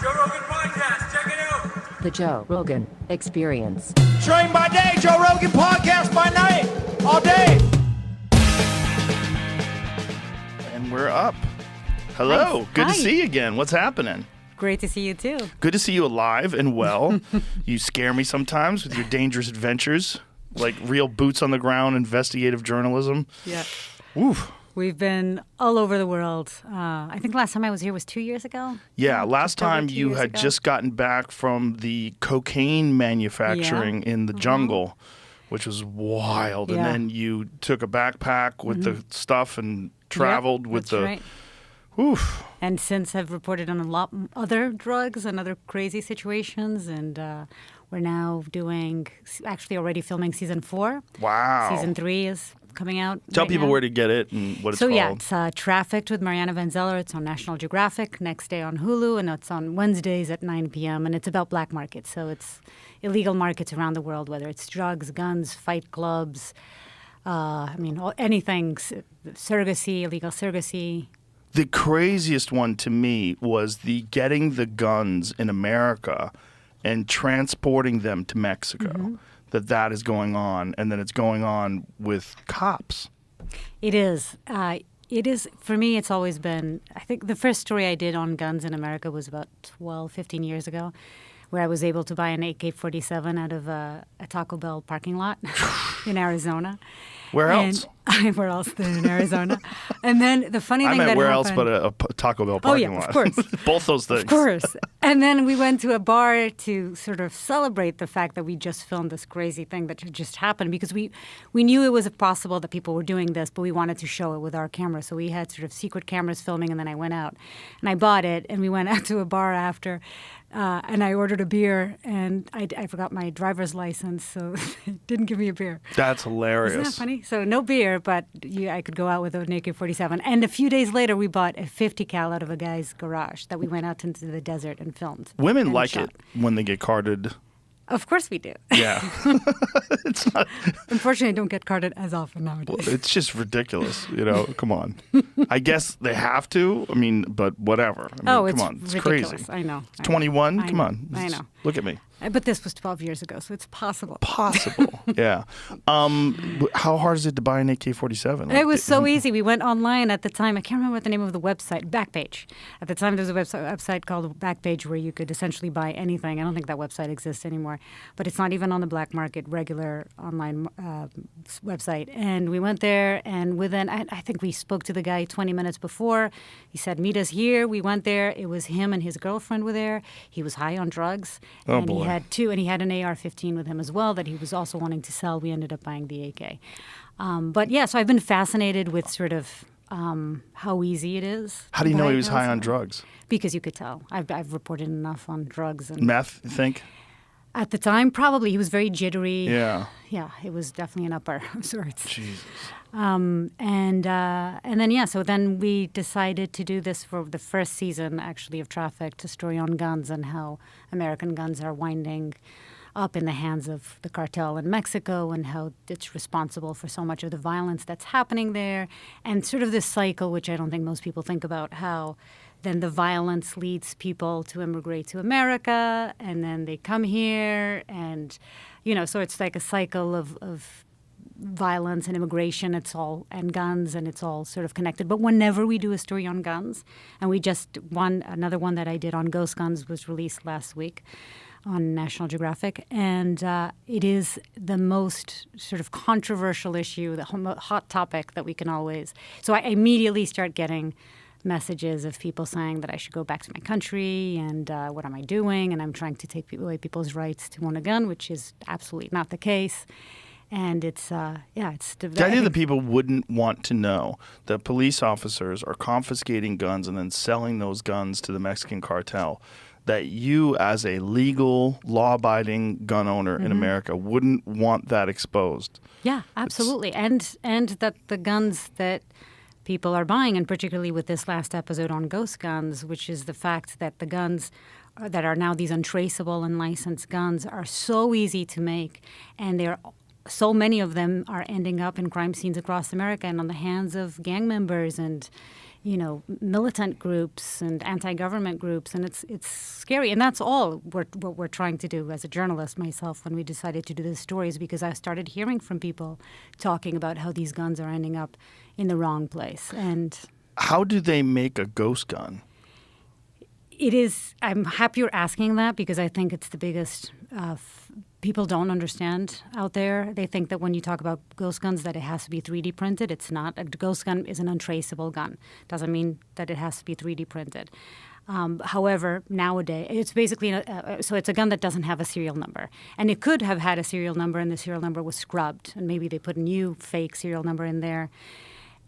Joe Rogan Podcast. Check it out. The Joe Rogan Experience. Train by day, Joe Rogan Podcast by night, all day. And we're up. Hello. Nice. Good Hi. to see you again. What's happening? Great to see you too. Good to see you alive and well. You scare me sometimes with your dangerous adventures, like real boots on the ground investigative journalism. Yeah. Oof. We've been all over the world. I think last time I was here was 2 years ago. Yeah, last just over time 2 you years had ago. just gotten back from the cocaine manufacturing in the jungle, which was wild. And Yeah. then you took a backpack with the stuff and traveled with that's the... right. Oof. And since I've reported on a lot other drugs and other crazy situations, and we're now actually already filming season 4. Wow. Season 3 is coming out. Tell right people now. where to get it and what it's So called. yeah, it's Trafficked with Mariana van Zeller. It's on National Geographic, next day on Hulu, and it's on Wednesdays at 9 p.m. And it's about black markets. So it's illegal markets around the world, whether it's drugs, guns, fight clubs, anything, surrogacy, illegal surrogacy. The craziest one to me was the getting the guns in America and transporting them to Mexico. That is going on, and that it's going on with cops. It is. It is, for me, it's always been, I think the first story I did on guns in America was about 12, 15 years ago, where I was able to buy an AK-47 out of a Taco Bell parking lot in Arizona. Where else? Where else than in Arizona? And then the funny I thing meant that where happened, else but a Taco Bell parking lot. of course. Both those things. Of course. And then we went to a bar to sort of celebrate the fact that we just filmed this crazy thing that just happened, because we knew it was possible that people were doing this, but we wanted to show it with our camera. So we had sort of secret cameras filming, and then I went out and I bought it, and we went out to a bar after, and I ordered a beer, and I forgot my driver's license, so they didn't give me a beer. That's hilarious. Isn't that funny? So no beer, but I could go out with an AK-47. And a few days later, we bought a 50 cal out of a guy's garage that we went out into the desert and filmed. Women and like shot. it when they get carded. Of course we do. Yeah. It's not. Unfortunately, I don't get carded as often nowadays. It's just ridiculous. Come on. I guess they have to. I mean, but whatever. It's come on. It's ridiculous. crazy. I know. It's 21. I Come know. on. I know. Look at me. But this was 12 years ago, so it's possible. Possible. Yeah. How hard is it to buy an AK-47? It was so easy. We went online at the time. I can't remember what the name of the website, Backpage. At the time, there was a website called Backpage where you could essentially buy anything. I don't think that website exists anymore. But it's not even on the black market, regular online website. And we went there, and within, I think we spoke to the guy 20 minutes before. He said, meet us here. We went there. It was him and his girlfriend were there. He was high on drugs. Oh, and boy. he had an AR-15 with him as well that he was also wanting to sell. We ended up buying the AK. But yeah, so I've been fascinated with sort of how easy it is. How do you to know buy he was high guns. on drugs? Because you could tell. I've reported enough on drugs. And Meth, you think? at the time, probably. He was very jittery. Yeah. Yeah, it was definitely an upper of sorts. Jesus. And then, so then we decided to do this for the first season, actually, of Trafficked, a story on guns and how American guns are winding up in the hands of the cartel in Mexico and how it's responsible for so much of the violence that's happening there. And sort of this cycle, which I don't think most people think about, how then the violence leads people to immigrate to America, and then they come here, and, so it's like a cycle of violence and immigration, and guns, and it's all sort of connected. But whenever we do a story on guns, and another one that I did on ghost guns was released last week on National Geographic, and it is the most sort of controversial issue, the hot topic that we can always. So I immediately start getting messages of people saying that I should go back to my country, and what am I doing? And I'm trying to take away people's rights to own a gun, which is absolutely not the case. And it's The idea that people wouldn't want to know that police officers are confiscating guns and then selling those guns to the Mexican cartel, that you as a legal, law-abiding gun owner in America wouldn't want that exposed. Yeah, absolutely. And that the guns that people are buying, and particularly with this last episode on ghost guns, which is the fact that the guns that are now these untraceable and licensed guns are so easy to make, and so many of them are ending up in crime scenes across America and on the hands of gang members and militant groups and anti-government groups, and it's scary. And that's all what we're trying to do as a journalist, myself, when we decided to do this stories, because I started hearing from people talking about how these guns are ending up in the wrong place. And how do they make a ghost gun? I'm happy you're asking that, because I think it's the biggest people don't understand out there. They think that when you talk about ghost guns that it has to be 3D printed. It's not. A ghost gun is an untraceable gun. Doesn't mean that it has to be 3D printed. However, nowadays, it's basically, so it's a gun that doesn't have a serial number. And it could have had a serial number and the serial number was scrubbed, and maybe they put a new fake serial number in there.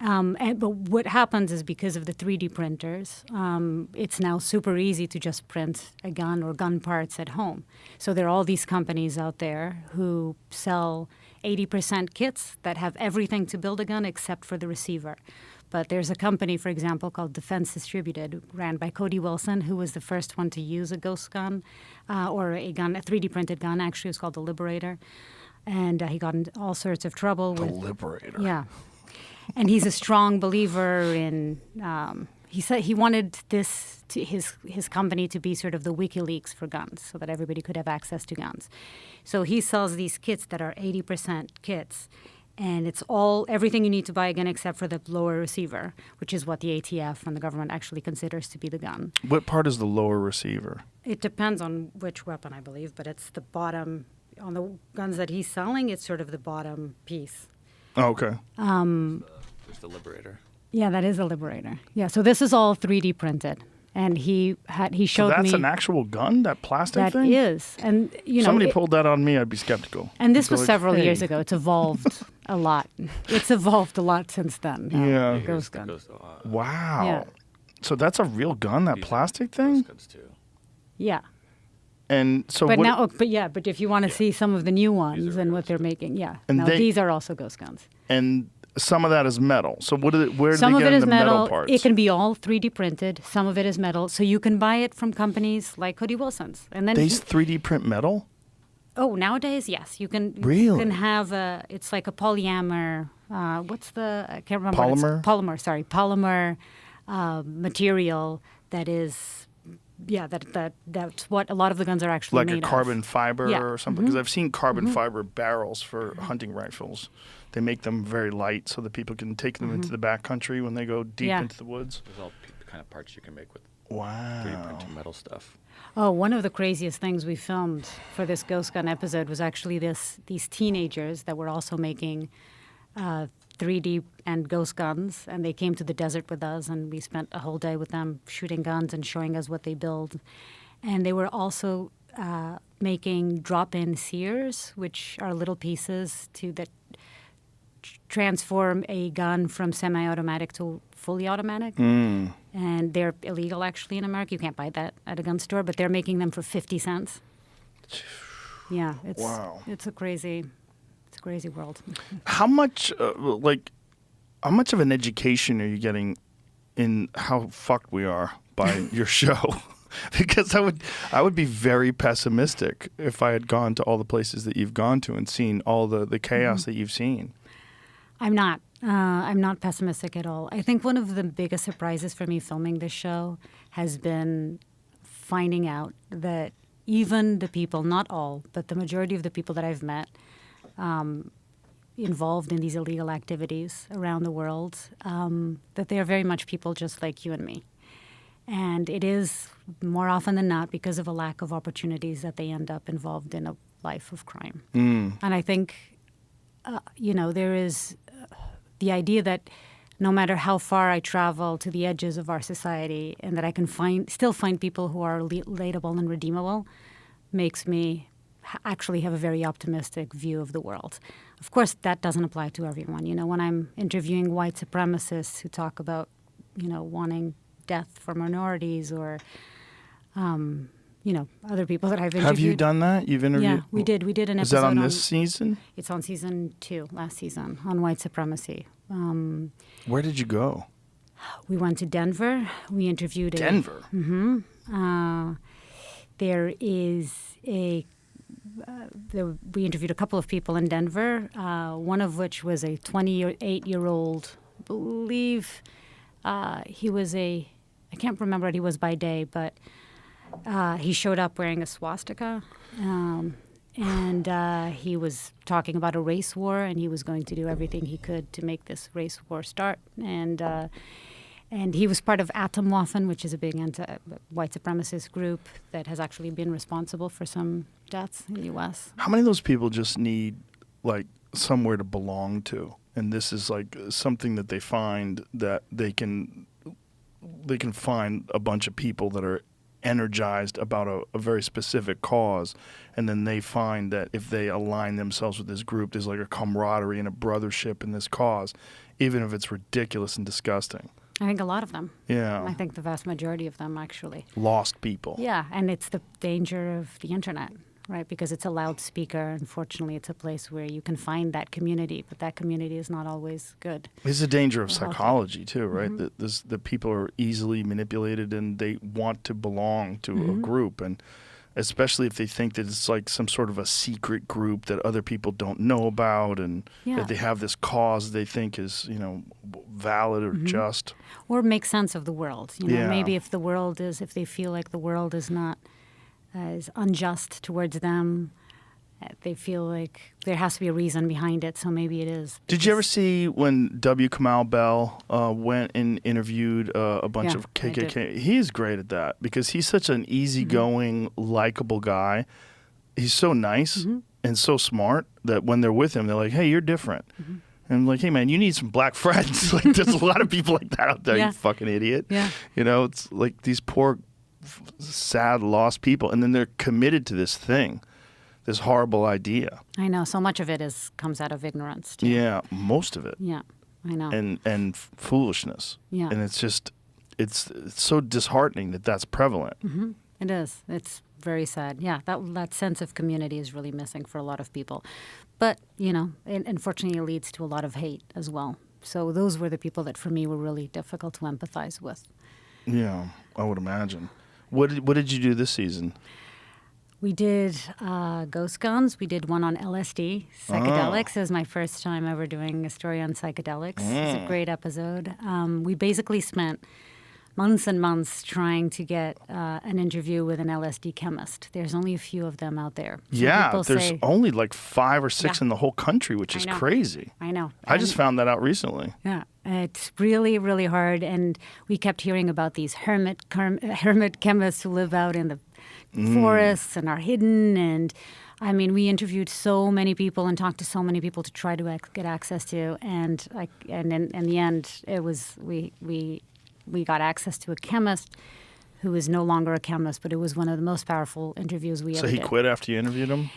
But what happens is, because of the 3D printers, it's now super easy to just print a gun or gun parts at home. So there are all these companies out there who sell 80% kits that have everything to build a gun except for the receiver. But there's a company, for example, called Defense Distributed, ran by Cody Wilson, who was the first one to use a ghost gun, or a 3D printed gun. Actually, it was called the Liberator. And he got in all sorts of trouble with... The Liberator. Yeah. And he's a strong believer in. He said he wanted his company to be sort of the WikiLeaks for guns, so that everybody could have access to guns. So he sells these kits that are 80% kits, and it's everything you need to buy a gun except for the lower receiver, which is what the ATF and the government actually considers to be the gun. What part is the lower receiver? It depends on which weapon, I believe, but it's the bottom. On the guns that he's selling, it's sort of the bottom piece. Oh, okay. There's the Liberator. Yeah, that is a Liberator. Yeah, so this is all 3D printed, and he showed me. So that's an actual gun, that plastic thing? That is, and somebody pulled that on me, I'd be skeptical. And this was like, several hey. years ago. It's evolved a lot. It's evolved a lot since then. Yeah. Ghost gun. Wow. Yeah. So that's a real gun, that plastic thing? Ghost guns too. Yeah. And so But what, but if you want to see some of the new ones and what they're making, yeah. And now these are also ghost guns. And some of that is metal. So where do Some they of get it is the metal parts? It can be all 3D printed. Some of it is metal. So you can buy it from companies like Cody Wilson's. And then They 3D print metal? Oh, nowadays, yes. You can Really? You can have it's like a polymer. I can't remember. Polymer? Polymer material that is. Yeah, that's what a lot of the guns are actually Like made a carbon fiber Yeah. or something? Because I've seen carbon fiber barrels for hunting rifles. They make them very light so that people can take them into the backcountry when they go deep Yeah. into the woods. There's all the kind of parts you can make with 3D Wow. printed metal stuff. Oh, one of the craziest things we filmed for this ghost gun episode was actually these teenagers that were also making 3D and ghost guns, and they came to the desert with us, and we spent a whole day with them shooting guns and showing us what they build. And they were also making drop-in sears, which are little pieces that transform a gun from semi-automatic to fully automatic. And they're illegal, actually, in America. You can't buy that at a gun store, but they're making them for 50 cents. Yeah, it's a crazy world. How much of an education are you getting in how fucked we are by your show? Because I would be very pessimistic if I had gone to all the places that you've gone to and seen all the chaos that you've seen. I'm not. I'm not pessimistic at all. I think one of the biggest surprises for me filming this show has been finding out that even the people, not all, but the majority of the people that I've met involved in these illegal activities around the world, that they are very much people just like you and me. And it is more often than not because of a lack of opportunities that they end up involved in a life of crime. And I think, there is the idea that no matter how far I travel to the edges of our society and that I can still find people who are relatable and redeemable makes me actually have a very optimistic view of the world. Of course, that doesn't apply to everyone. When I'm interviewing white supremacists who talk about, wanting death for minorities or, other people that I've interviewed. Have you done that? You've interviewed? Yeah, we did. We did an episode. Is that on this season? It's on season 2, last season, on white supremacy. Where did you go? We went to Denver. We interviewed Denver? There is we interviewed a couple of people in Denver, one of which was a 28-year-old, I believe, he was I can't remember what he was by day, but he showed up wearing a swastika. And he was talking about a race war, and he was going to do everything he could to make this race war start. And he was part of Atomwaffen, which is a big white supremacist group that has actually been responsible for some deaths in the U.S. How many of those people just need like somewhere to belong to? And this is like something that they find that they can find a bunch of people that are energized about a very specific cause, and then they find that if they align themselves with this group, there's like a camaraderie and a brothership in this cause, even if it's ridiculous and disgusting. I think a lot of them. Yeah. I think the vast majority of them, actually. Lost people. Yeah, and it's the danger of the internet, right? Because it's a loudspeaker. Unfortunately, it's a place where you can find that community, but that community is not always good. It's a danger of psychology too, right? That people are easily manipulated and they want to belong to a group, and especially if they think that it's like some sort of a secret group that other people don't know about, and that they have this cause they think is, valid or just. Or make sense of the world. Maybe if they feel like the world is not is unjust towards them, they feel like there has to be a reason behind it, so maybe it is. Did you ever see when W. Kamau Bell went and interviewed a bunch of KKK? He's great at that because he's such an easygoing, likable guy. He's so nice and so smart that when they're with him, they're like, hey, you're different. And I'm like, hey, man, you need some black friends. Like, there's a lot of people like that out there, you fucking idiot. Yeah. It's like these poor, sad, lost people, and then they're committed to this thing. This horrible idea. I know. So much of it comes out of ignorance, too. Yeah, most of it. Yeah, I know. And foolishness. Yeah. And it's just, it's so disheartening that that's prevalent. It is. It's very sad. Yeah, that sense of community is really missing for a lot of people. But, unfortunately, it leads to a lot of hate as well. So those were the people that, for me, were really difficult to empathize with. Yeah, I would imagine. What did you do this season? We did Ghost Guns. We did one on LSD, psychedelics. It was my first time ever doing a story on psychedelics. It's a great episode. We basically spent months and months trying to get an interview with an LSD chemist. There's only a few of them out there. There's only like 5 or 6 in the whole country, which is crazy. I know. I just found that out recently. Yeah. It's really, really hard. And we kept hearing about these hermit chemists who live out in the forests and are hidden. And I mean, we interviewed so many people and talked to so many people to try to get access to. And in the end, it was we got access to a chemist who is no longer a chemist, but it was one of the most powerful interviews we ever did. So he quit after you interviewed him?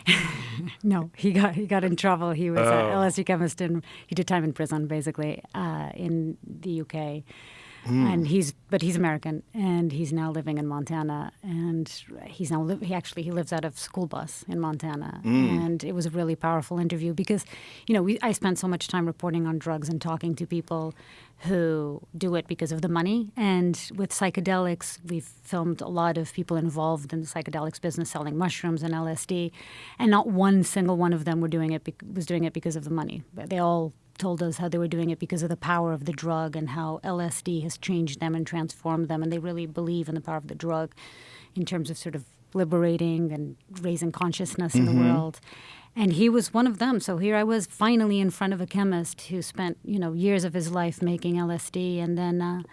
No, he got in trouble. He was an LSD chemist, and he did time in prison, basically, in the UK. And he's American, and he's now living in Montana, and he lives out of school bus in Montana. And it was a really powerful interview because, I spent so much time reporting on drugs and talking to people who do it because of the money. And with psychedelics, we've filmed a lot of people involved in the psychedelics business selling mushrooms and LSD, and not one single one of them was doing it because of the money. They all told us how they were doing it because of the power of the drug and how LSD has changed them and transformed them, and they really believe in the power of the drug in terms of sort of liberating and raising consciousness in the world. And he was one of them. So here I was finally in front of a chemist who spent, years of his life making LSD, and then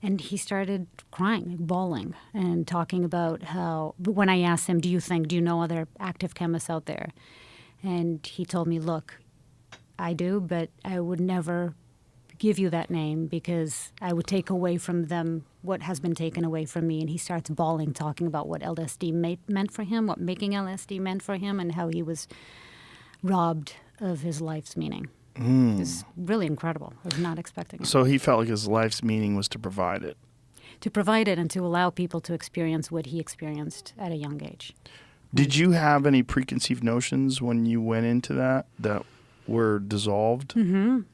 and he started crying, like bawling, and talking about how, when I asked him, do you know other active chemists out there? And he told me, look, I do, but I would never give you that name because I would take away from them what has been taken away from me. And he starts bawling, talking about what LSD meant for him, what making LSD meant for him, and how he was robbed of his life's meaning. It's really incredible. I was not expecting it. So he felt like his life's meaning was to provide it. To provide it and to allow people to experience what he experienced at a young age. Did you have any preconceived notions when you went into that were dissolved?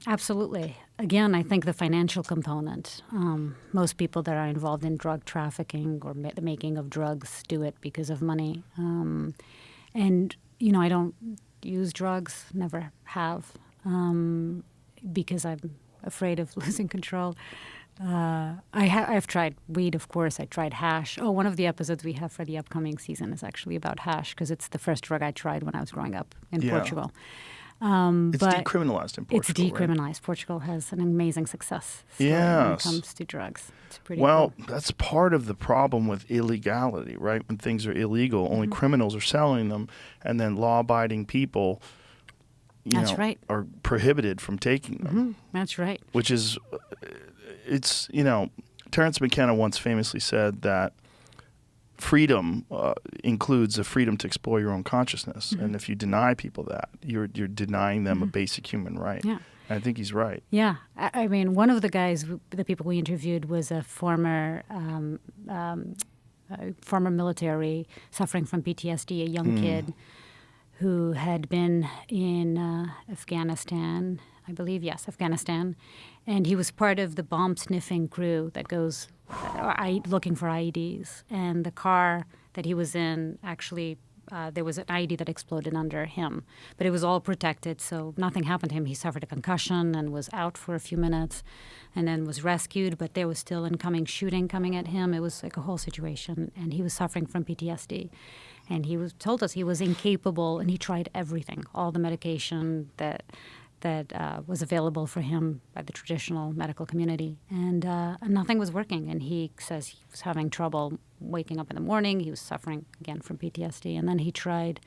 Absolutely. Again, I think the financial component. Most people that are involved in drug trafficking or the making of drugs do it because of money. And, I don't use drugs, never have, because I'm afraid of losing control. I've tried weed, of course. I tried hash. Oh, one of the episodes we have for the upcoming season is actually about hash because it's the first drug I tried when I was growing up in Yeah. Portugal. It's But decriminalized in Portugal. it's decriminalized. Portugal has an amazing success story when it Yes. comes to drugs. It's pretty Well, cool. that's part of the problem with illegality, right? When things are illegal, only Mm-hmm. criminals are selling them, and then law-abiding people, That's right. are prohibited from taking them. That's right. Which is, it's, Terence McKenna once famously said that freedom includes the freedom to explore your own consciousness, and if you deny people that, you're denying them a basic human right. Yeah. And I think he's right. Yeah, I mean, one of the guys, the people we interviewed, was a former military suffering from PTSD, a young kid who had been in Afghanistan, I believe, yes, Afghanistan, and he was part of the bomb sniffing crew that goes looking for IEDs, and the car that he was in actually. There was an IED that exploded under him, but it was all protected, so nothing happened to him. He suffered a concussion and was out for a few minutes and then was rescued, but there was still incoming shooting coming at him. It was like a whole situation, and he was suffering from PTSD. And told us he was incapable, and he tried everything, all the medication that was available for him by the traditional medical community, and nothing was working. And he says he was having trouble waking up in the morning. He was suffering again from PTSD, and then he tried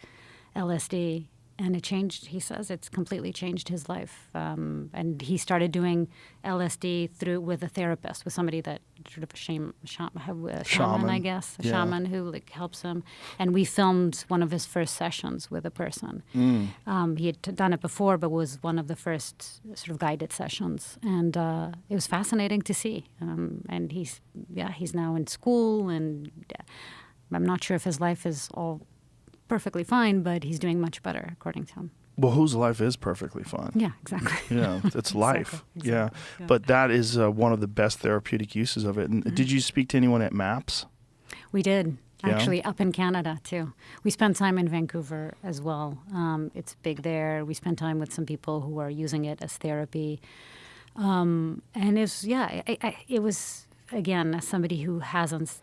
LSD, and it changed. He says it's completely changed his life. And he started doing LSD with a therapist, with somebody that sort of a shaman, I guess, a shaman who helps him. And we filmed one of his first sessions with a person. He had done it before, but was one of the first sort of guided sessions, and it was fascinating to see. And he's now in school, and I'm not sure if his life is all perfectly fine, but he's doing much better, according to him. Well, whose life is perfectly fine? Yeah, exactly. Yeah, it's life. Exactly. Yeah. Yeah. But that is one of the best therapeutic uses of it. And did you speak to anyone at MAPS? We did, Yeah? actually, up in Canada, too. We spent time in Vancouver as well. It's big there. We spent time with some people who are using it as therapy. And it was, again, as somebody who hasn't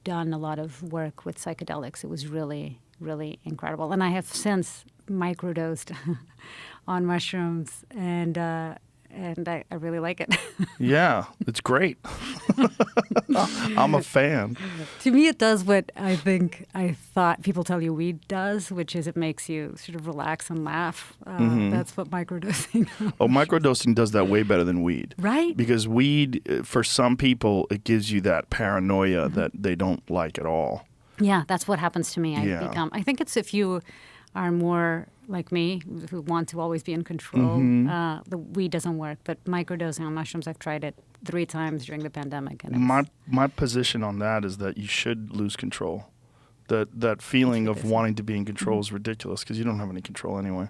done a lot of work with psychedelics, it was really, really incredible. And I have since microdosed on mushrooms, and I really like it. Yeah, it's great. I'm a fan. To me, it does what I thought people tell you weed does, which is it makes you sort of relax and laugh. That's what microdosing does. Oh, microdosing does that way better than weed. Right? Because weed, for some people, it gives you that paranoia that they don't like at all. Yeah, that's what happens to me. Yeah. I think it's if you are more like me, who want to always be in control, the weed doesn't work. But microdosing on mushrooms, I've tried it 3 times during the pandemic. And My position on that is that you should lose control. That feeling of wanting to be in control is ridiculous because you don't have any control anyway.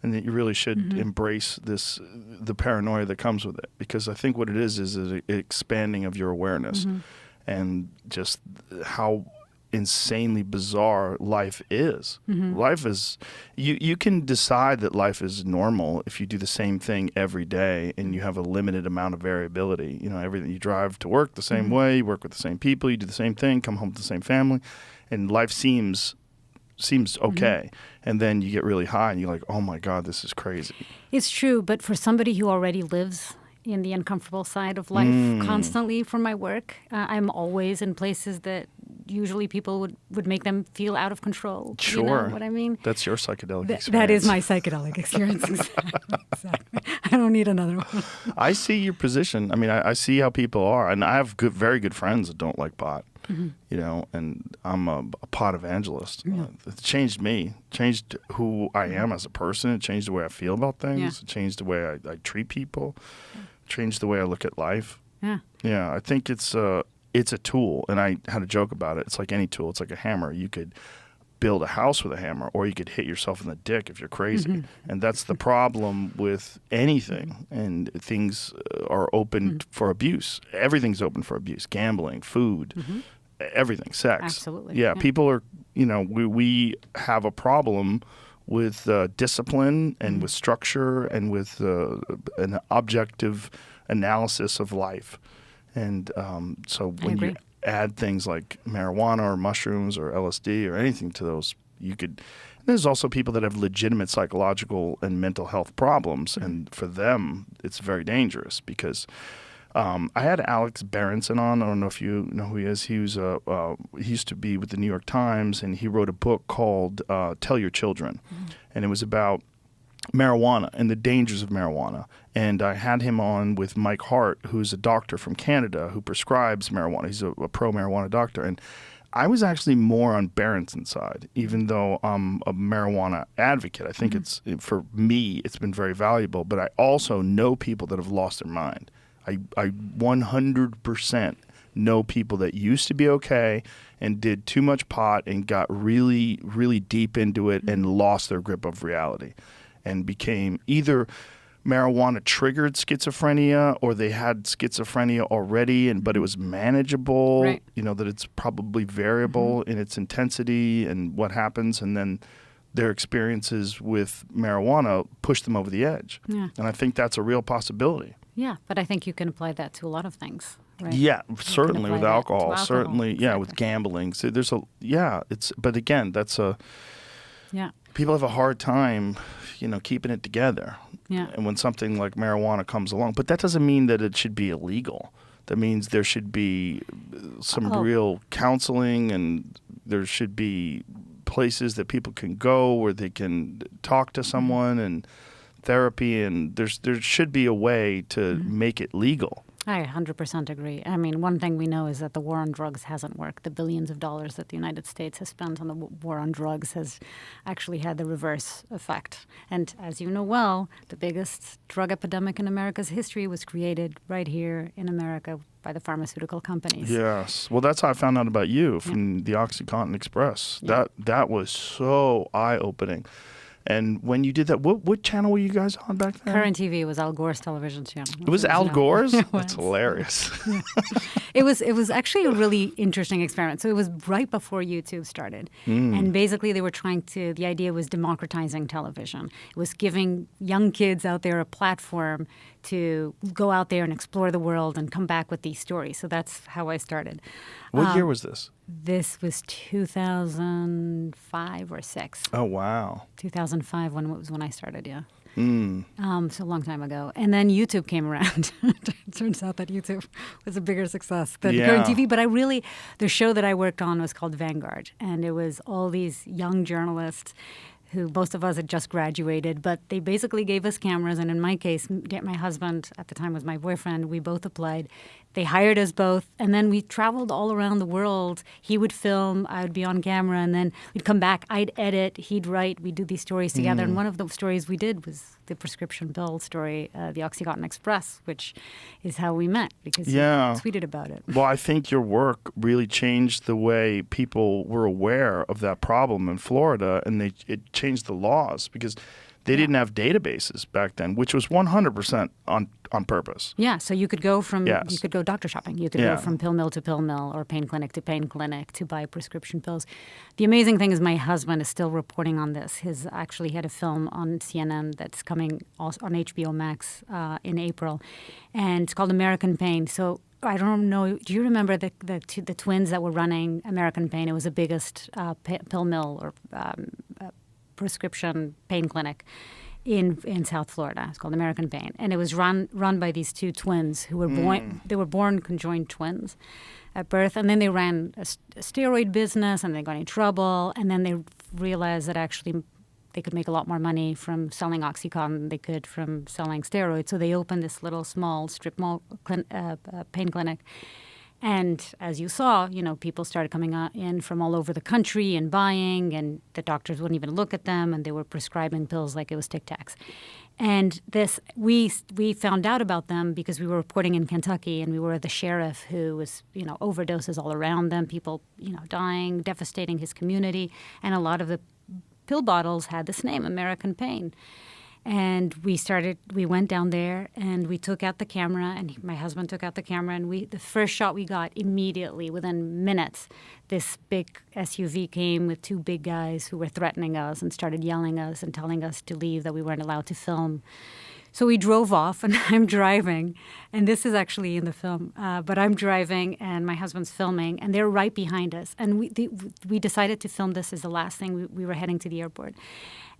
And that you really should embrace the paranoia that comes with it. Because I think what it is an expanding of your awareness and just how insanely bizarre life is. Life is, you can decide that life is normal if you do the same thing every day and you have a limited amount of variability. Everything, you drive to work the same way, you work with the same people, you do the same thing, come home to the same family, and life seems okay. And then you get really high and you're like, oh my God, this is crazy. It's true, but for somebody who already lives in the uncomfortable side of life constantly for my work, I'm always in places that usually people would make them feel out of control. Sure. You know what I mean? That's your psychedelic experience. That is my psychedelic experience. Exactly. I don't need another one. I see your position. I mean, I see how people are. And I have very good friends that don't like pot. And I'm a pot evangelist. It changed me, changed who I am as a person. It changed the way I feel about things. Yeah. It changed the way I treat people. Changed the way I look at life. Yeah. Yeah, I think it's a tool, and I had a joke about it. It's like any tool. It's like a hammer. You could build a house with a hammer, or you could hit yourself in the dick if you're crazy. And that's the problem with anything. And things are open for abuse. Everything's open for abuse. Gambling, food, everything, sex. Absolutely. Yeah, people are, we have a problem with discipline and with structure and with an objective analysis of life. And so when agree. you add things like marijuana or mushrooms or LSD or anything to those, you could. There's also people that have legitimate psychological and mental health problems, and for them, it's very dangerous because I had Alex Berenson on. I don't know if you know who he is. He used to be with the New York Times, and he wrote a book called "Tell Your Children," and it was about marijuana and the dangers of marijuana. And I had him on with Mike Hart, who's a doctor from Canada who prescribes marijuana. He's a pro-marijuana doctor, and I was actually more on Berenson's side, even though I'm a marijuana advocate. I think for me, it's been very valuable, but I also know people that have lost their mind. I 100% know people that used to be okay and did too much pot and got really, really deep into it and lost their grip of reality and became either marijuana triggered schizophrenia or they had schizophrenia already but it was manageable, Right. That it's probably variable in its intensity and what happens, and then their experiences with marijuana push them over the edge. Yeah. And I think that's a real possibility. Yeah, but I think you can apply that to a lot of things, right? Yeah, You certainly can with apply that to alcohol, certainly, with exactly. gambling. So but again, Yeah, people have a hard time, keeping it together. yeah. And when something like marijuana comes along, but that doesn't mean that it should be illegal. That means there should be some real counseling, and there should be places that people can go where they can talk to someone and therapy, and there should be a way to make it legal. I 100% agree. I mean, one thing we know is that the war on drugs hasn't worked. The billions of dollars that the United States has spent on the war on drugs has actually had the reverse effect. And as you know well, the biggest drug epidemic in America's history was created right here in America by the pharmaceutical companies. Yes. Well, that's how I found out about you from the OxyContin Express. Yeah. That was so eye-opening. And when you did that, what channel were you guys on back then? Current TV was Al Gore's television channel. It was Al Gore's? It That's was. hilarious. It was actually a really interesting experiment. So it was right before YouTube started. And basically the idea was democratizing television. It was giving young kids out there a platform to go out there and explore the world and come back with these stories. So that's how I started. What year was this? This was 2005 or 6. Oh, wow. 2005 when I started, yeah. So a long time ago. And then YouTube came around. It turns out that YouTube was a bigger success than current TV. But the show that I worked on was called Vanguard. And it was all these young journalists who most of us had just graduated, but they basically gave us cameras. And in my case, my husband at the time was my boyfriend. We both applied. They hired us both, and then we traveled all around the world. He would film, I would be on camera, and then we'd come back. I'd edit, he'd write. We'd do these stories together. And one of the stories we did was the prescription pill story, the OxyContin Express, which is how we met because he tweeted about it. Well, I think your work really changed the way people were aware of that problem in Florida, and it changed the laws because they didn't have databases back then, which was 100% on purpose. Yeah, so you could go you could go doctor shopping. You could Yeah. go from pill mill to pill mill or pain clinic to buy prescription pills. The amazing thing is my husband is still reporting on this. He had a film on CNN that's coming also on HBO Max in April, and it's called American Pain. So I don't know. Do you remember the twins that were running American Pain? It was the biggest pill mill or prescription pain clinic in South Florida. It's called American Pain, and it was run by these two twins who were born. They were born conjoined twins at birth, and then they ran a steroid business, and they got in trouble, and then they realized that actually they could make a lot more money from selling OxyContin than they could from selling steroids. So they opened this little small strip mall pain clinic. And as you saw, people started coming in from all over the country and buying, and the doctors wouldn't even look at them, and they were prescribing pills like it was Tic Tacs. And we found out about them because we were reporting in Kentucky, and we were the sheriff who was, overdoses all around them, people, dying, devastating his community, and a lot of the pill bottles had this name, American Pain. And we went down there and we took out the camera, and my husband took out the camera, and the first shot we got immediately, within minutes, this big SUV came with two big guys who were threatening us and started yelling at us and telling us to leave, that we weren't allowed to film. So we drove off, and I'm driving, and this is actually in the film, but I'm driving, and my husband's filming, and they're right behind us. And we decided to film this as the last thing. We were heading to the airport.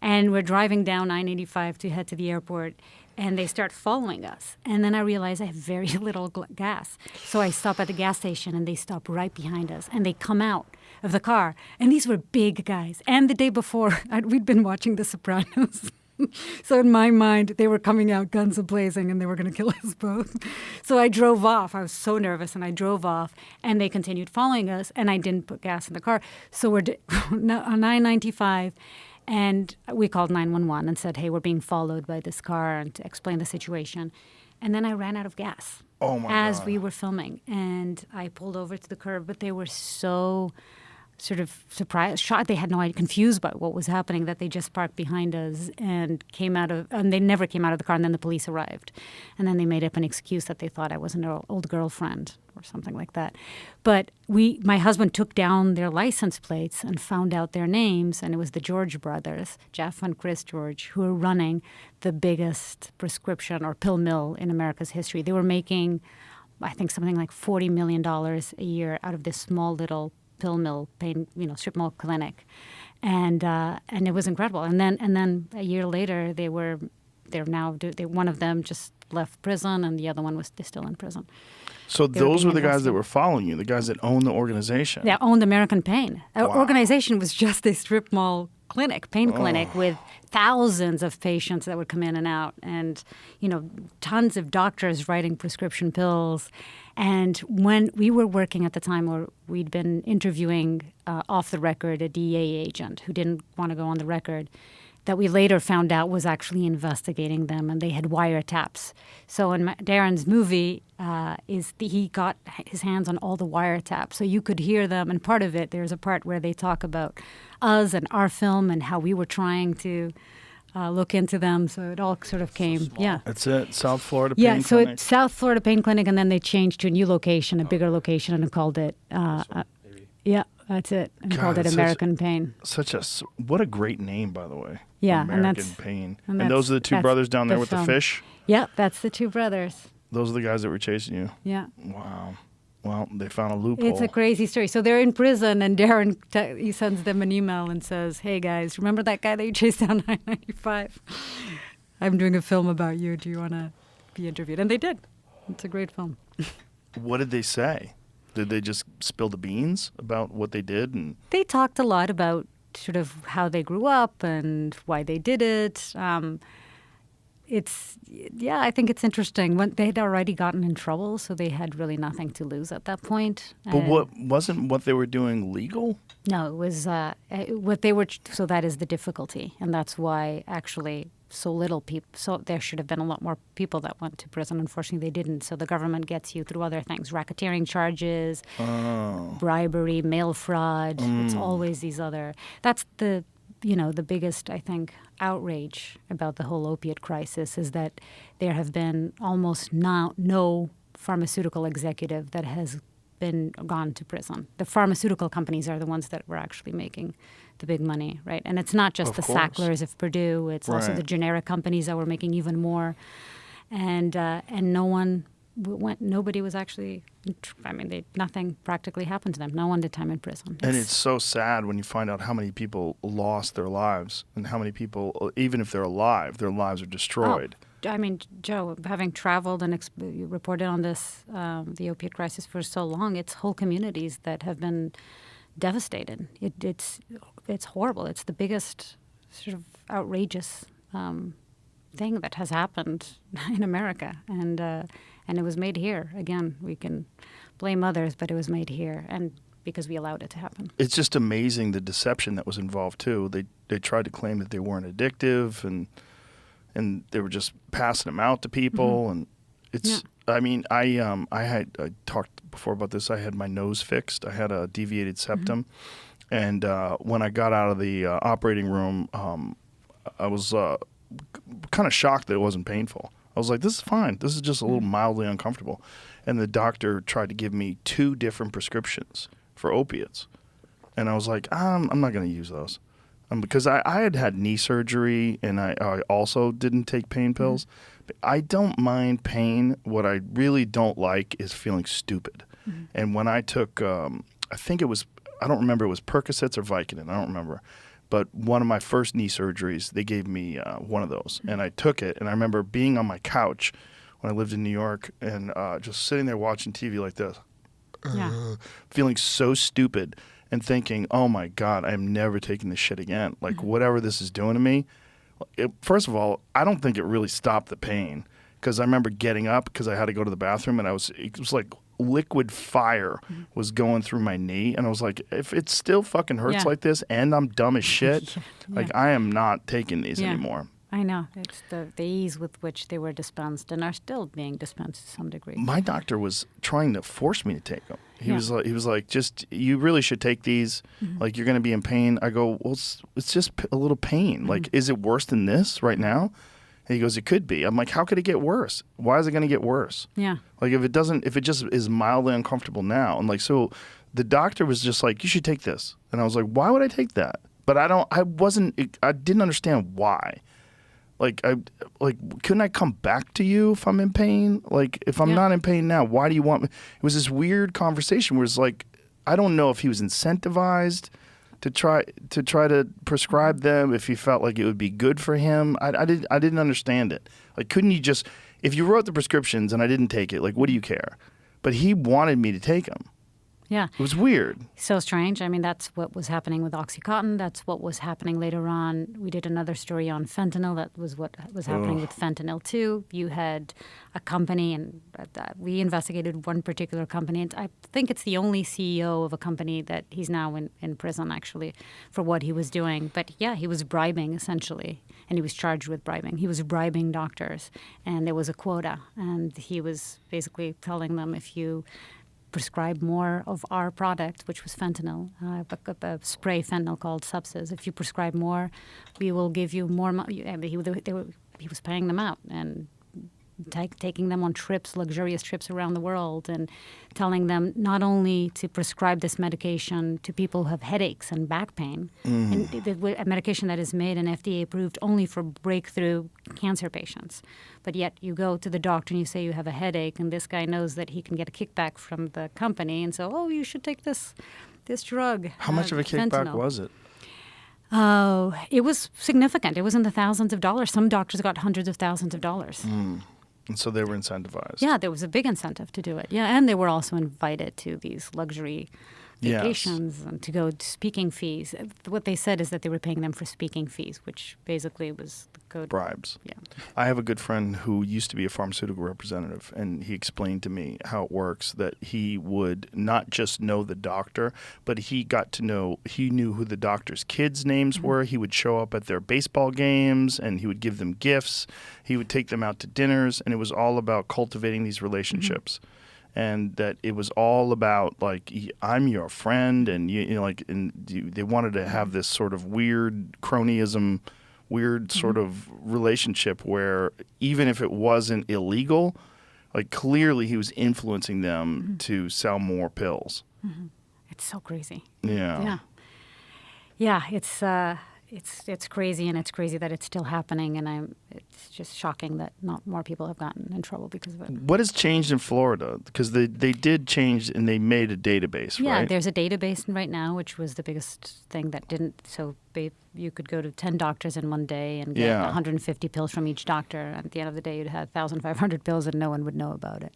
And we're driving down I-85 to head to the airport, and they start following us. And then I realize I have very little gas. So I stop at the gas station, and they stop right behind us, and they come out of the car. And these were big guys. And the day before, we'd been watching The Sopranos. So in my mind, they were coming out guns a-blazing, and they were going to kill us both. So I drove off. I was so nervous, and I drove off, and they continued following us, and I didn't put gas in the car. So we're on I-95, and we called 911 and said, hey, we're being followed by this car, and to explain the situation. And then I ran out of gas as we were filming, and I pulled over to the curb, but they were so sort of surprised, shocked. They had no idea, confused by what was happening, that they just parked behind us and they never came out of the car, and then the police arrived. And then they made up an excuse that they thought I was an old girlfriend or something like that. But my husband took down their license plates and found out their names, and it was the George brothers, Jeff and Chris George, who were running the biggest prescription or pill mill in America's history. They were making, I think, something like $40 million a year out of this small little pill mill, strip mall clinic, and it was incredible. And then a year later, one of them just left prison, and the other one was still in prison. So those were the guys that were following you, the guys that owned the organization. That owned American Pain. Our Wow. organization was just a strip mall pain clinic with thousands of patients that would come in and out, and tons of doctors writing prescription pills. And when we were working at the time, where we'd been interviewing off the record a DEA agent who didn't want to go on the record, that we later found out was actually investigating them, and they had wiretaps. So in Darren's movie, he got his hands on all the wiretaps, so you could hear them. And part of it, there's a part where they talk about us and our film and how we were trying to look into them. So it all sort of came. Yeah. That's it. South Florida Pain Yeah, so Clinic. it's South Florida Pain Clinic, and then they changed to a new location, a bigger location, and called it. Yeah, that's it. And God, called it it's American Pain. What a great name, by the way. Yeah, American Pain. And those are the two brothers down there with the fish? Yeah, that's the two brothers. Those are the guys that were chasing you? Yeah. Wow. Well, they found a loophole. It's a crazy story. So they're in prison, and Darren he sends them an email and says, hey, guys, remember that guy that you chased down I-95? I'm doing a film about you. Do you want to be interviewed? And they did. It's a great film. What did they say? Did they just spill the beans about what they did? And they talked a lot about sort of how they grew up and why they did it. I think it's interesting. They had already gotten in trouble, so they had really nothing to lose at that point. But what they were doing legal? No, it was what they were. So that is the difficulty, and that's why actually so little people. So there should have been a lot more people that went to prison. Unfortunately, they didn't. So the government gets you through other things: racketeering charges, bribery, mail fraud. It's always these other. That's the biggest, I think, outrage about the whole opiate crisis is that there have been almost no pharmaceutical executive that has gone to prison. The pharmaceutical companies are the ones that were actually making the big money, right? And it's not just the Sacklers of Purdue; it's also the generic companies that were making even more. And nobody was actually. Nothing practically happened to them. No one did time in prison. And it's so sad when you find out how many people lost their lives, and how many people, even if they're alive, their lives are destroyed. Joe, having traveled and reported on this, the opiate crisis for so long, it's whole communities that have been devastated. It's horrible. It's the biggest sort of outrageous thing that has happened in America, and it was made here. Again, we can blame others, but it was made here, and because we allowed it to happen. It's just amazing the deception that was involved too. They tried to claim that they weren't addictive, and they were just passing them out to people, and it's. Yeah. I talked before about this. I had my nose fixed. I had a deviated septum, and when I got out of the operating room, I was kind of shocked that it wasn't painful. I was like, this is fine. This is just a little mildly uncomfortable. And the doctor tried to give me 2 different prescriptions for opiates. And I was like, I'm not going to use those. Because I had knee surgery and I also didn't take pain pills. But I don't mind pain. What I really don't like is feeling stupid. And when I took, I think it was, I don't remember, it was Percocets or Vicodin. I don't remember. But one of my first knee surgeries, they gave me one of those. And I took it. And I remember being on my couch when I lived in New York and just sitting there watching TV like this, feeling so stupid. And thinking, oh my God, I'm never taking this shit again. Like whatever this is doing to me. First of all, I don't think it really stopped the pain because I remember getting up because I had to go to the bathroom and it was like liquid fire was going through my knee. And I was like, if it still fucking hurts like this and I'm dumb as shit, like I am not taking these anymore. I know. It's the ease with which they were dispensed and are still being dispensed to some degree. My doctor was trying to force me to take them. He was like, just, you really should take these. Like, you're going to be in pain. I go, well, it's just a little pain. Like, is it worse than this right now? And he goes, it could be. I'm like, how could it get worse? Why is it going to get worse? Yeah. Like, if it just is mildly uncomfortable now. And like, so the doctor was just like, you should take this. And I was like, why would I take that? But I didn't understand why. Like, couldn't I come back to you if I'm in pain? Like, if I'm not in pain now, why do you want me? It was this weird conversation where it's like, I don't know if he was incentivized to try to prescribe them, if he felt like it would be good for him. I didn't understand it. Like, couldn't you just, if you wrote the prescriptions and I didn't take it, like, what do you care? But he wanted me to take them. Yeah. It was weird. So strange. I mean, that's what was happening with OxyContin. That's what was happening later on. We did another story on fentanyl. That was what was happening with fentanyl, too. You had a company, and we investigated one particular company. And I think it's the only CEO of a company that he's now in prison, actually, for what he was doing. But, yeah, he was bribing, essentially, and he was charged with bribing. He was bribing doctors, and there was a quota. And he was basically telling them, if you prescribe more of our product, which was fentanyl, a spray fentanyl called Subsys. If you prescribe more, we will give you more money. He was paying them out and taking them on trips, luxurious trips around the world, and telling them not only to prescribe this medication to people who have headaches and back pain, and a medication that is made and FDA approved only for breakthrough cancer patients. But yet you go to the doctor and you say you have a headache, and this guy knows that he can get a kickback from the company, and so, oh, you should take this drug. How much of a kickback fentanyl. was it? Oh, it was significant. It was in the thousands of dollars. Some doctors got hundreds of thousands of dollars. And so they were incentivized. Yeah, there was a big incentive to do it. Yeah, and they were also invited to these luxury vacations and to go to speaking fees. What they said is that they were paying them for speaking fees, which basically was the code. Bribes. Yeah. I have a good friend who used to be a pharmaceutical representative, and he explained to me how it works, that he would not just know the doctor, but he knew who the doctor's kids' names were. He would show up at their baseball games, and he would give them gifts. He would take them out to dinners, and it was all about cultivating these relationships. And that it was all about, like, I'm your friend, and they wanted to have this sort of weird cronyism, weird sort of relationship where even if it wasn't illegal, like, clearly he was influencing them to sell more pills. It's so crazy. Yeah. Yeah, it's crazy, and it's crazy that it's still happening, and it's just shocking that not more people have gotten in trouble because of it. What has changed in Florida? Because they did change, and they made a database, right? Yeah, there's a database right now, which was the biggest thing that didn't. So you could go to 10 doctors in one day and get 150 pills from each doctor. At the end of the day, you'd have 1,500 pills, and no one would know about it.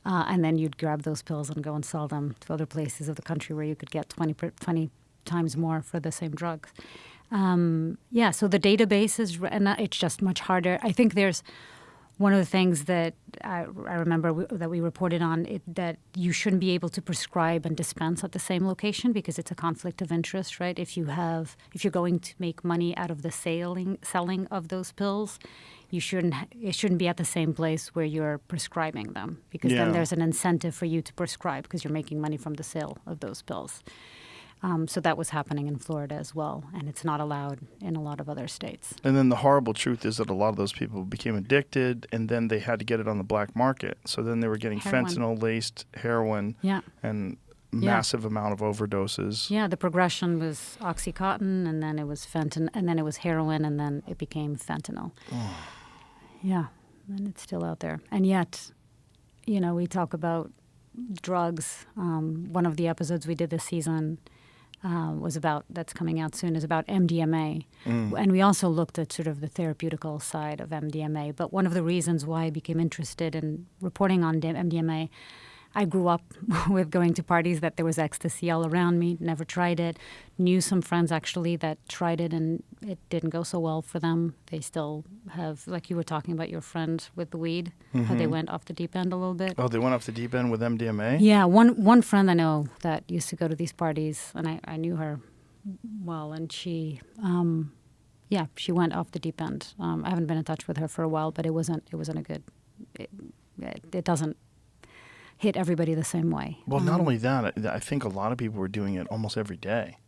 And then you'd grab those pills and go and sell them to other places of the country where you could get 20 times more for the same drugs. So the database is, and it's just much harder. I think there's one of the things that I remember that we reported on, that you shouldn't be able to prescribe and dispense at the same location because it's a conflict of interest, right? If you're going to make money out of the selling of those pills, it shouldn't be at the same place where you're prescribing them, because then there's an incentive for you to prescribe because you're making money from the sale of those pills. So that was happening in Florida as well, and it's not allowed in a lot of other states. And then the horrible truth is that a lot of those people became addicted, and then they had to get it on the black market. So then they were getting fentanyl-laced heroin. Yeah. And massive amount of overdoses. Yeah, the progression was Oxycontin, and then it was fentanyl, and then it was heroin, and then it became fentanyl. Yeah, and it's still out there. And yet, we talk about drugs. One of the episodes we did this season that's coming out soon, is about MDMA. And we also looked at sort of the therapeutical side of MDMA. But one of the reasons why I became interested in reporting on MDMA, I grew up with going to parties that there was ecstasy all around me, never tried it. Knew some friends actually that tried it and it didn't go so well for them. They still have, like you were talking about your friend with the weed, how they went off the deep end a little bit. Oh, they went off the deep end with MDMA? Yeah, one friend I know that used to go to these parties, and I knew her well, and she went off the deep end. I haven't been in touch with her for a while, but it wasn't a good, it doesn't hit everybody the same way. Well, not only that, I think a lot of people were doing it almost every day.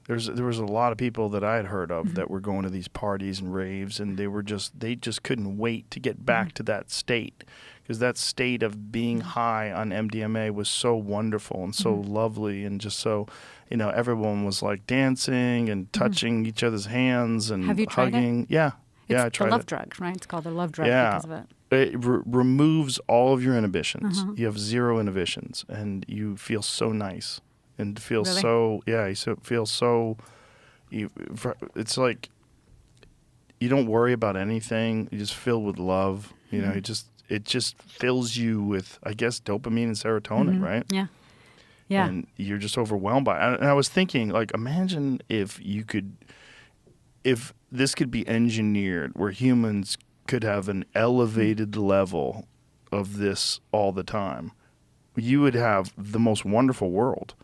There was a lot of people that I had heard of that were going to these parties and raves, and they just couldn't wait to get back to that state, because that state of being high on MDMA was so wonderful and so lovely, and just so, everyone was like dancing and touching each other's hands and Have you tried hugging. it? Yeah, I It's tried the love it. drug, right? It's called the love drug because of it. It removes all of your inhibitions. You have zero inhibitions, and you feel so nice, and feel Really? it's like you don't worry about anything. You're just filled with love. It just fills you with, I guess, dopamine and serotonin, right? Yeah. Yeah. And you're just overwhelmed by it. And I was thinking, like, imagine if this could be engineered where humans could have an elevated level of this all the time. You would have the most wonderful world,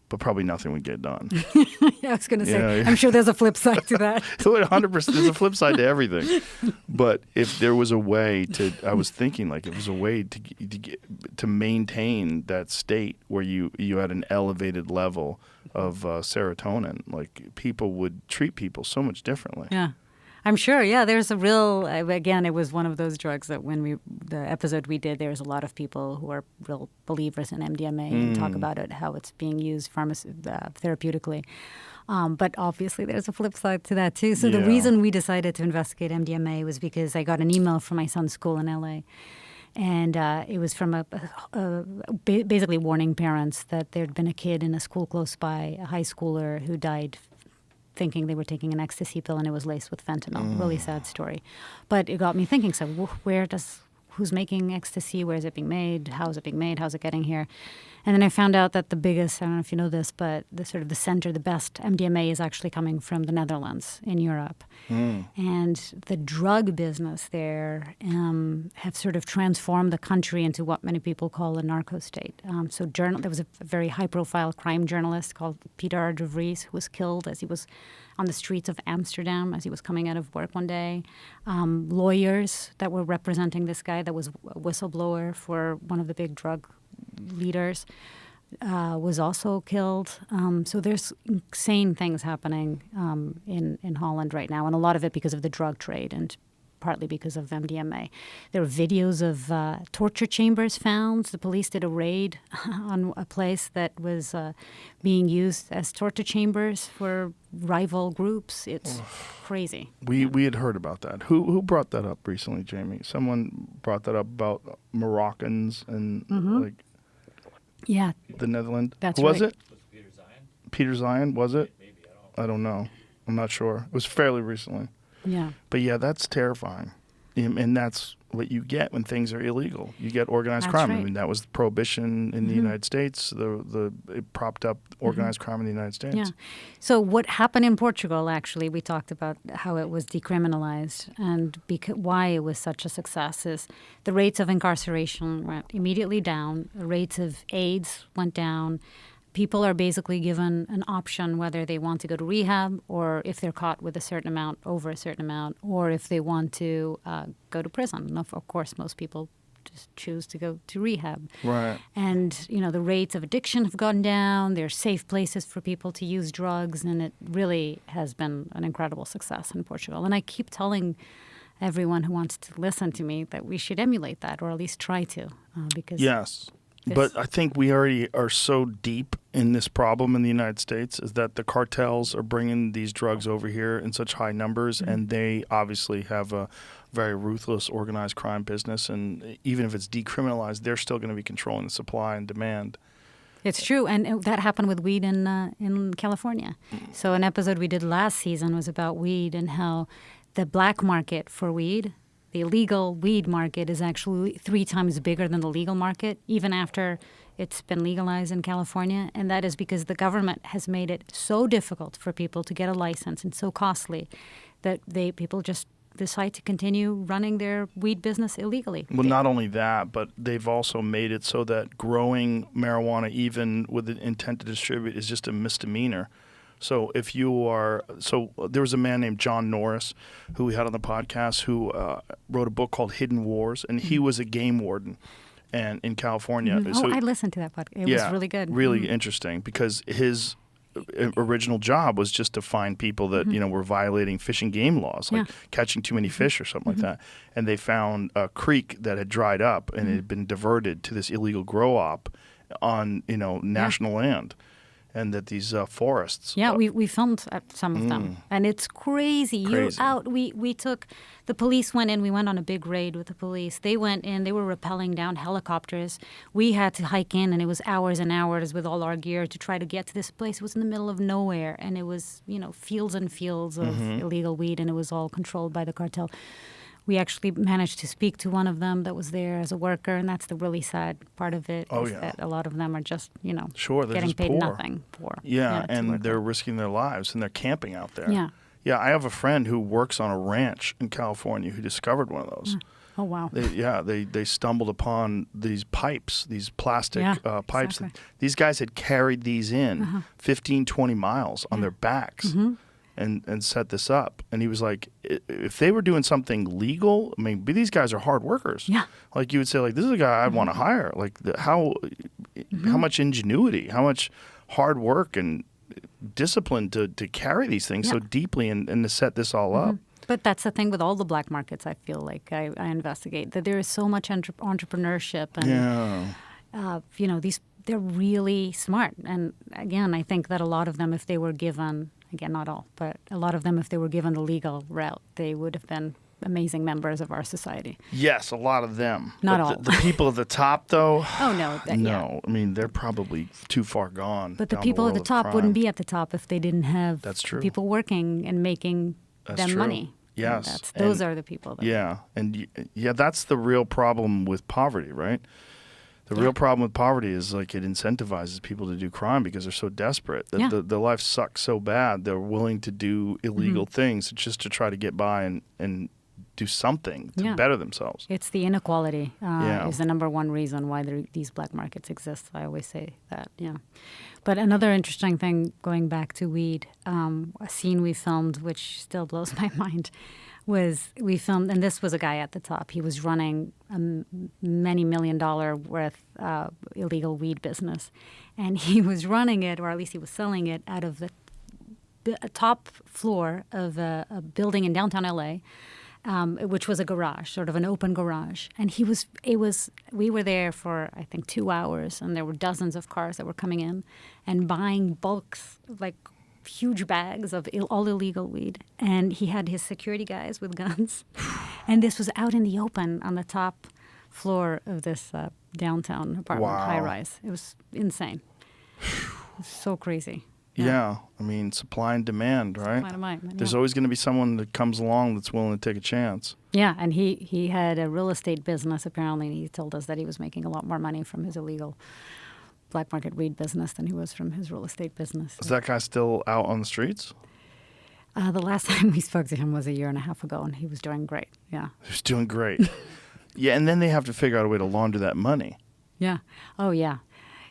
but probably nothing would get done. I was going to say, I'm sure there's a flip side to that. 100%. There's a flip side to everything. But if there was a way I was thinking, like, it was a way to maintain that state where you had an elevated level of serotonin, like, people would treat people so much differently. Yeah. I'm sure, yeah. There's a real, again, it was one of those drugs that the episode we did, there's a lot of people who are real believers in MDMA and talk about it, how it's being used therapeutically. But obviously there's a flip side to that too. So the reason we decided to investigate MDMA was because I got an email from my son's school in LA. And it was from basically warning parents that there'd been a kid in a school close by, a high schooler, who died thinking they were taking an ecstasy pill and it was laced with fentanyl. Really sad story. But it got me thinking, so who's making ecstasy? Where is it being made? How is it being made? How's it getting here? And then I found out that the biggest, I don't know if you know this, but the best MDMA is actually coming from the Netherlands in Europe. And the drug business there have sort of transformed the country into what many people call a narco state. There was a very high-profile crime journalist called Peter R. de Vries who was killed as he was on the streets of Amsterdam as he was coming out of work one day. Lawyers that were representing this guy that was a whistleblower for one of the big drug leaders was also killed. So there's insane things happening in Holland right now, and a lot of it because of the drug trade and partly because of MDMA. There were videos of torture chambers found. The police did a raid on a place that was being used as torture chambers for rival groups. It's crazy. We had heard about that. Who brought that up recently, Jamie? Someone brought that up about Moroccans and Yeah, the Netherlands. That's Who was right. it? Peter Zion, was it? Maybe, I don't know. I'm not sure. It was fairly recently. yeah. But yeah, that's terrifying. And that's what you get when things are illegal. You get organized That's crime. right. I mean, that was prohibition in the United States. It propped up organized crime in the United States. Yeah. So what happened in Portugal, actually, we talked about how it was decriminalized and why it was such a success is the rates of incarceration went immediately down. The rates of AIDS went down. People are basically given an option whether they want to go to rehab or if they're caught with over a certain amount, or if they want to go to prison. And of course, most people just choose to go to rehab. Right. And, the rates of addiction have gone down. There's safe places for people to use drugs, and it really has been an incredible success in Portugal. And I keep telling everyone who wants to listen to me that we should emulate that, or at least try to, because... Yes. But I think we already are so deep in this problem in the United States is that the cartels are bringing these drugs over here in such high numbers, and they obviously have a very ruthless organized crime business. And even if it's decriminalized, they're still going to be controlling the supply and demand. It's true, and that happened with weed in California. So an episode we did last season was about weed and how the black market for weed, the illegal weed market, is actually 3 times bigger than the legal market, even after it's been legalized in California. And that is because the government has made it so difficult for people to get a license and so costly that people just decide to continue running their weed business illegally. Well, not only that, but they've also made it so that growing marijuana, even with the intent to distribute, is just a misdemeanor. So if you are, there was a man named John Norris who we had on the podcast who wrote a book called Hidden Wars, and he was a game warden, and in California. Mm-hmm. So, I listened to that podcast. It was really good. Really interesting, because his original job was just to find people that were violating fish and game laws, like catching too many fish or something like that. And they found a creek that had dried up and it had been diverted to this illegal grow op on national land. And that these forests. Yeah, we filmed some of them, and it's crazy. You're out. We took, the police went in. We went on a big raid with the police. They went in. They were rappelling down helicopters. We had to hike in, and it was hours and hours with all our gear to try to get to this place. It was in the middle of nowhere, and it was fields and fields of illegal weed, and it was all controlled by the cartel. We actually managed to speak to one of them that was there as a worker, and that's the really sad part of it. That a lot of them are just, they're getting just paid poor. nothing for. Yeah, and they're risking their lives, and they're camping out there. Yeah. Yeah, I have a friend who works on a ranch in California who discovered one of those. Oh, wow. They stumbled upon these pipes, these plastic pipes. Exactly. These guys had carried these in 15, 20 miles on their backs. And set this up. And he was like, if they were doing something legal, I mean, these guys are hard workers. Yeah. Like you would say, like, this is a guy I'd want to hire. Like, how much ingenuity, how much hard work and discipline to carry these things so deeply and to set this all up. But that's the thing with all the black markets, I feel like I investigate, that there is so much entrepreneurship. And, they're really smart. And again, I think that a lot of them, if they were given, again, not all, but a lot of them, if they were given the legal route, they would have been amazing members of our society. Yes, a lot of them. Not but all. The people at the top, though. Oh, no. No. I mean, they're probably too far gone. But the down people at world the of top crime. wouldn't be at the top if they didn't have That's true. people working and making That's them true. money. Yes. Those are the people. That's the real problem with poverty, right? The real problem with poverty is like it incentivizes people to do crime because they're so desperate. Their life sucks so bad they're willing to do illegal things just to try to get by and do something to better themselves. It's the inequality is the number one reason why these black markets exist. I always say that, But another interesting thing, going back to weed, a scene we filmed, which still blows my mind, was we filmed, and this was a guy at the top. He was running a many $1 million worth illegal weed business. And he was running it, or at least he was selling it, out of the top floor of a building in downtown LA, which was a garage, sort of an open garage. And we were there for, I think, 2 hours, and there were dozens of cars that were coming in and buying bulks, like huge bags of all illegal weed. And he had his security guys with guns. And this was out in the open on the top floor of this downtown apartment high-rise. It was insane. It was so crazy. Yeah, I mean, supply and demand, right? Supply and demand, There's always going to be someone that comes along that's willing to take a chance. Yeah, and he had a real estate business, apparently, and he told us that he was making a lot more money from his illegal black market weed business than he was from his real estate business. Is that guy still out on the streets? The last time we spoke to him was 1.5 years ago, and he was doing great, yeah. He was doing great. Yeah, and then they have to figure out a way to launder that money. Yeah. Oh, yeah.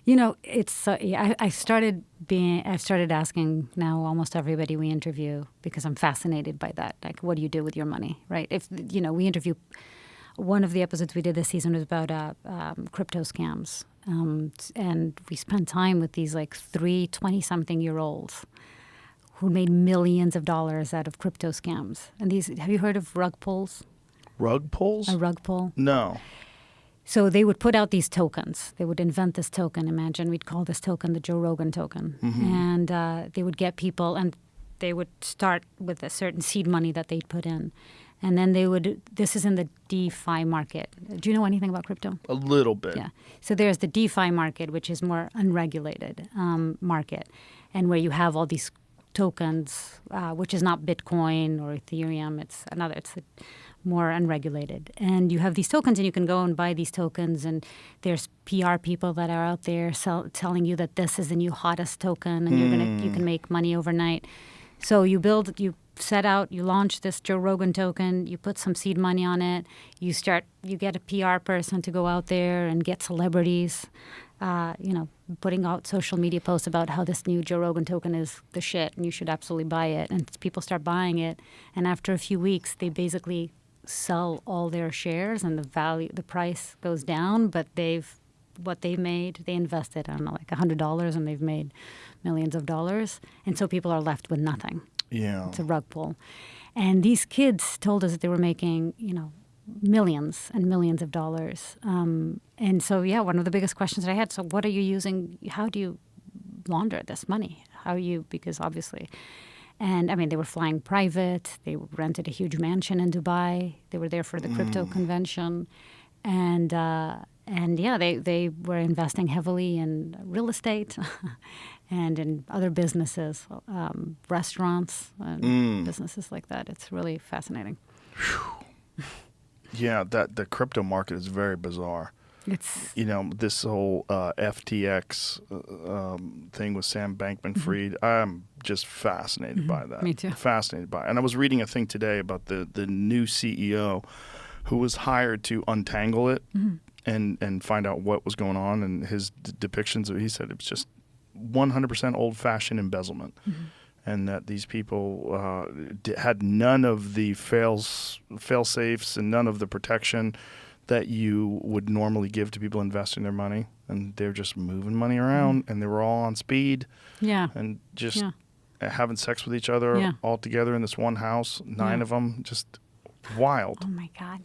It's I've started asking now almost everybody we interview, because I'm fascinated by that. Like, what do you do with your money, right? If we interview, one of the episodes we did this season was about crypto scams, and we spent time with these like 3 20-something-year-olds who made millions of dollars out of crypto scams. And have you heard of rug pulls? Rug pulls? A rug pull? No. So they would put out these tokens. They would invent this token. Imagine we'd call this token the Joe Rogan token. And they would get people, and they would start with a certain seed money that they'd put in. And then they would, this is in the DeFi market. Do you know anything about crypto? A little bit. Yeah. So there's the DeFi market, which is more unregulated market, and where you have all these tokens, which is not Bitcoin or Ethereum. It's more unregulated. And you have these tokens, and you can go and buy these tokens, and there's PR people that are out there telling you that this is the new hottest token, and you can make money overnight. So you set out, you launch this Joe Rogan token, you put some seed money on it, you get a PR person to go out there and get celebrities, putting out social media posts about how this new Joe Rogan token is the shit and you should absolutely buy it. And people start buying it. And after a few weeks, they basically sell all their shares and the price goes down, but what they made, they invested, I don't know, like $100 and they've made millions of dollars. And so people are left with nothing. Yeah. It's a rug pull. And these kids told us that they were making, millions and millions of dollars. And so, one of the biggest questions that I had, so what are you using? How do you launder this money? Because obviously, and I mean, they were flying private. They rented a huge mansion in Dubai. They were there for the crypto convention. And they were investing heavily in real estate and in other businesses, restaurants and businesses like that. It's really fascinating. Yeah, the crypto market is very bizarre. It's this whole FTX thing with Sam Bankman-Fried. I'm just fascinated by that. Me too. Fascinated by it. And I was reading a thing today about the new CEO who was hired to untangle it and find out what was going on. And his depictions, he said it was just 100% old-fashioned embezzlement. And that these people had none of the fail-safes and none of the protection that you would normally give to people investing their money. And they're just moving money around, and they were all on speed. Yeah. And just having sex with each other all together in this one house, 9 of them, just wild. Oh, my God.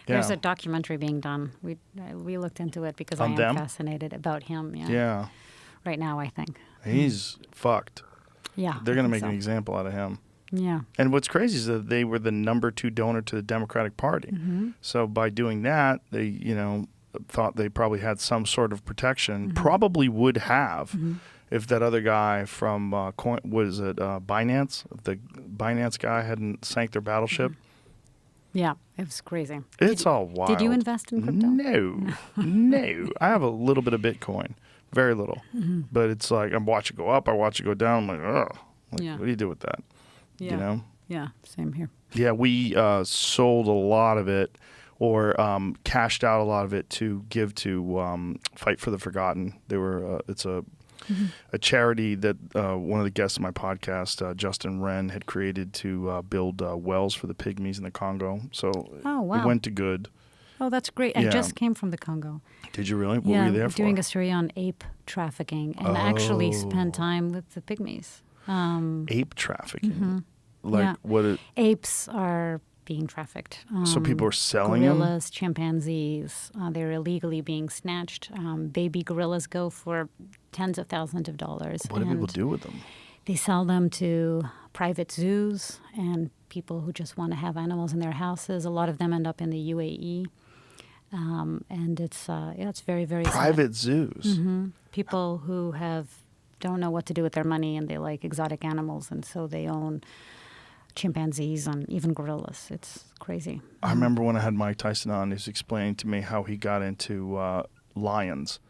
Yeah. There's a documentary being done. We looked into it because I am fascinated about him. Yeah. Right now, I think. He's fucked. Yeah. They're going to make an example out of him. Yeah. And what's crazy is that they were the number 2 donor to the Democratic Party. So by doing that, they, thought they probably had some sort of protection, probably would have if that other guy from, Binance? If the Binance guy hadn't sank their battleship. Yeah, it was crazy. It's all wild. Did you invest in crypto? No. I have a little bit of Bitcoin. Very little. But it's like I watch it go up, I watch it go down. I'm like, ugh. What do you do with that? Yeah. Yeah, same here. Yeah, we sold a lot of it or cashed out a lot of it to give to Fight for the Forgotten. They were it's a charity that one of the guests of my podcast, Justin Wren, had created to build wells for the pygmies in the Congo. So it went to good. Oh, that's great. I just came from the Congo. Did you really? What were you there for? Doing a story on ape trafficking and actually spent time with the pygmies. Ape trafficking? What? Apes are being trafficked. So people are selling them? Gorillas, chimpanzees, they're illegally being snatched. Baby gorillas go for tens of thousands of dollars. What do people do with them? They sell them to private zoos and people who just want to have animals in their houses. A lot of them end up in the UAE. And it's very, very private sad. zoos. People who don't know what to do with their money and they like exotic animals, and so they own chimpanzees and even gorillas. It's crazy. I remember when I had Mike Tyson on, he was explaining to me how he got into lions,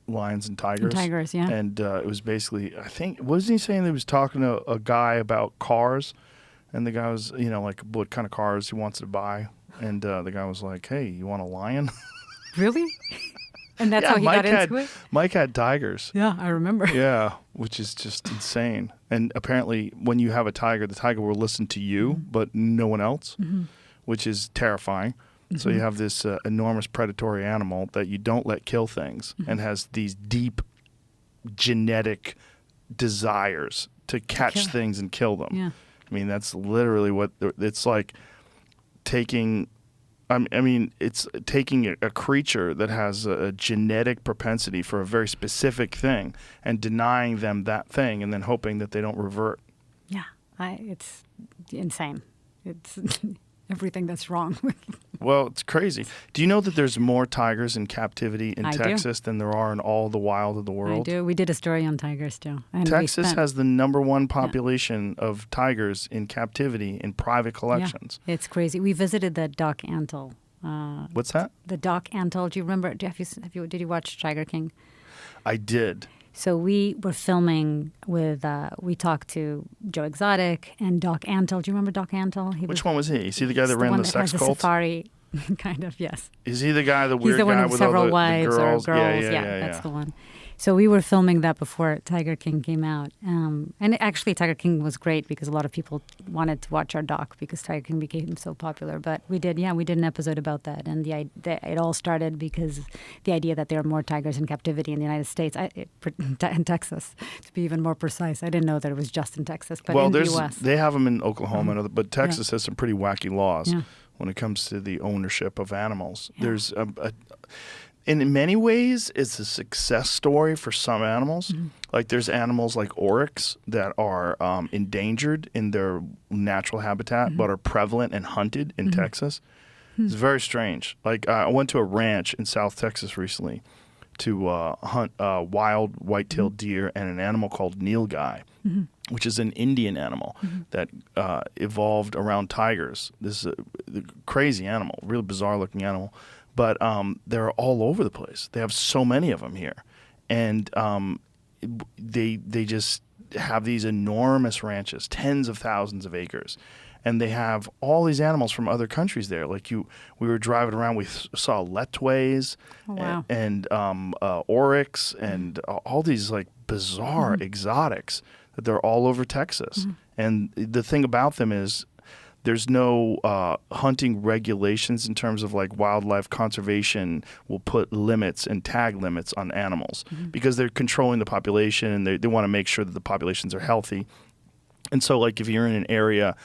lions and tigers. Tigers, yeah. And it was basically, I think, wasn't he saying that he was talking to a guy about cars? And the guy was, like what kind of cars he wants to buy. And the guy was like, hey, you want a lion? Really? And that's how he got into it? Mike had tigers. Yeah, I remember. Yeah, which is just insane. And apparently when you have a tiger, the tiger will listen to you, but no one else, which is terrifying. So you have this enormous predatory animal that you don't let kill things and has these deep genetic desires to catch things and kill them. Yeah. I mean, that's literally what it's like taking I mean, it's taking a creature that has a genetic propensity for a very specific thing and denying them that thing and then hoping that they don't revert. Yeah, it's insane. It's everything that's wrong with. Well, it's crazy. Do you know that there's more tigers in captivity in I do. Texas than there are in all the wild of the world? I do. We did a story on tigers too. And Texas has the #1 population of tigers in captivity in private collections. Yeah, it's crazy. We visited the Doc Antle. What's that? The Doc Antle. Do you remember? Did you watch Tiger King? I did. So we were filming with. We talked to Joe Exotic and Doc Antle. Do you remember Doc Antle? Which one was he? Is he the guy that ran the sex cult? Safari, kind of. Yes. Is he the guy, the He's weird the one guy with with several all the wives girls? or girls. Yeah, that's the one. So we were filming that before Tiger King came out. And actually, Tiger King was great because a lot of people wanted to watch our doc because Tiger King became so popular. But we did an episode about that. And it all started because the idea that there are more tigers in captivity in the United States, in Texas, to be even more precise. I didn't know that it was just in Texas, but in the U.S. They have them in Oklahoma, but Texas has some pretty wacky laws when it comes to the ownership of animals. Yeah. There's in many ways, it's a success story for some animals. Mm-hmm. Like there's animals like oryx that are endangered in their natural habitat, but are prevalent and hunted in Texas. It's very strange. Like I went to a ranch in South Texas recently to hunt wild white-tailed deer and an animal called nilgai, which is an Indian animal that evolved around tigers. This is a crazy animal, really bizarre-looking animal. But they're all over the place. They have so many of them here. And they just have these enormous ranches, tens of thousands of acres. And they have all these animals from other countries there. Like we were driving around, we saw letways and oryx and all these like bizarre exotics that they're all over Texas. And the thing about them is there's no hunting regulations in terms of like wildlife conservation will put limits and tag limits on animals because they're controlling the population and they want to make sure that the populations are healthy. And so like if you're in an area,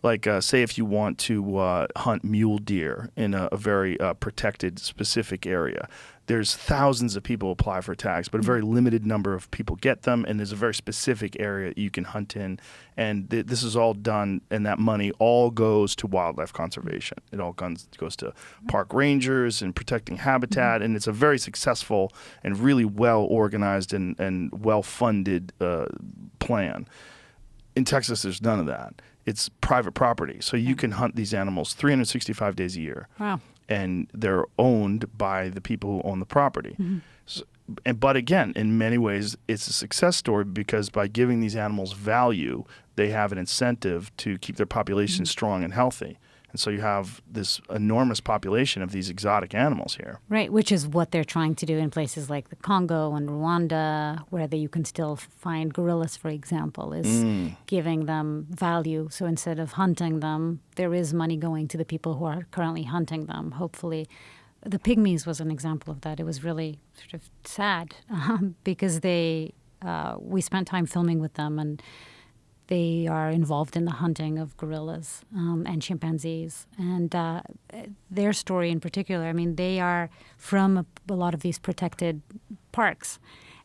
like say if you want to hunt mule deer in a very protected specific area, there's thousands of people apply for tags, but a very limited number of people get them, and there's a very specific area you can hunt in. And this is all done, and that money all goes to wildlife conservation. It all goes to park rangers and protecting habitat, and it's a very successful and really well-organized and well-funded plan. In Texas, there's none of that. It's private property, so you can hunt these animals 365 days a year. Wow. And they're owned by the people who own the property. So, but again, in many ways, it's a success story because by giving these animals value, they have an incentive to keep their population strong and healthy. And so you have this enormous population of these exotic animals here. Right, which is what they're trying to do in places like the Congo and Rwanda, where you can still find gorillas, for example, is giving them value. So instead of hunting them, there is money going to the people who are currently hunting them, hopefully. The pygmies was an example of that. It was really sort of sad because we spent time filming with them, and they are involved in the hunting of gorillas and chimpanzees. And their story in particular, I mean, they are from a lot of these protected parks.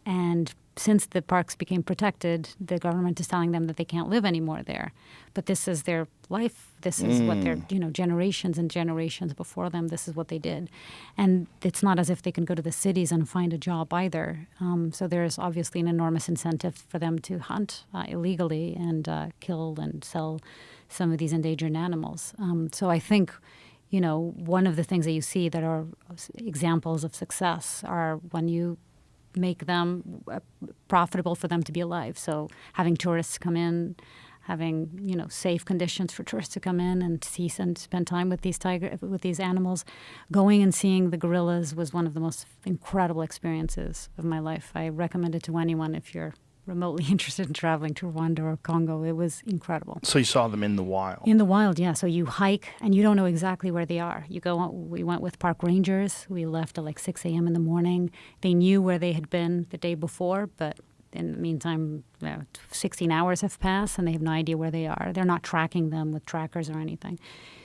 And since the parks became protected, the government is telling them that they can't live anymore there. But this is their life. This is what their, generations and generations before them, this is what they did. And it's not as if they can go to the cities and find a job either. So there's obviously an enormous incentive for them to hunt illegally and kill and sell some of these endangered animals. So I think, one of the things that you see that are examples of success are when you make them profitable for them to be alive. So having tourists come in, having safe conditions for tourists to come in and see and spend time with these animals, going and seeing the gorillas was one of the most incredible experiences of my life. I recommend it to anyone if you're remotely interested in traveling to Rwanda or Congo. It was incredible. So you saw them in the wild? In the wild, yeah. So you hike, and you don't know exactly where they are. We went with park rangers. We left at like 6 a.m. in the morning. They knew where they had been the day before, but in the meantime, 16 hours have passed, and they have no idea where they are. They're not tracking them with trackers or anything.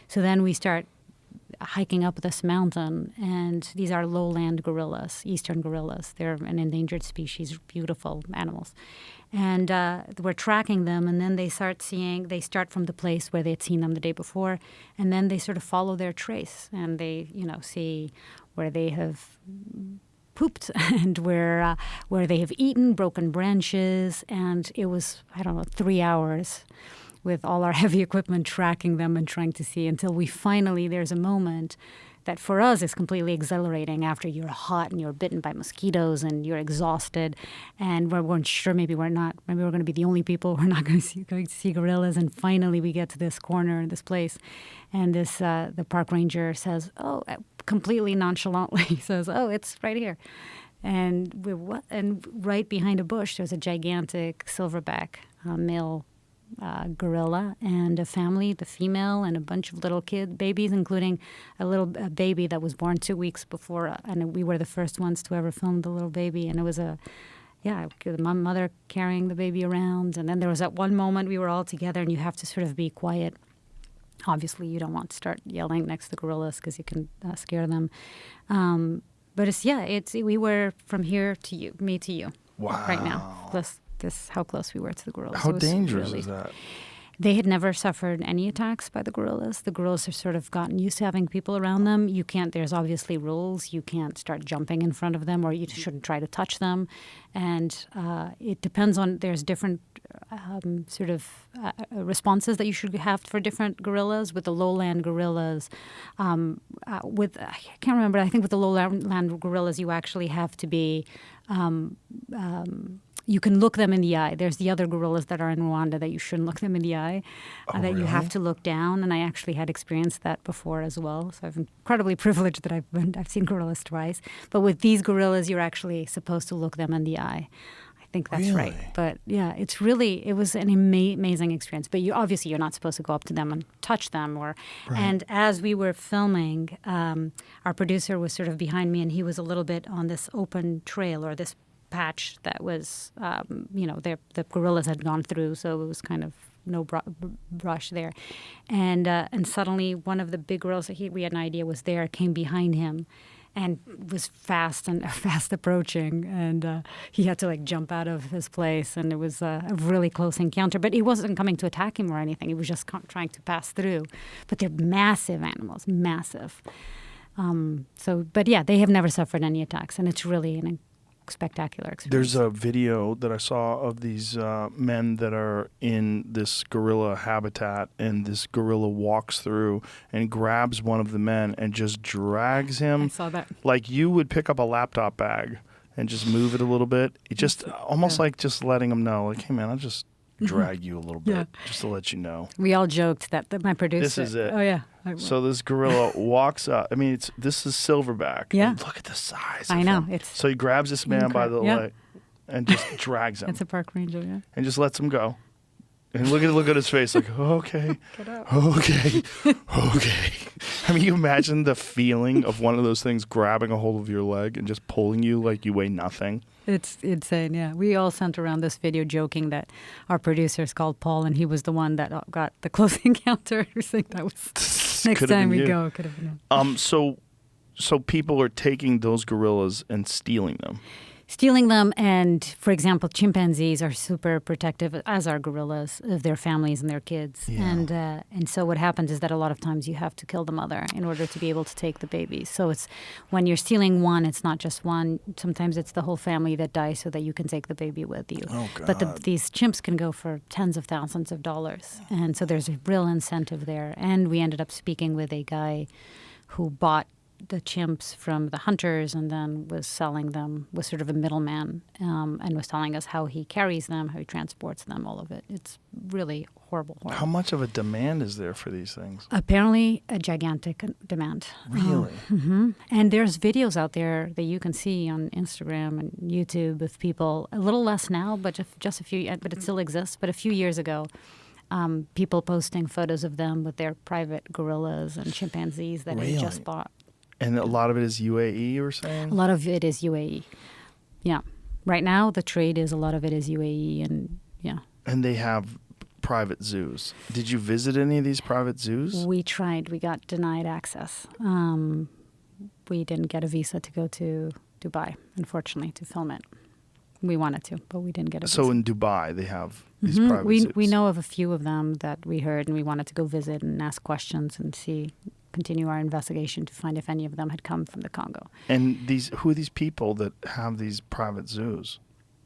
So then we start hiking up this mountain, and these are lowland gorillas, eastern gorillas. They're an endangered species, beautiful animals. And we're tracking them, and then they start from the place where they had seen them the day before, and then they sort of follow their trace, and they, see where they have pooped and where they have eaten, broken branches, and it was, 3 hours with all our heavy equipment tracking them and trying to see until we finally, there's a moment that for us is completely exhilarating after you're hot and you're bitten by mosquitoes and you're exhausted, and we weren't sure, maybe we're going to be the only people who are not going to see gorillas, and finally we get to this corner, this place, and this the park ranger says, completely nonchalantly says, it's right here. And and right behind a bush there's a gigantic silverback male gorilla and a family, the female and a bunch of little babies, including a baby that was born 2 weeks before, and we were the first ones to ever film the little baby, and it was the mother carrying the baby around, and then there was that one moment we were all together, and you have to sort of be quiet. Obviously, you don't want to start yelling next to gorillas because you can scare them. But we were from here to you, me to you, right now. Plus, how close we were to the gorillas. How dangerous is that? They had never suffered any attacks by the gorillas. The gorillas have sort of gotten used to having people around them. There's obviously rules. You can't start jumping in front of them, or you shouldn't try to touch them. And it depends on, there's different responses that you should have for different gorillas. With the lowland gorillas, I can't remember, I think with the lowland gorillas, you actually have to be, you can look them in the eye. There's the other gorillas that are in Rwanda that you shouldn't look them in the eye, that you have to look down. And I actually had experienced that before as well. So I'm incredibly privileged that I've seen gorillas twice. But with these gorillas, you're actually supposed to look them in the eye. I think that's right. But yeah, it was an amazing experience. But you're not supposed to go up to them and touch them. And as we were filming, our producer was sort of behind me, and he was a little bit on this open trail, or this patch that was, the gorillas had gone through, so it was kind of no brush there. And suddenly one of the big gorillas that we had an idea was there came behind him and was fast approaching, and he had to jump out of his place, and it was a really close encounter. But he wasn't coming to attack him or anything. He was just trying to pass through. But they're massive animals, massive. They have never suffered any attacks, and it's really an spectacular experience. There's a video that I saw of these men that are in this gorilla habitat, and this gorilla walks through and grabs one of the men and just drags him. I saw that. Like you would pick up a laptop bag and just move it a little bit. It just almost like just letting them know, like, hey man, I'll just drag you a little bit just to let you know. We all joked that my producer. This is it. Oh yeah. So this gorilla walks up. I mean, this is silverback. Yeah. And look at the size. I of know. him. So he grabs this man by the leg and just drags him. It's a park ranger, yeah. And just lets him go. And look at his face, like, okay, okay. I mean, you imagine the feeling of one of those things grabbing a hold of your leg and just pulling you like you weigh nothing. It's insane, yeah. We all sent around this video joking that our producer is called Paul, and he was the one that got the close encounter. We think that was next time we go. Could have been him. So people are taking those gorillas and stealing them. And, for example, chimpanzees are super protective, as are gorillas, of their families and their kids. Yeah. And so what happens is that a lot of times you have to kill the mother in order to be able to take the babies. So it's when you're stealing one, it's not just one. Sometimes it's the whole family that dies so that you can take the baby with you. Oh, God. But these chimps can go for tens of thousands of dollars. And so there's a real incentive there. And we ended up speaking with a guy who bought the chimps from the hunters and then was selling them, was sort of a middleman, and was telling us how he carries them, how he transports them, all of it. It's really horrible. How much of a demand is there for these things? Apparently a gigantic demand. Really? And there's videos out there that you can see on Instagram and YouTube of people, a little less now, but just a few, but it still exists, but a few years ago, people posting photos of them with their private gorillas and chimpanzees that they just bought. And a lot of it is UAE, you were saying? A lot of it is UAE. Yeah. Right now, the trade is a lot of it is UAE, and yeah. And they have private zoos. Did you visit any of these private zoos? We tried. We got denied access. We didn't get a visa to go to Dubai, unfortunately, to film it. We wanted to, but we didn't get a visa. So in Dubai, they have these private zoos. We know of a few of them that we heard, and we wanted to go visit and ask questions and continue our investigation to find if any of them had come from the Congo. And who are these people that have these private zoos?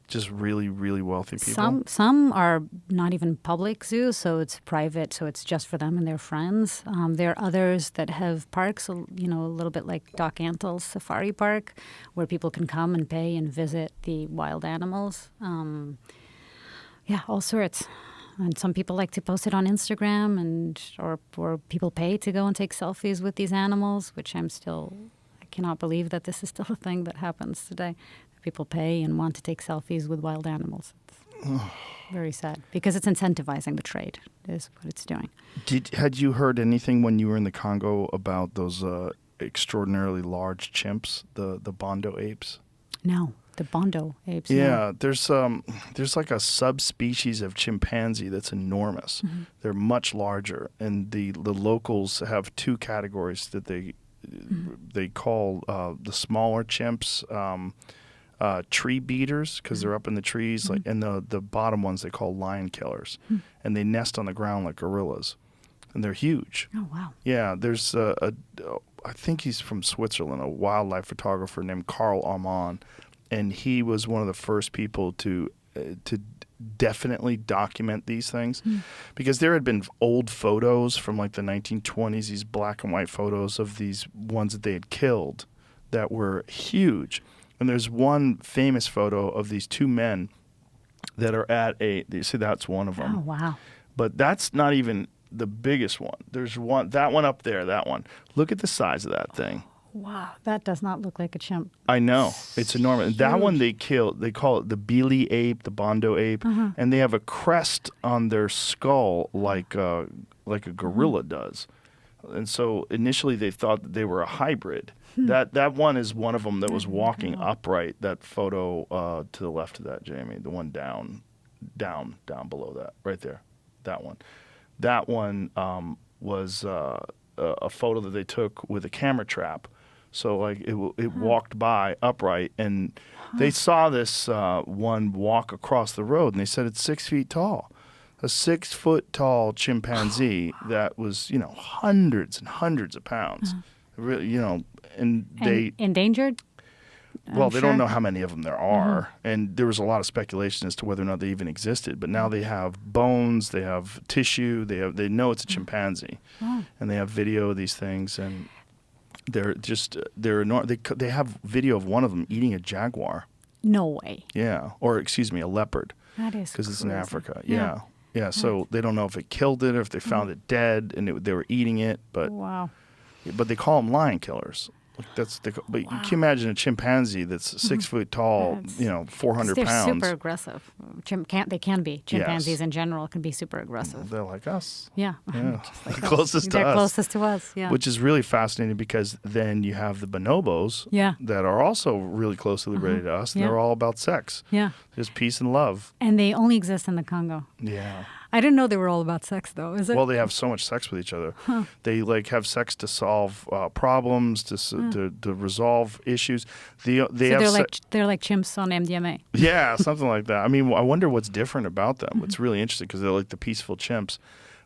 Just really, really wealthy people? Some are not even public zoos, so it's private, so it's just for them and their friends. There are others that have parks, a little bit like Doc Antle's Safari Park, where people can come and pay and visit the wild animals. All sorts. And some people like to post it on Instagram, or people pay to go and take selfies with these animals, which I cannot believe that this is still a thing that happens today. People pay and want to take selfies with wild animals. It's very sad because it's incentivizing the trade is what it's doing. Had you heard anything when you were in the Congo about those extraordinarily large chimps, the Bondo apes? No, the Bondo apes. Yeah, no. There's like a subspecies of chimpanzee that's enormous. Mm-hmm. They're much larger, and the locals have two categories that they call the smaller chimps. Tree beaters, because they're up in the trees, and the bottom ones they call lion killers, and they nest on the ground like gorillas, and they're huge. Oh wow! Yeah, there's I think he's from Switzerland, a wildlife photographer named Carl Armand, and he was one of the first people to definitely document these things, because there had been old photos from like the 1920s, these black and white photos of these ones that they had killed that were huge. And there's one famous photo of these two men that are at you see, that's one of them. Oh, wow. But that's not even the biggest one. There's that one up there, that one. Look at the size of that thing. Wow, that does not look like a chimp. I know. It's enormous. And that one they killed, they call it the Bili ape, the Bondo ape, and they have a crest on their skull like a gorilla does. And so initially they thought that they were a hybrid. That one is one of them that was walking upright. That photo to the left of that, Jamie, the one down below that, right there, that one. That one was a photo that they took with a camera trap. So like it walked by upright, and they saw this one walk across the road, and they said it's 6 feet tall. A 6 foot tall chimpanzee that was, hundreds and hundreds of pounds. Really, and they endangered. Well, they don't know how many of them there are, and there was a lot of speculation as to whether or not they even existed. But now they have bones, they have tissue, they know it's a chimpanzee, and they have video of these things, and they're enormous. They have video of one of them eating a jaguar. No way. Yeah, or excuse me, a leopard. That is because it's in crazy. Africa. Yeah. Yeah, so they don't know if it killed it or if they found it dead and they were eating it, but they call them lion killers. But you can imagine a chimpanzee that's 6 foot tall, 400 they're pounds. They're super aggressive. They can be. Chimpanzees in general can be super aggressive. They're like us. Yeah. Like closest to us. They're closest to us, yeah. Which is really fascinating because then you have the bonobos that are also really closely related to us. And they're all about sex. Yeah. Just peace and love. And they only exist in the Congo. Yeah. I didn't know they were all about sex, though. Is it? Well, they have so much sex with each other. They have sex to solve problems, to resolve issues. They're like chimps on MDMA. Yeah, something like that. I mean, I wonder what's different about them. It's really interesting because they're like the peaceful chimps,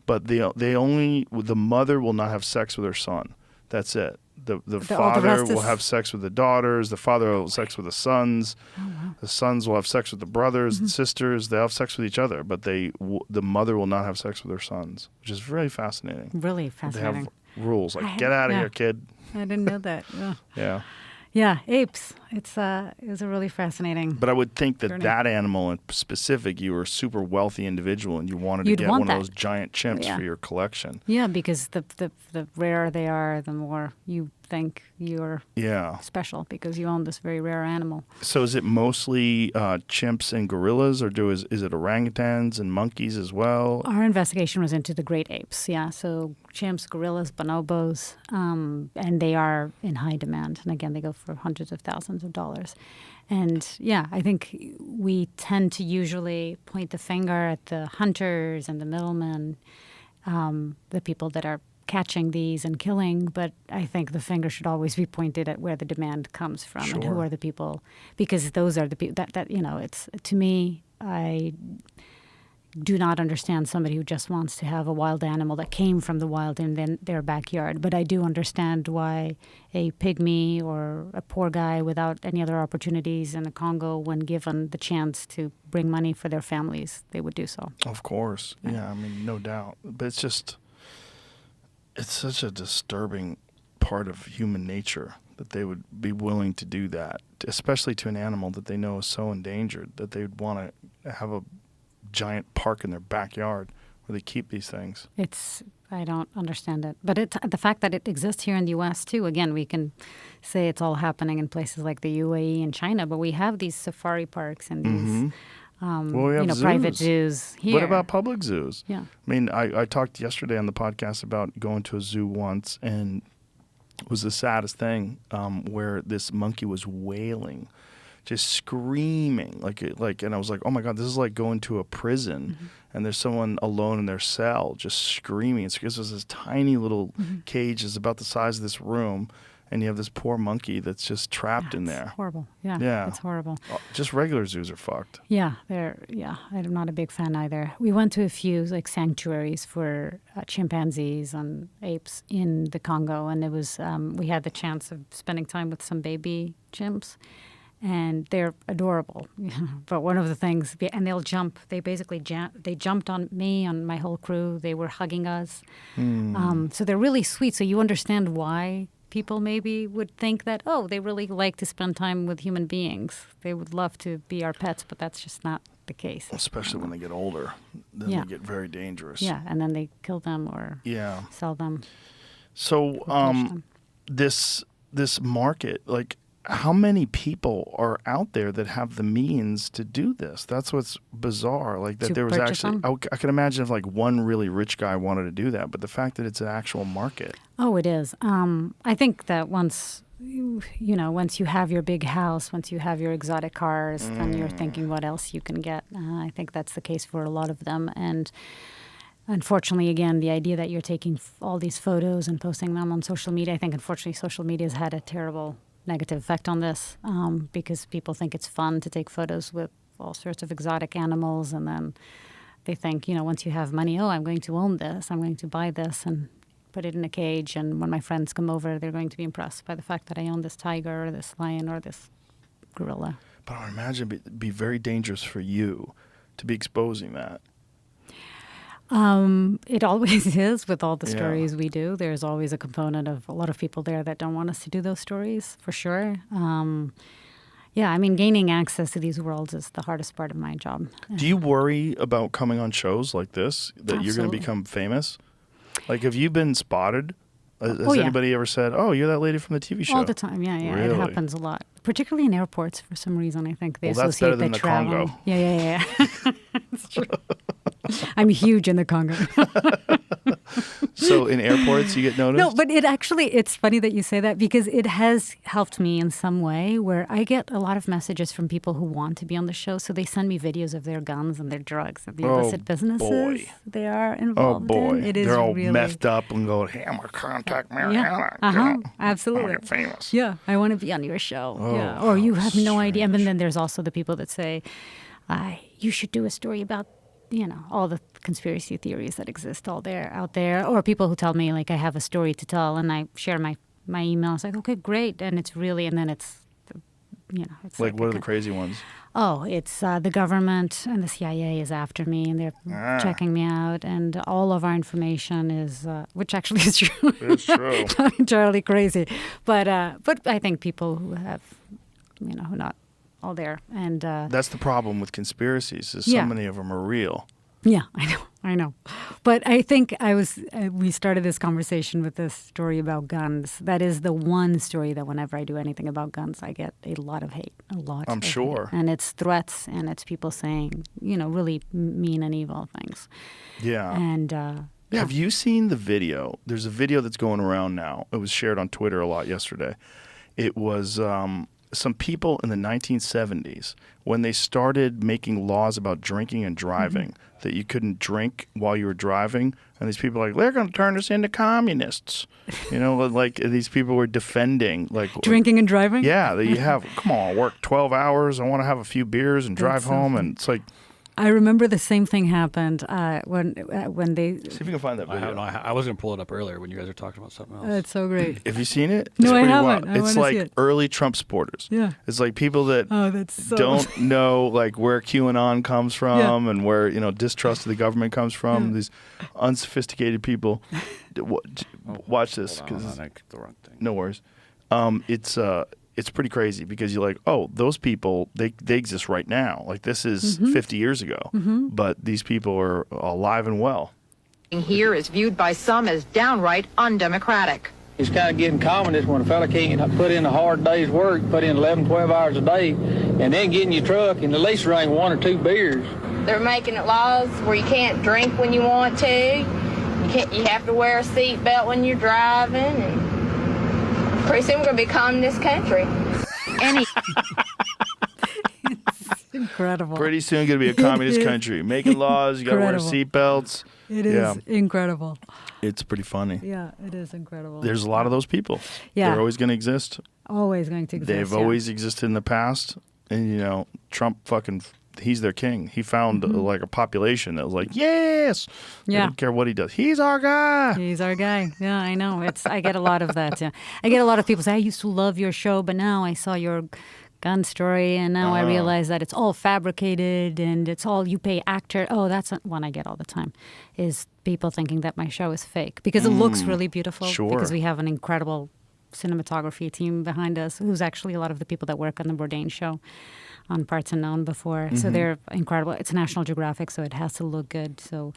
but the mother will not have sex with her son. That's it. The father will have sex with the daughters. The father will have sex with the sons. Oh, wow. The sons will have sex with the brothers and sisters. They'll have sex with each other, but the mother will not have sex with her sons, which is really fascinating. Really fascinating. They have rules like get out of here, kid. I didn't know that. Yeah. Yeah, apes. It was a really fascinating. But I would think that journey. that animal in specific, you were a super wealthy individual and you wanted to get one of those giant chimps for your collection. Yeah, because the rarer they are, the more you think you're Yeah. special because you own this very rare animal. So is it mostly chimps and gorillas, or is it orangutans and monkeys as well? Our investigation was into the great apes, yeah. So chimps, gorillas, bonobos, and they are in high demand. And again, they go for hundreds of thousands of dollars. And yeah, I think we tend to usually point the finger at the hunters and the middlemen, the people that are catching these and killing. But I think the finger should always be pointed at where the demand comes from and who Sure. are the people, because those are the people that it's, to me, I do not understand somebody who just wants to have a wild animal that came from the wild in their backyard. But I do understand why a pygmy or a poor guy without any other opportunities in the Congo, when given the chance to bring money for their families, they would do so. Of course. Yeah, I mean, no doubt. But it's such a disturbing part of human nature that they would be willing to do that, especially to an animal that they know is so endangered that they would want to have a giant park in their backyard where they keep these things. I don't understand it. But the fact that it exists here in the U.S. too, again, we can say it's all happening in places like the UAE and China, but we have these safari parks and these Well, we have private zoos. zoos here. What about public zoos? Yeah. I mean, I talked yesterday on the podcast about going to a zoo once, and it was the saddest thing, where this monkey was wailing, just screaming, and I was like, oh my God, this is like going to a prison, and there's someone alone in their cell just screaming. It's because there's this tiny little cage that's about the size of this room, and you have this poor monkey that's just trapped in It's there. horrible. Yeah, Yeah. it's horrible. Just regular zoos are fucked. Yeah, I'm not a big fan either. We went to a few like sanctuaries for chimpanzees and apes in the Congo, and it was we had the chance of spending time with some baby chimps, and they're adorable. But one of the things, and they'll jump. They basically they jumped on me, on my whole crew. They were hugging us. So they're really sweet. So you understand why people maybe would think that, oh, they really like to spend time with human beings. They would love to be our pets, but that's just not the case. Especially when they get older. Then Yeah. they get very dangerous. Yeah, and then they kill them or Yeah. sell them. So them. this market, like, how many people are out there that have the means to do this? That's what's bizarre. Like that To there was purchase actually, them? I can imagine if like one really rich guy wanted to do that, but the fact that it's an actual market. Oh, it is. I think that once you have your big house, once you have your exotic cars, then you're thinking what else you can get. I think that's the case for a lot of them. And unfortunately, again, the idea that you're taking all these photos and posting them on social media, I think unfortunately social media has had a terrible negative effect on this, because people think it's fun to take photos with all sorts of exotic animals, and then they think, once you have money, oh, I'm going to own this, I'm going to buy this and put it in a cage, and when my friends come over, they're going to be impressed by the fact that I own this tiger or this lion or this gorilla. But I would imagine it'd be very dangerous for you to be exposing that. It always is with all the Yeah. stories we do. There's always a component of a lot of people there that don't want us to do those stories, for sure. Yeah, I mean, gaining access to these worlds is the hardest part of my job. Do you worry about coming on shows like this, that you're going to Absolutely. become famous? Like, have you been spotted? Has Oh, yeah. anybody ever said, oh, you're that lady from the TV show? All the time, yeah. It Really? happens a lot, particularly in airports for some reason. I think they Well, that's associate better than the the travel. Congo. Yeah. It's true. I'm huge in the Congo. So in airports, you get noticed? No, but it's funny that you say that, because it has helped me in some way, where I get a lot of messages from people who want to be on the show. So they send me videos of their guns and their drugs and the Oh, illicit businesses boy. they are Oh, involved boy. in. It is They're all really methed up and going, hey, I'm going to contact Mariana. Yeah, you know, absolutely. I'm going to get famous. Yeah, I want to be on your show. Oh, yeah, or you have no how idea. And strange. then there's also the people that say, you should do a story about, all the conspiracy theories that exist out there. Or people who tell me, like, I have a story to tell, and I share my email. It's like, okay, great. And it's really, and then it's, it's Like, what are the a- crazy ones? Oh, it's the government and the CIA is after me, and they're checking me out, and all of our information is, which actually is true. It's true. Not entirely crazy, but I think people who have, who are not all there, and That's the problem with conspiracies, is so Yeah. many of them are real. Yeah, I know. But I think we started this conversation with this story about guns. That is the one story that whenever I do anything about guns, I get a lot of hate, I'm of sure. hate. And it's threats and it's people saying, really mean and evil things. Yeah. And Have you seen the video? There's a video that's going around now. It was shared on Twitter a lot yesterday. It was some people in the 1970s when they started making laws about drinking and driving, that you couldn't drink while you were driving. And these people are like, they're going to turn us into communists. Like these people were defending like drinking and driving? Yeah, that you have, come on, work 12 hours. I want to have a few beers and drive home. And it's like, I remember the same thing happened when they. see if you can find that video. I was going to pull it up earlier when you guys were talking about something else. It's so great. Have you seen it? No, It's I pretty haven't. wild. I It's wanna like see it. early Trump supporters. Yeah. It's like people that That's so. don't know like where QAnon comes from and where distrust of the government comes from. These unsophisticated people. Watch this Hold on, because I clicked the wrong thing. no worries. It's pretty crazy because you're like, oh, those people they exist right now. Like this is 50 years ago, but these people are alive and well. Here is viewed by some as downright undemocratic. It's kind of getting communist when a fella can't put in a hard day's work, put in 11, 12 hours a day, and then get in your truck and at least drink 1 or 2 beers. They're making it laws where you can't drink when you want to. You have to wear a seatbelt when you're driving. And pretty soon we're going to be a communist country. Incredible. Pretty soon going to be a communist country. Making laws, you got to wear Incredible. seatbelts. It is incredible. It's pretty funny. Yeah, it is incredible. There's a lot of those people. Yeah. They're always going to exist. Always going to exist. They've always existed in the past. And, Trump he's their king. He found like a population that was like, yes. They Yeah. don't care what he does. He's our guy. He's our guy. Yeah, I know. I get a lot of that. Yeah. I get a lot of people say, I used to love your show, but now I saw your gun story, and now I realize that it's all fabricated and it's all you pay actor. Oh, that's one I get all the time, is people thinking that my show is fake because it looks really beautiful. Sure. Because we have an incredible cinematography team behind us, who's actually a lot of the people that work on the Bourdain show on Parts Unknown before. So they're incredible. It's National Geographic, so it has to look good. So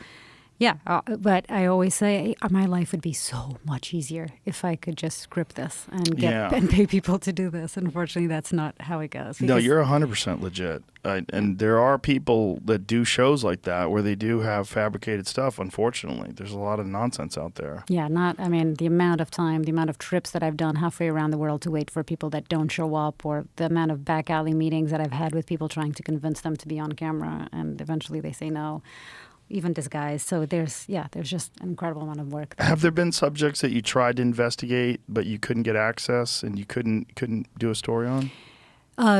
yeah, but I always say my life would be so much easier if I could just script this and and pay people to do this. Unfortunately, that's not how it goes. No, you're 100% legit. And there are people that do shows like that where they do have fabricated stuff, unfortunately. There's a lot of nonsense out there. Yeah, the amount of time, the amount of trips that I've done halfway around the world to wait for people that don't show up, or the amount of back alley meetings that I've had with people trying to convince them to be on camera, and eventually they say no. Even disguised. So there's just an incredible amount of work. Have there been subjects that you tried to investigate but you couldn't get access and you couldn't do a story on?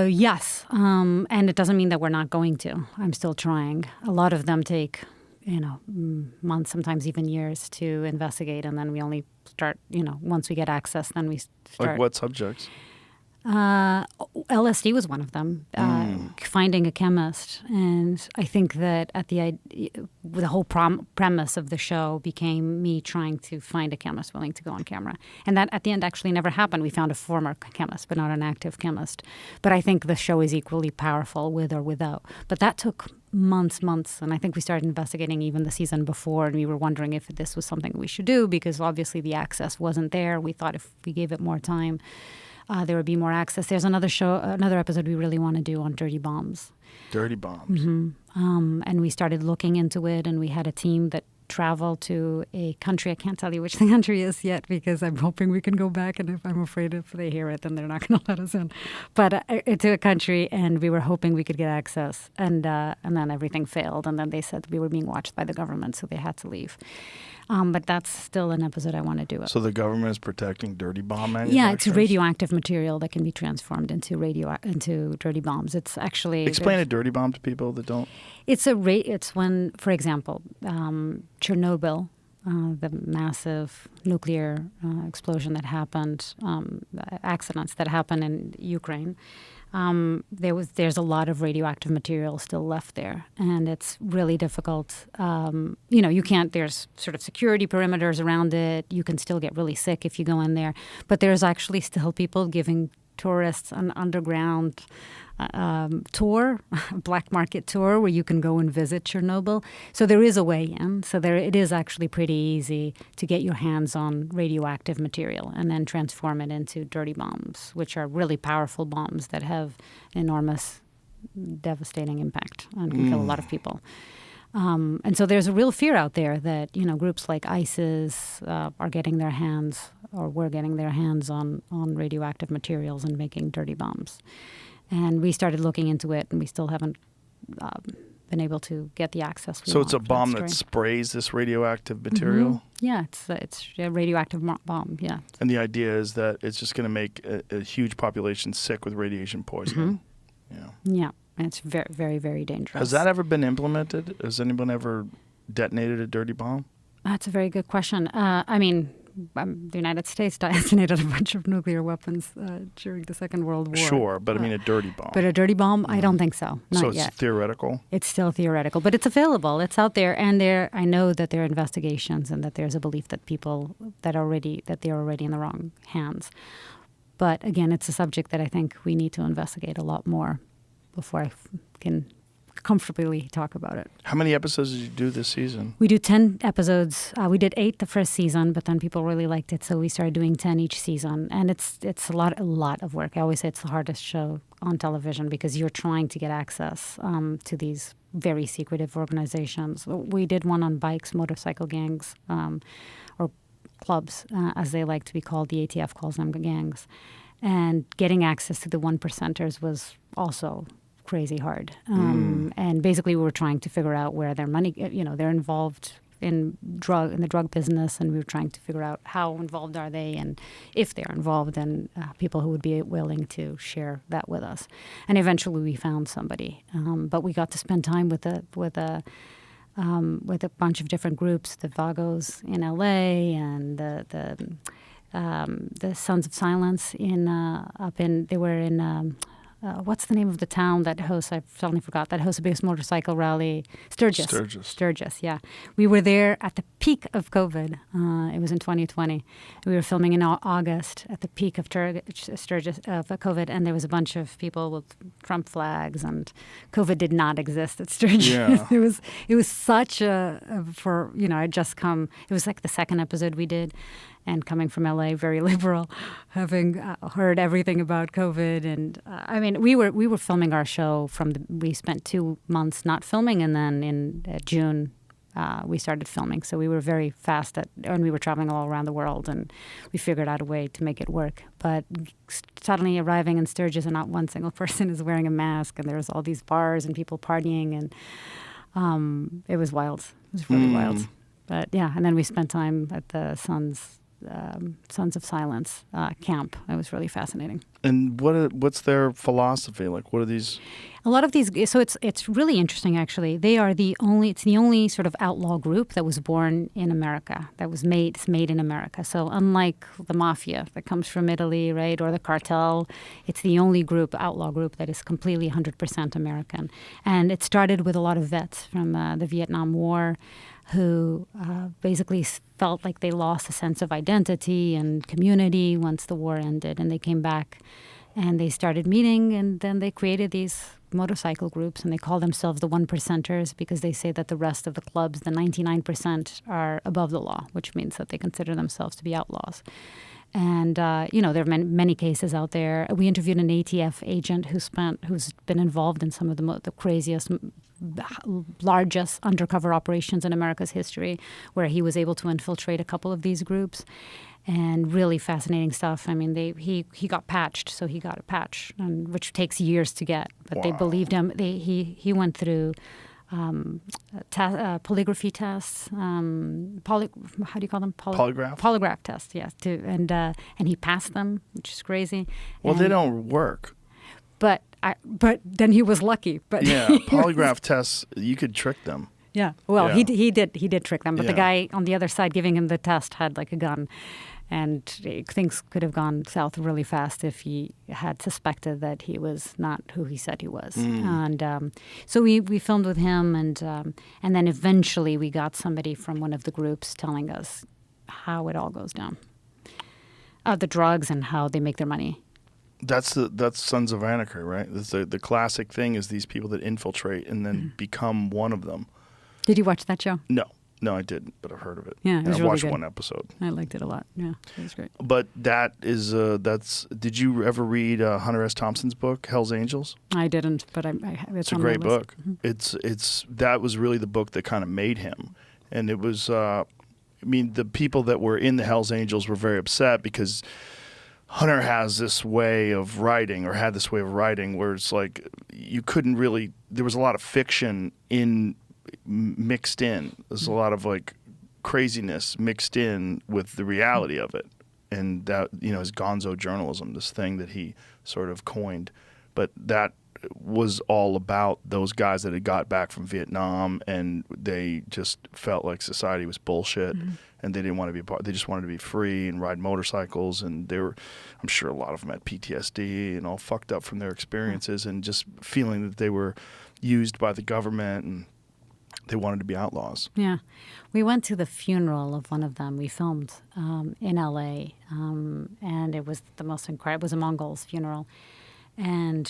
Yes, and it doesn't mean that we're not going to. I'm still trying. A lot of them take, months, sometimes even years to investigate, and then we only start, once we get access, then we start. Like what subjects? LSD was one of them. Finding a chemist, and I think that the whole premise of the show became me trying to find a chemist willing to go on camera, and that at the end actually never happened. We found a former chemist, but not an active chemist. But I think the show is equally powerful with or without. But that took months, and I think we started investigating even the season before, and we were wondering if this was something we should do because obviously the access wasn't there. We thought if we gave it more time, there would be more access. There's another episode we really want to do on dirty bombs. Dirty bombs. And we started looking into it, and we had a team that traveled to a country. I can't tell you which the country is yet because I'm hoping we can go back, and I'm afraid if they hear it, then they're not going to let us in. But to a country, and we were hoping we could get access, and then everything failed, and then they said we were being watched by the government, so they had to leave. But that's still an episode I want to do. So the government is protecting dirty bomb manufacturers? Yeah, it's radioactive material that can be transformed into dirty bombs. It's actually explain a dirty bomb to people that don't. It's when, for example, Chernobyl, the massive nuclear explosion that happened, accidents that happened in Ukraine. There's a lot of radioactive material still left there, and it's really difficult. You can't. There's sort of security perimeters around it. You can still get really sick if you go in there, but there's actually still people giving tourists an underground tour, black market tour, where you can go and visit Chernobyl. So there is a way in. So it is actually pretty easy to get your hands on radioactive material and then transform it into dirty bombs, which are really powerful bombs that have enormous, devastating impact and can kill a lot of people. And so there's a real fear out there that, groups like ISIS are getting their hands, or were getting their hands on radioactive materials and making dirty bombs. And we started looking into it, and we still haven't been able to get the access we So want it's a to bomb story. that sprays this radioactive material? Yeah, it's a radioactive bomb, yeah. And the idea is that it's just going to make a huge population sick with radiation poisoning. Yeah. Yeah, and it's very, very, very dangerous. Has that ever been implemented? Has anyone ever detonated a dirty bomb? That's a very good question. The United States detonated a bunch of nuclear weapons during the Second World War. Sure, but I mean a dirty bomb. But a dirty bomb, I don't think so. Not So it's yet. theoretical? It's still theoretical, but it's available. It's out there, and I know that there are investigations, and that there's a belief that they're already in the wrong hands. But again, it's a subject that I think we need to investigate a lot more before I can comfortably talk about it. How many episodes did you do this season? We do 10 episodes. We did 8 the first season, but then people really liked it, so we started doing 10 each season. And it's a lot of work. I always say it's the hardest show on television because you're trying to get access to these very secretive organizations. We did one on bikes, motorcycle gangs, or clubs, as they like to be called. The ATF calls them gangs. And getting access to the 1%ers was also crazy hard. And basically we were trying to figure out where their money, they're involved in the drug business, and we were trying to figure out how involved are they, and if they're involved, and people who would be willing to share that with us. And eventually we found somebody, but we got to spend time with a bunch of different groups, the Vagos in LA, and the Sons of Silence they were in what's the name of the town that hosts, I've suddenly forgot, that hosts the biggest motorcycle rally? Sturgis, yeah. We were there at the peak of COVID. It was in 2020. We were filming in August at the peak of Sturgis of COVID, and there was a bunch of people with Trump flags, and COVID did not exist at Sturgis. Yeah. It was such I'd just come, it was like the second episode we did. And coming from LA, very liberal, having heard everything about COVID, and we were filming our show we spent 2 months not filming, and then in June we started filming. So we were very fast and we were traveling all around the world, and we figured out a way to make it work. But suddenly arriving in Sturgis, and not one single person is wearing a mask, and there's all these bars and people partying, and it was wild. It was really wild. But yeah, and then we spent time at the Sons of Silence camp. It was really fascinating. And what's their philosophy? Like, what are these? A lot of these, so it's really interesting, actually. It's the only sort of outlaw group that was born in America, it's made in America. So unlike the mafia that comes from Italy, right, or the cartel, it's the only outlaw group that is completely 100% American. And it started with a lot of vets from the Vietnam War, who basically felt like they lost a sense of identity and community once the war ended, and they came back and they started meeting, and then they created these motorcycle groups, and they call themselves the 1%ers because they say that the rest of the clubs, the 99%, are above the law, which means that they consider themselves to be outlaws. And there are many cases out there. We interviewed an ATF agent who's been involved in some of the craziest, largest undercover operations in America's history, where he was able to infiltrate a couple of these groups, and really fascinating stuff. I mean, he got patched, so he got a patch, which takes years to get. But They believed him. He went through polygraphy tests, how do you call them? Polygraph tests, yes. And he passed them, which is crazy. Well, they don't work. But then he was lucky. But yeah, polygraph tests, you could trick them. Yeah, well, Yeah. he did trick them. But the Yeah. guy on the other side giving him the test had like a gun. And things could have gone south really fast if he had suspected that he was not who he said he was. And so we filmed with him, and then eventually we got somebody from one of the groups telling us how it all goes down. The drugs and how they make their money. That's Sons of Anarchy, right? That's the classic thing is these people that infiltrate and then become one of them. Did you watch that show? No, I didn't, but I've heard of it. Yeah, it was I really watched good. one episode. I liked it a lot. Yeah, it was great. But that is did you ever read Hunter S. Thompson's book, Hell's Angels? I didn't, but it's a on great my list. book. It's that was really the book that kind of made him, and it was. I mean, the people that were in the Hell's Angels were very upset because Hunter has this way of writing, or had this way of writing, where it's like you couldn't really. There was a lot of fiction mixed in. There's a lot of like craziness mixed in with the reality of it, and that is gonzo journalism, this thing that he sort of coined, but that was all about those guys that had got back from Vietnam and they just felt like society was bullshit, and they didn't want to be a part. They just wanted to be free and ride motorcycles, and I'm sure a lot of them had PTSD and all fucked up from their experiences, and just feeling that they were used by the government and they wanted to be outlaws. Yeah. We went to the funeral of one of them. We filmed in L.A., and it was the most incredible. It was a Mongol's funeral. And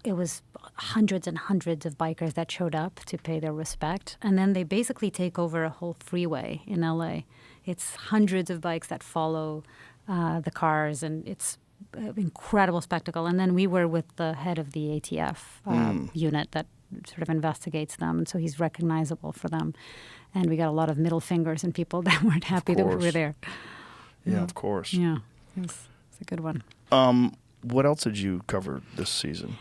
it was hundreds and hundreds of bikers that showed up to pay their respect. And then they basically take over a whole freeway in L.A. It's hundreds of bikes that follow the cars, and it's an incredible spectacle. And then we were with the head of the ATF unit that sort of investigates them, and so he's recognizable for them. And we got a lot of middle fingers and people that weren't happy that we were there. Yeah, of course. Yeah, it's a good one. What else did you cover this season?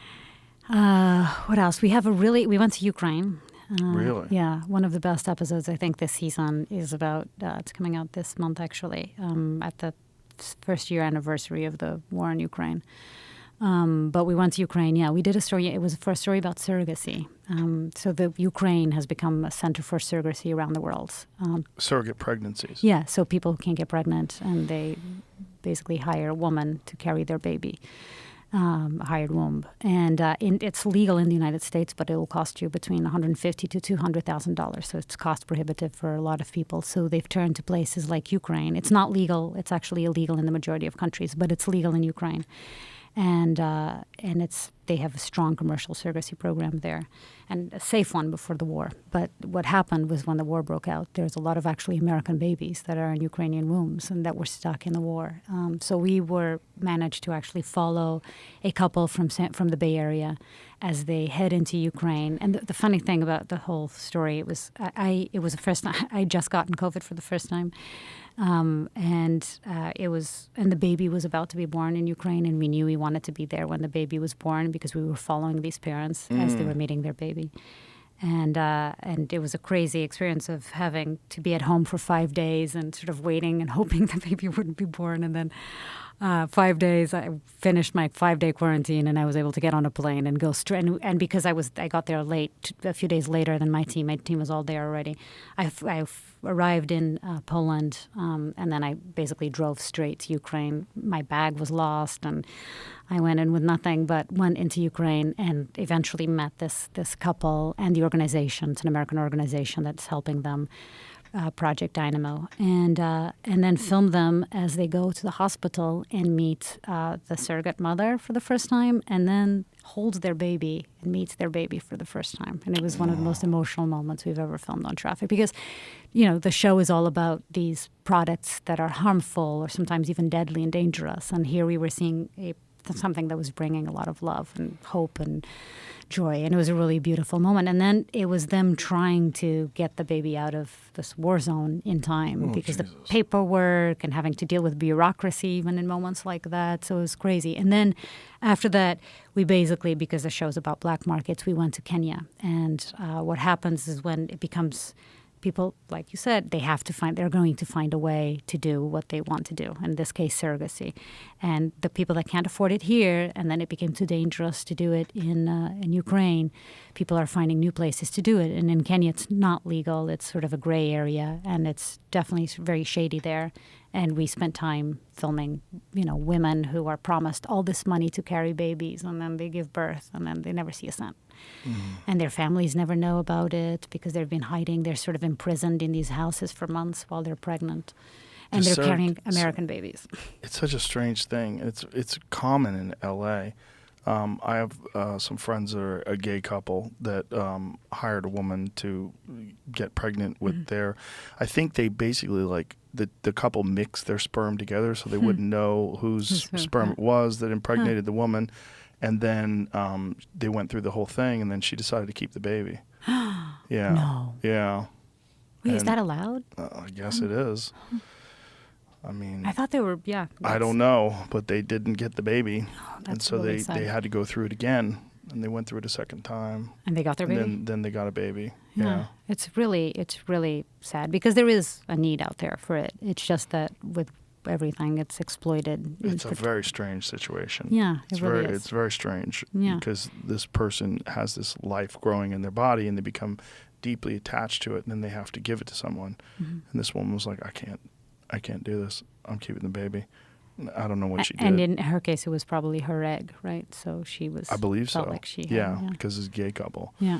What else? We went to Ukraine. Really? Yeah, one of the best episodes I think this season is about, it's coming out this month actually, at the first year anniversary of the war in Ukraine. But we went to Ukraine. Yeah, we did a story. It was a first story about surrogacy. So the Ukraine has become a center for surrogacy around the world. Surrogate pregnancies. Yeah, so people who can't get pregnant, and they basically hire a woman to carry their baby, a hired womb. And it's legal in the United States, but it will cost you between $150,000 to $200,000. So it's cost prohibitive for a lot of people. So they've turned to places like Ukraine. It's not legal. It's actually illegal in the majority of countries, but it's legal in Ukraine. And they have a strong commercial surrogacy program there, and a safe one before the war. But what happened was when the war broke out, there's a lot of actually American babies that are in Ukrainian wombs and that were stuck in the war. So we managed to actually follow a couple from the Bay Area as they head into Ukraine. And the funny thing about the whole story, it was the first time I just gotten COVID for the first time. And the baby was about to be born in Ukraine, and we knew we wanted to be there when the baby was born because we were following these parents as they were meeting their baby. And it was a crazy experience of having to be at home for 5 days and sort of waiting and hoping the baby wouldn't be born. And then 5 days, I finished my 5-day quarantine, and I was able to get on a plane and go straight. And because I got there late, a few days later than my team was all there already. I arrived in Poland, and then I basically drove straight to Ukraine. My bag was lost, and I went in with nothing, but went into Ukraine and eventually met this couple and the organization. It's an American organization that's helping them. Project Dynamo, and then film them as they go to the hospital and meet the surrogate mother for the first time, and then holds their baby and meets their baby for the first time. And it was one of the most emotional moments we've ever filmed on Traffic, because, the show is all about these products that are harmful or sometimes even deadly and dangerous. And here we were seeing something that was bringing a lot of love and hope and joy, and it was a really beautiful moment. And then it was them trying to get the baby out of this war zone in time, because the paperwork and having to deal with bureaucracy even in moments like that. So it was crazy. And then after that, we basically, because the show's about black markets, we went to Kenya. And what happens is when it becomes people, like you said, they're going to find a way to do what they want to do, in this case, surrogacy. And the people that can't afford it here, and then it became too dangerous to do it in Ukraine, people are finding new places to do it. And in Kenya, it's not legal. It's sort of a gray area, and it's definitely very shady there. And we spent time filming, women who are promised all this money to carry babies, and then they give birth, and then they never see a cent. And their families never know about it because they've been hiding. They're sort of imprisoned in these houses for months while they're pregnant. and they're Deserved- carrying American babies. It's such a strange thing. It's common in L.A. I have some friends that are a gay couple that hired a woman to get pregnant with their. I think they basically like the couple mixed their sperm together so they wouldn't know whose sperm it was that impregnated the woman, and then they went through the whole thing, and then she decided to keep the baby. Yeah. No. Yeah. Wait, is And, that allowed? I guess it is. I mean, I thought they were, yeah. I don't know, but they didn't get the baby, and that's so really they sad. had to go through it again, and they went through it a second time, And they got their baby? and then they got a baby. Yeah. It's really sad because there is a need out there for it. It's just that with everything, it's exploited. It's a very strange situation. Yeah, it's it really very is. it's very strange Yeah. because this person has this life growing in their body, and they become deeply attached to it, and then they have to give it to someone. Mm-hmm. And this woman was like, I can't do this. I'm keeping the baby. I don't know what she did. And in her case, it was probably her egg, right? So she was. I believe so. Felt like she had, yeah, because it's a gay couple. Yeah.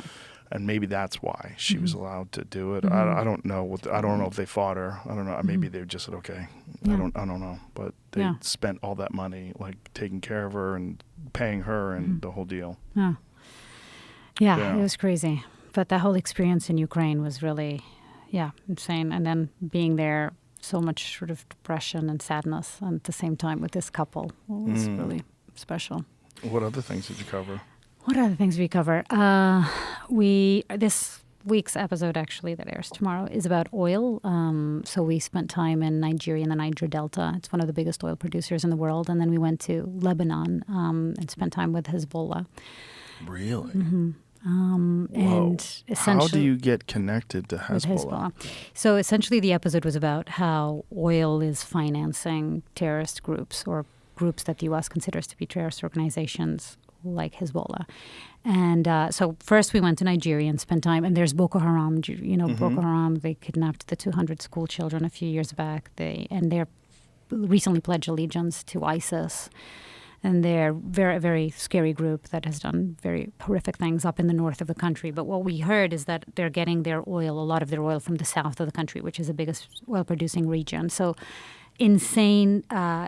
And maybe that's why she was allowed to do it. Mm-hmm. I don't know. I don't know if they fought her. I don't know. Maybe they just said okay. Yeah. I don't know. But they spent all that money like taking care of her and paying her and the whole deal. Yeah. Yeah, it was crazy. But that whole experience in Ukraine was really, insane. And then being there, so much sort of depression and sadness at the same time with this couple was really special. What other things did you cover? What other things we cover? This week's episode actually that airs tomorrow is about oil. So we spent time in Nigeria in the Niger Delta. It's one of the biggest oil producers in the world. And then we went to Lebanon and spent time with Hezbollah. Really? And essentially, how do you get connected to with Hezbollah? So essentially the episode was about how oil is financing terrorist groups or groups that the U.S. considers to be terrorist organizations like Hezbollah. And so first we went to Nigeria and spent time, and there's Boko Haram. You know, Boko Haram, they kidnapped the 200 school children a few years back. They're recently pledged allegiance to ISIS. And they're a very scary group that has done very horrific things up in the north of the country. But what we heard is that they're getting a lot of their oil from the south of the country, which is the biggest oil-producing region. So insane. I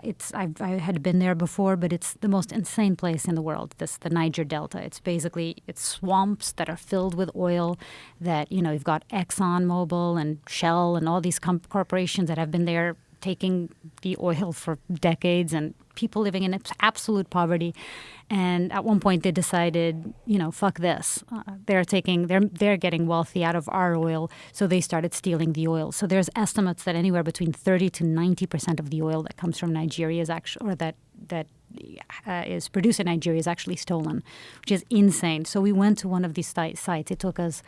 had been there before, but it's the most insane place in the world, the Niger Delta. It's swamps that are filled with oil that, you've got ExxonMobil and Shell and all these corporations that have been there taking the oil for decades, and people living in absolute poverty. And at one point they decided, fuck this. They're getting wealthy out of our oil, so they started stealing the oil. So there's estimates that anywhere between 30 to 90% of the oil that comes from Nigeria is actually, or that is produced in Nigeria is actually stolen, which is insane. So we went to one of these sites. It took us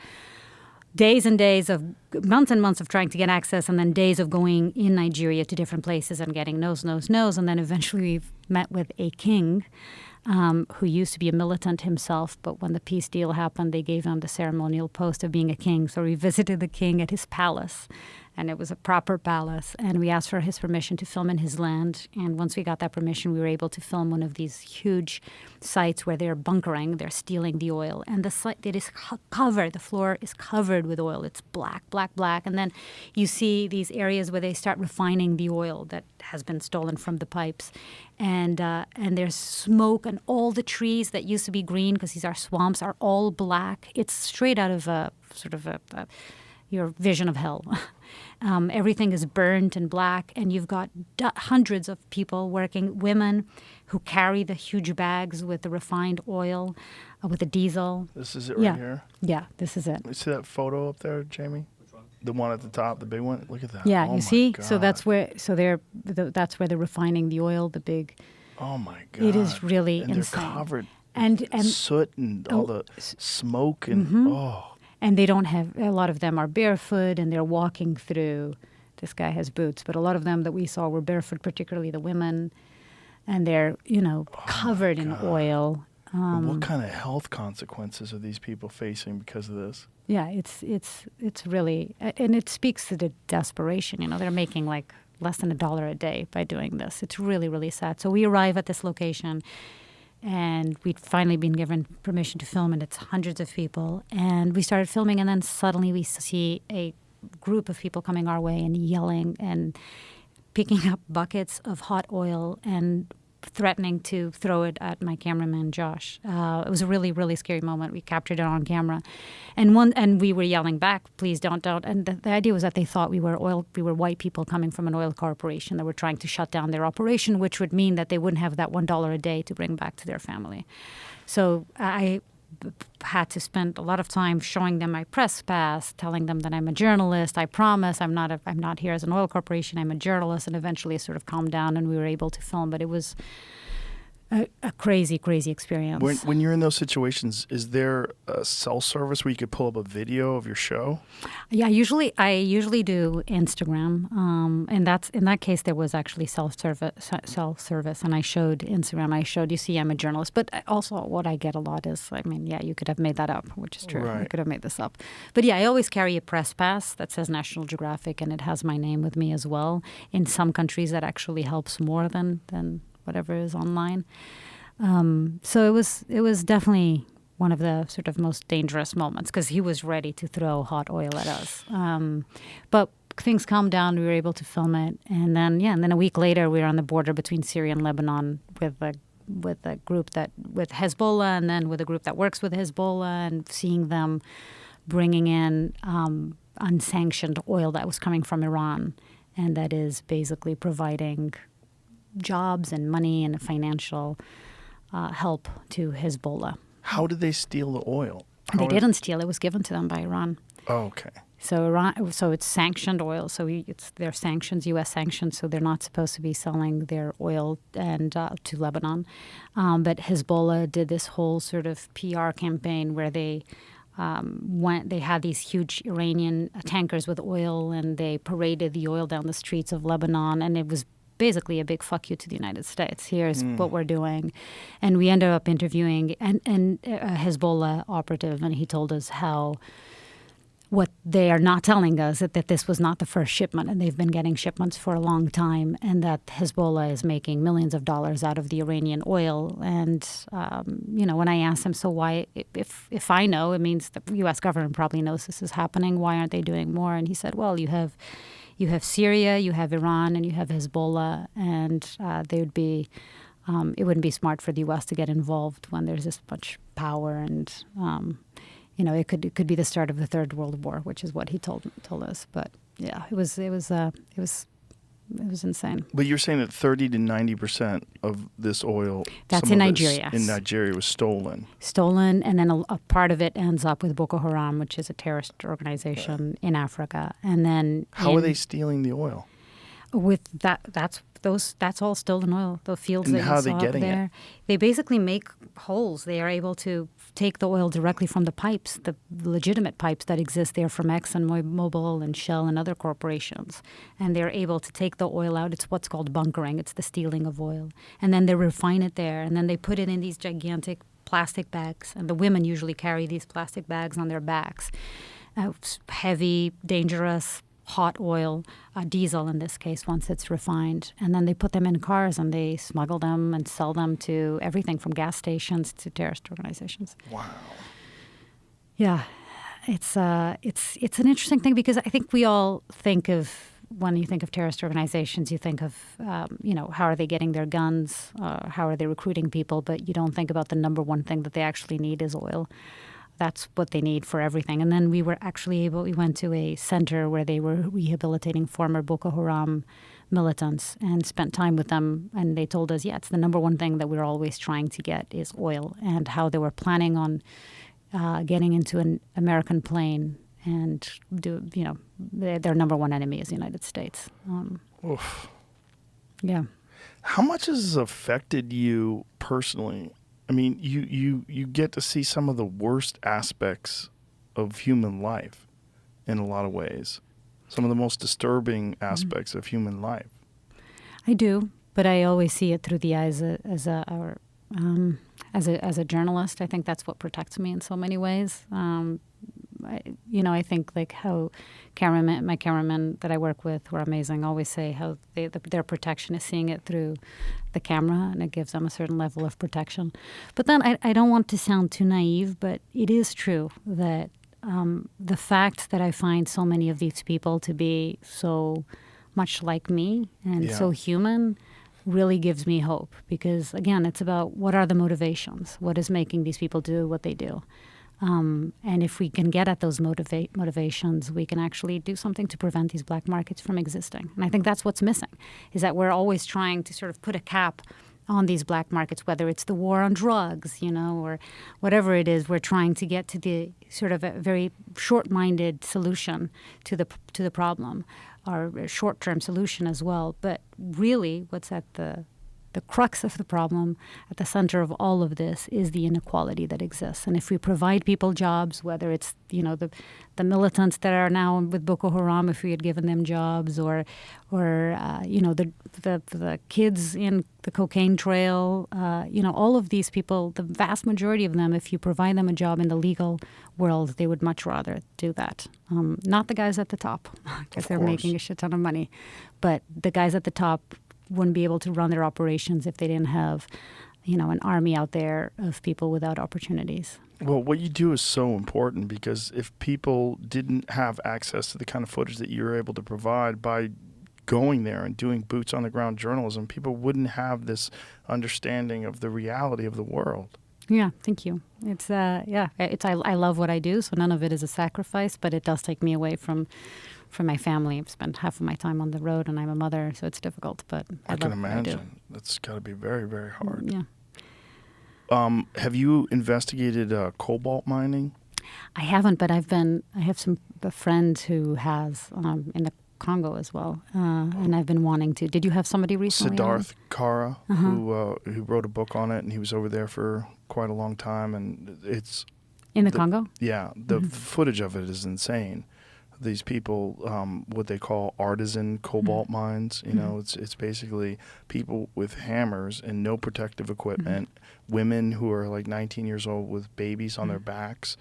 days and days of months and months of trying to get access, and then days of going in Nigeria to different places and getting no's. And then eventually we met with a king who used to be a militant himself, but when the peace deal happened, they gave him the ceremonial post of being a king. So we visited the king at his palace, and it was a proper palace, and we asked for his permission to film in his land. And once we got that permission, we were able to film one of these huge sites where they're bunkering, they're stealing the oil. And the site, it is covered, the floor is covered with oil. It's black, black, black. And then you see these areas where they start refining the oil that has been stolen from the pipes. And there's smoke, and all the trees that used to be green, because these are swamps, are all black. It's straight out of your vision of hell. Everything is burnt and black, and you've got hundreds of people working, women who carry the huge bags with the refined oil, with the diesel. This is it right here? Yeah, this is it. You see that photo up there, Jamie? Which one? The one at the top, the big one? Look at that. Yeah, oh you see? God. So that's where they're refining the oil, the big. Oh my God. It is really and insane. They're covered and soot and all the smoke and And they don't have, a lot of them are barefoot and they're walking through. This guy has boots, but a lot of them that we saw were barefoot, particularly the women. And they're, covered in oil. What kind of health consequences are these people facing because of this? Yeah, it's really, and it speaks to the desperation. They're making like less than $1 a day by doing this. It's really, really sad. So we arrive at this location, and we'd finally been given permission to film, and it's hundreds of people. And we started filming, and then suddenly we see a group of people coming our way and yelling and picking up buckets of hot oil and threatening to throw it at my cameraman Josh. It was a really, really scary moment. We captured it on camera, and we were yelling back, "Please don't!" And the idea was that they thought we were white people coming from an oil corporation that were trying to shut down their operation, which would mean that they wouldn't have that $1 a day to bring back to their family. So I had to spend a lot of time showing them my press pass, telling them that I'm a journalist. I promise I'm not here as an oil corporation. I'm a journalist, and eventually it sort of calmed down, and we were able to film. But it was a crazy, crazy experience. When you're in those situations, is there a cell service where you could pull up a video of your show? Yeah, I usually do Instagram, and in that case there was actually self-service, and I showed Instagram. I showed, you see, I'm a journalist, but also what I get a lot is, I mean, yeah, you could have made that up, which is true. Right. I could have made this up, but yeah, I always carry a press pass that says National Geographic, and it has my name with me as well. In some countries, that actually helps more than whatever is online. So it was definitely one of the sort of most dangerous moments because he was ready to throw hot oil at us. But things calmed down. We were able to film it, and then a week later we were on the border between Syria and Lebanon with a group with Hezbollah, and then with a group that works with Hezbollah, and seeing them bringing in unsanctioned oil that was coming from Iran, and that is basically providing jobs and money and financial help to Hezbollah. How did they steal the oil? They didn't steal; it was given to them by Iran. Oh, okay. So it's sanctioned oil. So they're sanctions, U.S. sanctions. So they're not supposed to be selling their oil to Lebanon. But Hezbollah did this whole sort of PR campaign where they had these huge Iranian tankers with oil, and they paraded the oil down the streets of Lebanon, and it was basically a big fuck you to the United States. Here's what we're doing. And we ended up interviewing a Hezbollah operative, and he told us what they are not telling us, that this was not the first shipment, and they've been getting shipments for a long time, and that Hezbollah is making millions of dollars out of the Iranian oil. And, when I asked him, so why, if I know, it means the U.S. government probably knows this is happening, why aren't they doing more? And he said, well, you have Syria, you have Iran, and you have Hezbollah, and it wouldn't be smart for the U.S. to get involved when there's this much power, and it could be the start of the Third World War, which is what he told us. But yeah, it was insane. But you're saying that 30 to 90% of this oil, that's in Nigeria. In Nigeria, was stolen. Stolen, and then a part of it ends up with Boko Haram, which is a terrorist organization in Africa. And then how are they stealing the oil? With that's all stolen oil. The fields and that how you are they saw getting there, it? They basically make holes. They are able to take the oil directly from the pipes, the legitimate pipes that exist there from ExxonMobil and Shell and other corporations. And they're able to take the oil out. It's what's called bunkering. It's the stealing of oil. And then they refine it there. And then they put it in these gigantic plastic bags. And the women usually carry these plastic bags on their backs. Heavy, dangerous, hot oil, diesel in this case, once it's refined. And then they put them in cars and they smuggle them and sell them to everything from gas stations to terrorist organizations. Wow. Yeah, it's an interesting thing because I think we all think of, when you think of terrorist organizations, you think of, how are they getting their guns, how are they recruiting people, but you don't think about the number one thing that they actually need is oil. That's what they need for everything. And then we went to a center where they were rehabilitating former Boko Haram militants and spent time with them. And they told us, it's the number one thing that we're always trying to get is oil, and how they were planning on getting into an American plane and their number one enemy is the United States. Oof. Yeah. How much has this affected you personally? I mean, you get to see some of the worst aspects of human life in a lot of ways. Some of the most disturbing aspects of human life. I do, but I always see it through the eyes as a journalist. I think that's what protects me in so many ways. I think like how my cameramen that I work with, who are amazing, always say how their protection is seeing it through the camera, and it gives them a certain level of protection. But then I don't want to sound too naive, but it is true that the fact that I find so many of these people to be so much like me and Yeah. so human really gives me hope, because again, it's about what are the motivations, what is making these people do what they do. And if we can get at those motivations, we can actually do something to prevent these black markets from existing. And I think that's what's missing, is that we're always trying to sort of put a cap on these black markets, whether it's the war on drugs, or whatever it is. We're trying to get to the sort of a very short-minded solution to the problem, or a short-term solution as well. But really, what's at the crux of the problem, at the center of all of this, is the inequality that exists. And if we provide people jobs, whether it's the militants that are now with Boko Haram, if we had given them jobs, or the kids in the cocaine trail, all of these people, the vast majority of them, if you provide them a job in the legal world, they would much rather do that. Not the guys at the top, because they're making a shit ton of money, but the guys at the top wouldn't be able to run their operations if they didn't have, an army out there of people without opportunities. Well, what you do is so important, because if people didn't have access to the kind of footage that you're able to provide by going there and doing boots on the ground journalism, people wouldn't have this understanding of the reality of the world. Yeah, thank you. It's I love what I do, so none of it is a sacrifice, but it does take me away from my family. I've spent half of my time on the road, and I'm a mother, so it's difficult. But I can love what I do. imagine. That's got to be very, very hard. Yeah. Have you investigated cobalt mining? I haven't, but I have a friend who has in the Congo as well, and I've been wanting to. Did you have somebody recently? Siddharth Kara, who wrote a book on it, and he was over there for quite a long time, and it's in the Congo. Yeah, the footage of it is insane. These people, what they call artisan cobalt mines, it's basically people with hammers and no protective equipment, women who are like 19 years old with babies on their backs,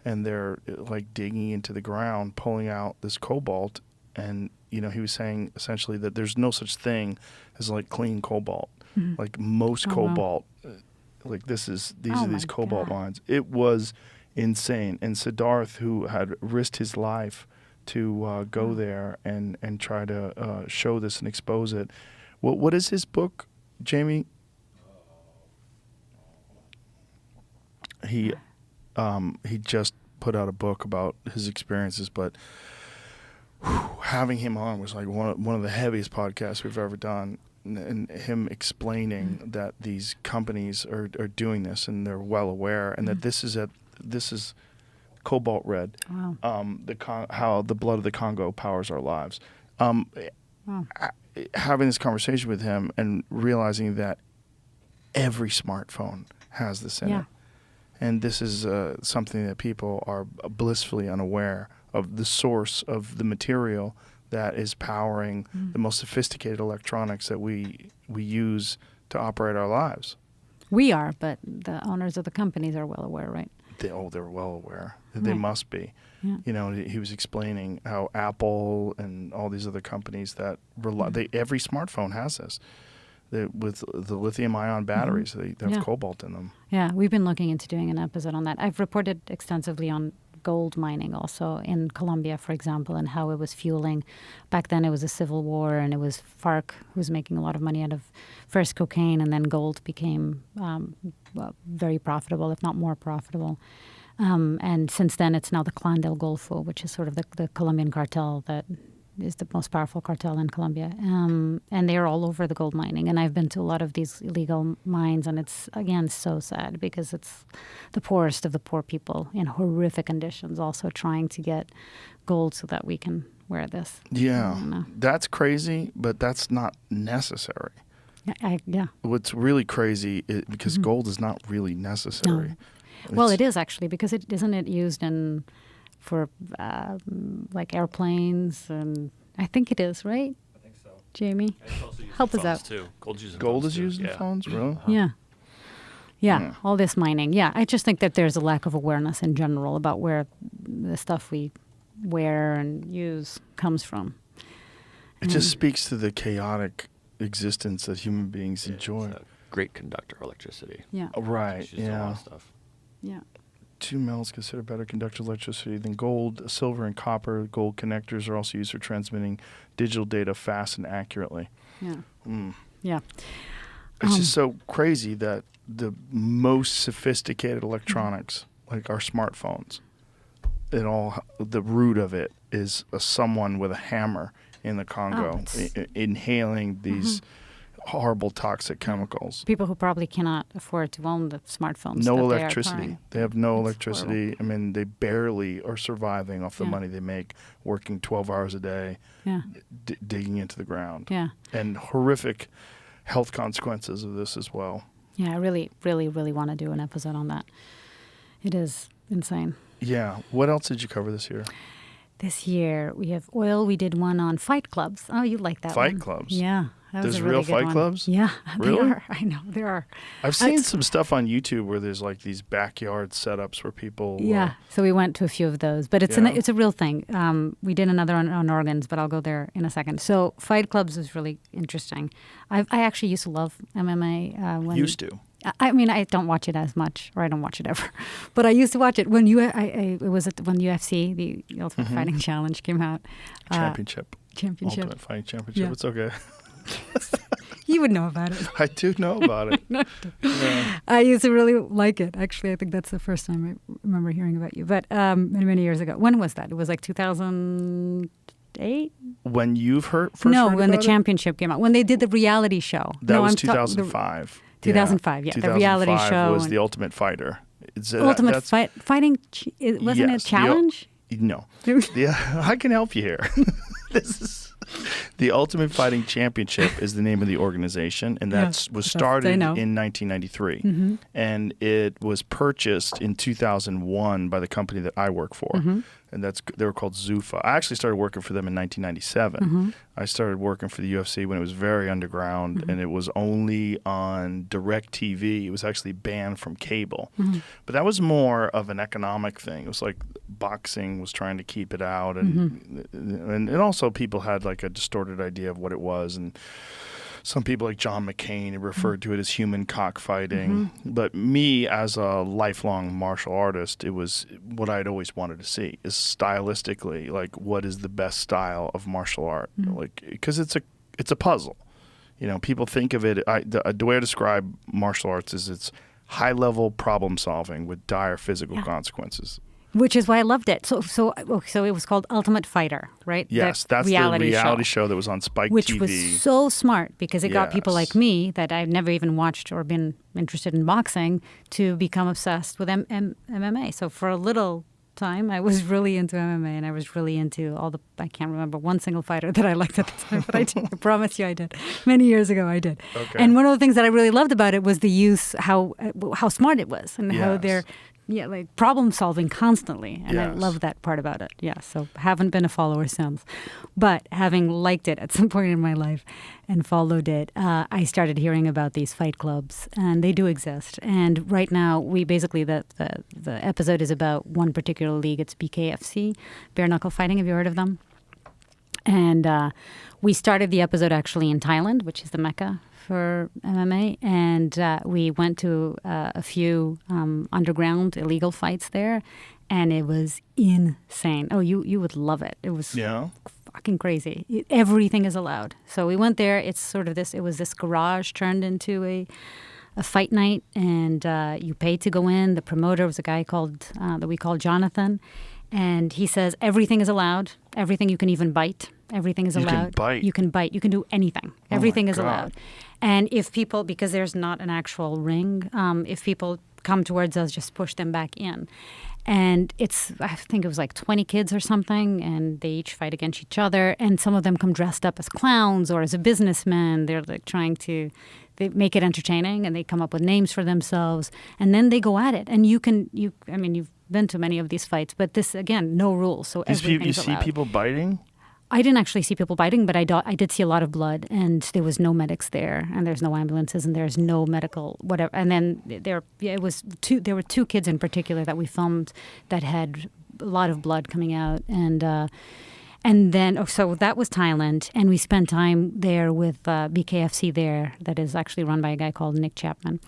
and they're like digging into the ground, pulling out this cobalt. And, he was saying essentially that there's no such thing as like clean cobalt. Like most cobalt, like these are these cobalt mines. It was insane. And Siddharth, who had risked his life to go there and try to show this and expose it. What is his book, Jamie? He just put out a book about his experiences, but having him on was like one of the heaviest podcasts we've ever done, and him explaining that these companies are doing this, and they're well aware, and that this is cobalt red. Wow. How the blood of the Congo powers our lives. Having this conversation with him and realizing that every smartphone has this in it. And this is something that people are blissfully unaware of, the source of the material that is powering the most sophisticated electronics that we use to operate our lives. We are, but the owners of the companies are well aware, right? They're well aware. They must be. Yeah. He was explaining how Apple and all these other companies that every smartphone has this. With the lithium-ion batteries, they have cobalt in them. Yeah, we've been looking into doing an episode on that. I've reported extensively on gold mining also in Colombia, for example, and how it was fueling. Back then it was a civil war, and it was FARC who was making a lot of money out of first cocaine, and then gold became very profitable, if not more profitable. And since then, it's now the Clan del Golfo, which is sort of the Colombian cartel that is the most powerful cartel in Colombia. And they're all over the gold mining. And I've been to a lot of these illegal mines, and it's, again, so sad because it's the poorest of the poor people in horrific conditions also trying to get gold so that we can wear this. Yeah, that's crazy, but that's not necessary. Yeah. What's really crazy is because gold is not really necessary. No. Well, it is actually, because isn't it used for like airplanes, and I think it is, right? I think so. Jamie, help us out. Too. Gold is used in phones, really? Yeah, all this mining. Yeah, I just think that there's a lack of awareness in general about where the stuff we wear and use comes from. It just speaks to the chaotic existence that human beings enjoy. It's a great conductor of electricity. Yeah. Right. It's just a lot of stuff. Yeah. Two metals considered better conductors of electricity than gold. Silver and copper. Gold connectors are also used for transmitting digital data fast and accurately. Yeah. Yeah. It's just so crazy that the most sophisticated electronics, like our smartphones, the root of it is someone with a hammer in the Congo inhaling these horrible toxic chemicals. People who probably cannot afford to own the smartphones. No that electricity. They have no electricity. Horrible. I mean, they barely are surviving off the money they make, working 12 hours a day, digging into the ground. Yeah. And horrific health consequences of this as well. Yeah, I really, really, really want to do an episode on that. It is insane. Yeah. What else did you cover this year? This year we have oil. We did one on fight clubs. Oh, you like that one. Fight clubs? Yeah. That was There's a really real good fight one. clubs? Yeah, Really? they are. I know, there are. I've seen some stuff on YouTube where there's like these backyard setups where people... Yeah, so we went to a few of those. But it's it's a real thing. We did another on organs, but I'll go there in a second. So fight clubs is really interesting. I actually used to love MMA. Used to? I mean, I don't watch it as much, or I don't watch it ever. But I used to watch it when it was when UFC, the Ultimate Fighting Challenge, came out. Championship. Ultimate Ultimate Fighting Championship. Yeah. It's okay. You would know about it. I do know about it. Yeah. I used to really like it. Actually, I think that's the first time I remember hearing about you. But many, many years ago. When was that? It was like 2008? When you've first No, heard when the about it? championship came out. When they did the reality show. That was 2005. 2005, yeah. The reality 2005 show. was The Ultimate Fighter. Ultimate Fighting, wasn't it Challenge? No. I can help you here. This is the Ultimate Fighting Championship is the name of the organization, and that was started in 1993, and it was purchased in 2001 by the company that I work for, and they were called Zuffa. I actually started working for them in 1997. I started working for the UFC when it was very underground, and it was only on DirecTV. It was actually banned from cable, but that was more of an economic thing. It was like boxing was trying to keep it out, and also people had like a distorted idea of what it was, and some people like John McCain referred to it as human cockfighting. But me, as a lifelong martial artist, it was what I'd always wanted to see, is stylistically, like, what is the best style of martial art? Like, because it's a puzzle. You know, people think of it, the way I describe martial arts is it's high-level problem solving with dire physical consequences. Which is why I loved it. So it was called Ultimate Fighter, right? Yes, that's the reality show that was on Spike which TV. Which was so smart because it got people like me that I've never even watched or been interested in boxing to become obsessed with MMA. So for a little time, I was really into MMA, and I was really into I can't remember one single fighter that I liked at the time, but I did. I promise you I did. Many years ago I did. Okay. And one of the things that I really loved about it was the use, how smart it was, and how they're like problem solving constantly, and I love that part about it. Yeah, so haven't been a follower since, but having liked it at some point in my life and followed it, I started hearing about these fight clubs, and they do exist. And right now, we basically the episode is about one particular league. It's BKFC, bare knuckle fighting. Have you heard of them? And we started the episode actually in Thailand, which is the Mecca for MMA, and we went to a few underground illegal fights there, and it was insane. Oh, you would love it. It was fucking crazy. Everything is allowed. So we went there. It's sort of this. It was this garage turned into a fight night, and you paid to go in. The promoter was a guy called that we call Jonathan, and he says everything is allowed. Everything you can even bite. Everything is allowed. You can bite. You can bite. You can do anything. Everything is allowed. And if people, because there's not an actual ring, if people come towards us, just push them back in. And I think it was like 20 kids or something, and they each fight against each other. And some of them come dressed up as clowns or as a businessman. They're like they make it entertaining, and they come up with names for themselves. And then they go at it. And you've been to many of these fights, but this, again, no rules. So everything's allowed. You see people biting? I didn't actually see people biting, but I did see a lot of blood, and there was no medics there, and there's no ambulances, and there's no medical whatever. And then there were two kids in particular that we filmed that had a lot of blood coming out, and then so that was Thailand, and we spent time there with BKFC there, that is actually run by a guy called Nick Chapman.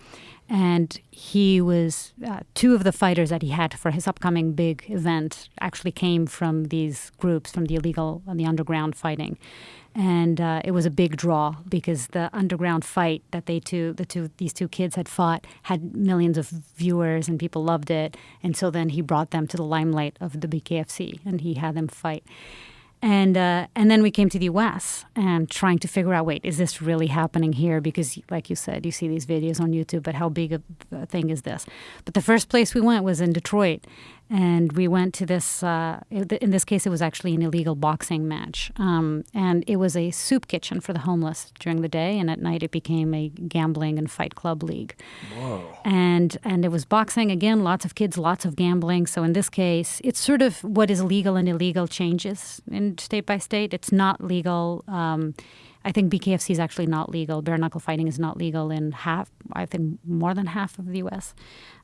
And he was, two of the fighters that he had for his upcoming big event actually came from these groups, from the illegal and the underground fighting. And it was a big draw because the underground fight that these two kids had fought had millions of viewers and people loved it. And so then he brought them to the limelight of the BKFC and he had them fight. And then we came to the U.S. and trying to figure out, wait, is this really happening here? Because, like you said, you see these videos on YouTube, but how big a thing is this? But the first place we went was in Detroit. And we went to this, in this case, it was actually an illegal boxing match. And it was a soup kitchen for the homeless during the day. And at night, it became a gambling and fight club league. Whoa. And it was boxing. Again, lots of kids, lots of gambling. So in this case, it's sort of what is legal and illegal changes in state by state. It's not legal. I think BKFC is actually not legal. Bare knuckle fighting is not legal in more than half of the U.S.